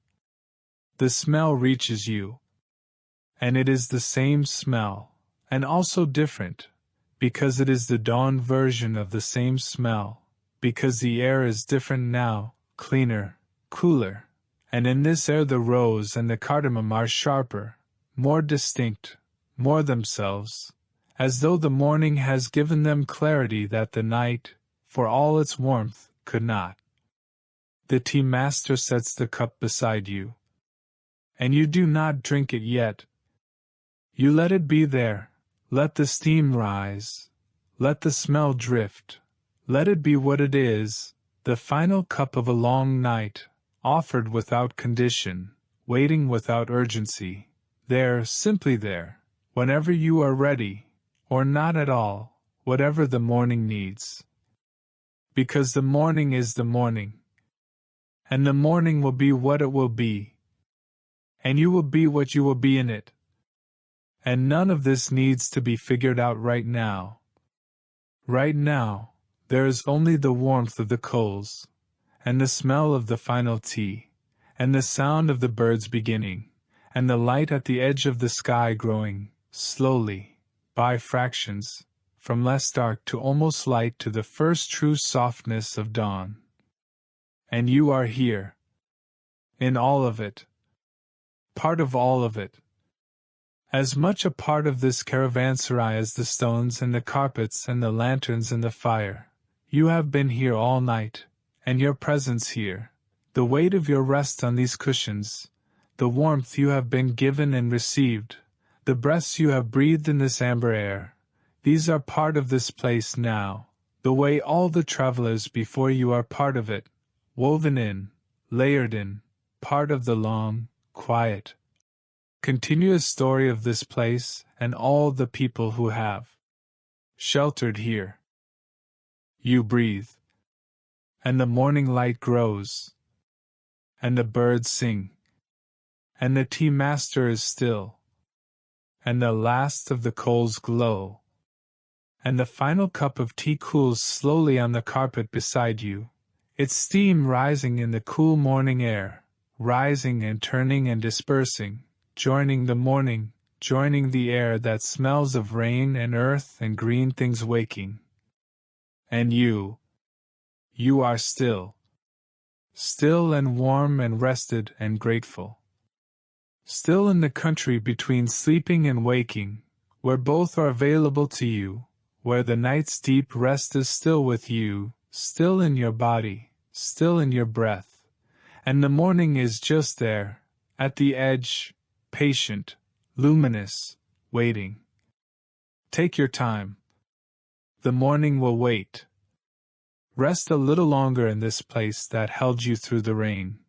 The smell reaches you. And it is the same smell, and also different, because it is the dawn version of the same smell, because the air is different now, cleaner, cooler, and in this air the rose and the cardamom are sharper, more distinct, more themselves, as though the morning has given them clarity that the night, for all its warmth, could not. The tea master sets the cup beside you. And you do not drink it yet. You let it be there, let the steam rise, let the smell drift, let it be what it is, the final cup of a long night, offered without condition, waiting without urgency, there, simply there, whenever you are ready, or not at all, whatever the morning needs. Because the morning is the morning. And the morning will be what it will be. And you will be what you will be in it. And none of this needs to be figured out right now. Right now, there is only the warmth of the coals, and the smell of the final tea, and the sound of the birds beginning, and the light at the edge of the sky growing, slowly, by fractions, from less dark to almost light to the first true softness of dawn. And you are here. In all of it. Part of all of it. As much a part of this caravanserai as the stones and the carpets and the lanterns and the fire. You have been here all night, and your presence here, the weight of your rest on these cushions, the warmth you have been given and received, the breaths you have breathed in this amber air, these are part of this place now, the way all the travelers before you are part of it, woven in, layered in, part of the long, quiet, continuous story of this place and all the people who have sheltered here. You breathe. And the morning light grows. And the birds sing. And the tea master is still. And the last of the coals glow. And the final cup of tea cools slowly on the carpet beside you, its steam rising in the cool morning air, rising and turning and dispersing, joining the morning, joining the air that smells of rain and earth and green things waking. And you are still. Still and warm and rested and grateful. Still in the country between sleeping and waking, where both are available to you, where the night's deep rest is still with you, still in your body, still in your breath, and the morning is just there, at the edge, patient, luminous, waiting. Take your time. The morning will wait. Rest a little longer in this place that held you through the rain.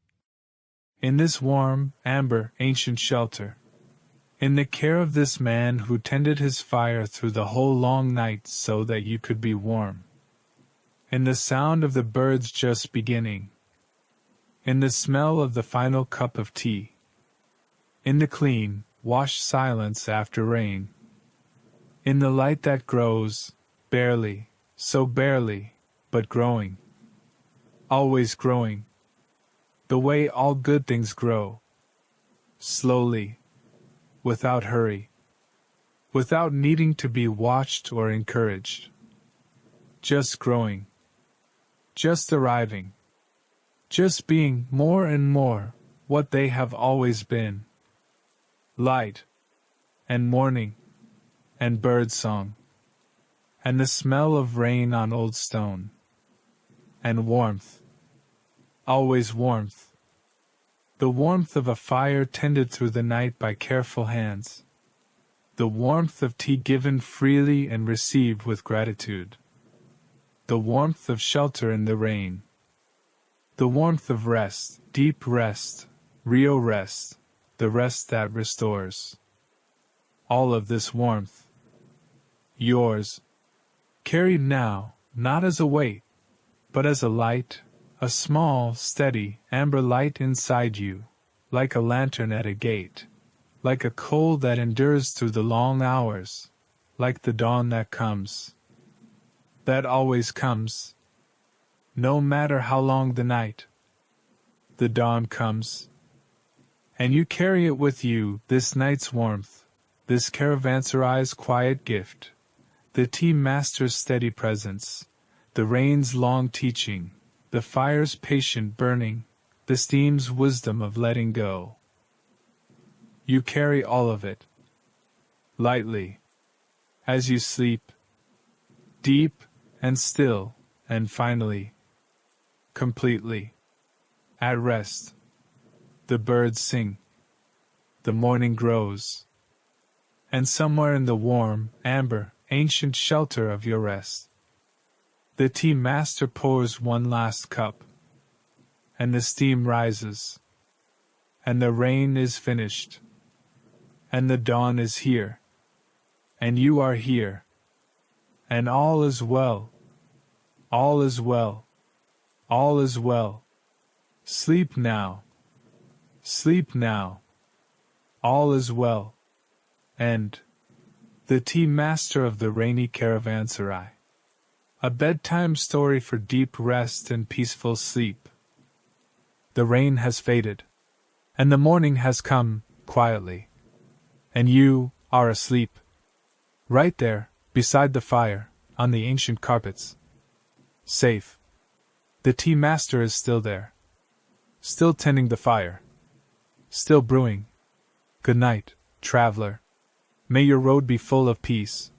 In this warm, amber, ancient shelter. In the care of this man who tended his fire through the whole long night so that you could be warm. In the sound of the birds just beginning. In the smell of the final cup of tea. In the clean, washed silence after rain. In the light that grows, barely, so barely, but growing. Always growing. The way all good things grow. Slowly. Without hurry. Without needing to be watched or encouraged. Just growing. Just arriving. Just being more and more what they have always been. Light. And morning. And bird song. And the smell of rain on old stone. And warmth. Always warmth. The warmth of a fire tended through the night by careful hands. The warmth of tea given freely and received with gratitude. The warmth of shelter in the rain. The warmth of rest, deep rest, real rest, the rest that restores. All of this warmth. Yours. Carried now, not as a weight, but as a light, a small, steady, amber light inside you, like a lantern at a gate, like a coal that endures through the long hours, like the dawn that comes. That always comes. No matter how long the night. The dawn comes. And you carry it with you, this night's warmth, this caravanserai's quiet gift, the tea master's steady presence, the rain's long teaching, the fire's patient burning, the steam's wisdom of letting go. You carry all of it. Lightly. As you sleep. Deep and still, and finally. Completely. At rest. The birds sing. The morning grows. And somewhere in the warm, amber, ancient shelter of your rest, the tea master pours one last cup, and the steam rises, and the rain is finished, and the dawn is here, and you are here, and all is well, all is well, all is well. Sleep now, all is well, and the tea master of the rainy caravanserai. A bedtime story for deep rest and peaceful sleep. The rain has faded, and the morning has come, quietly. And you are asleep. Right there, beside the fire, on the ancient carpets. Safe. The tea master is still there. Still tending the fire. Still brewing. Good night, traveler. May your road be full of peace.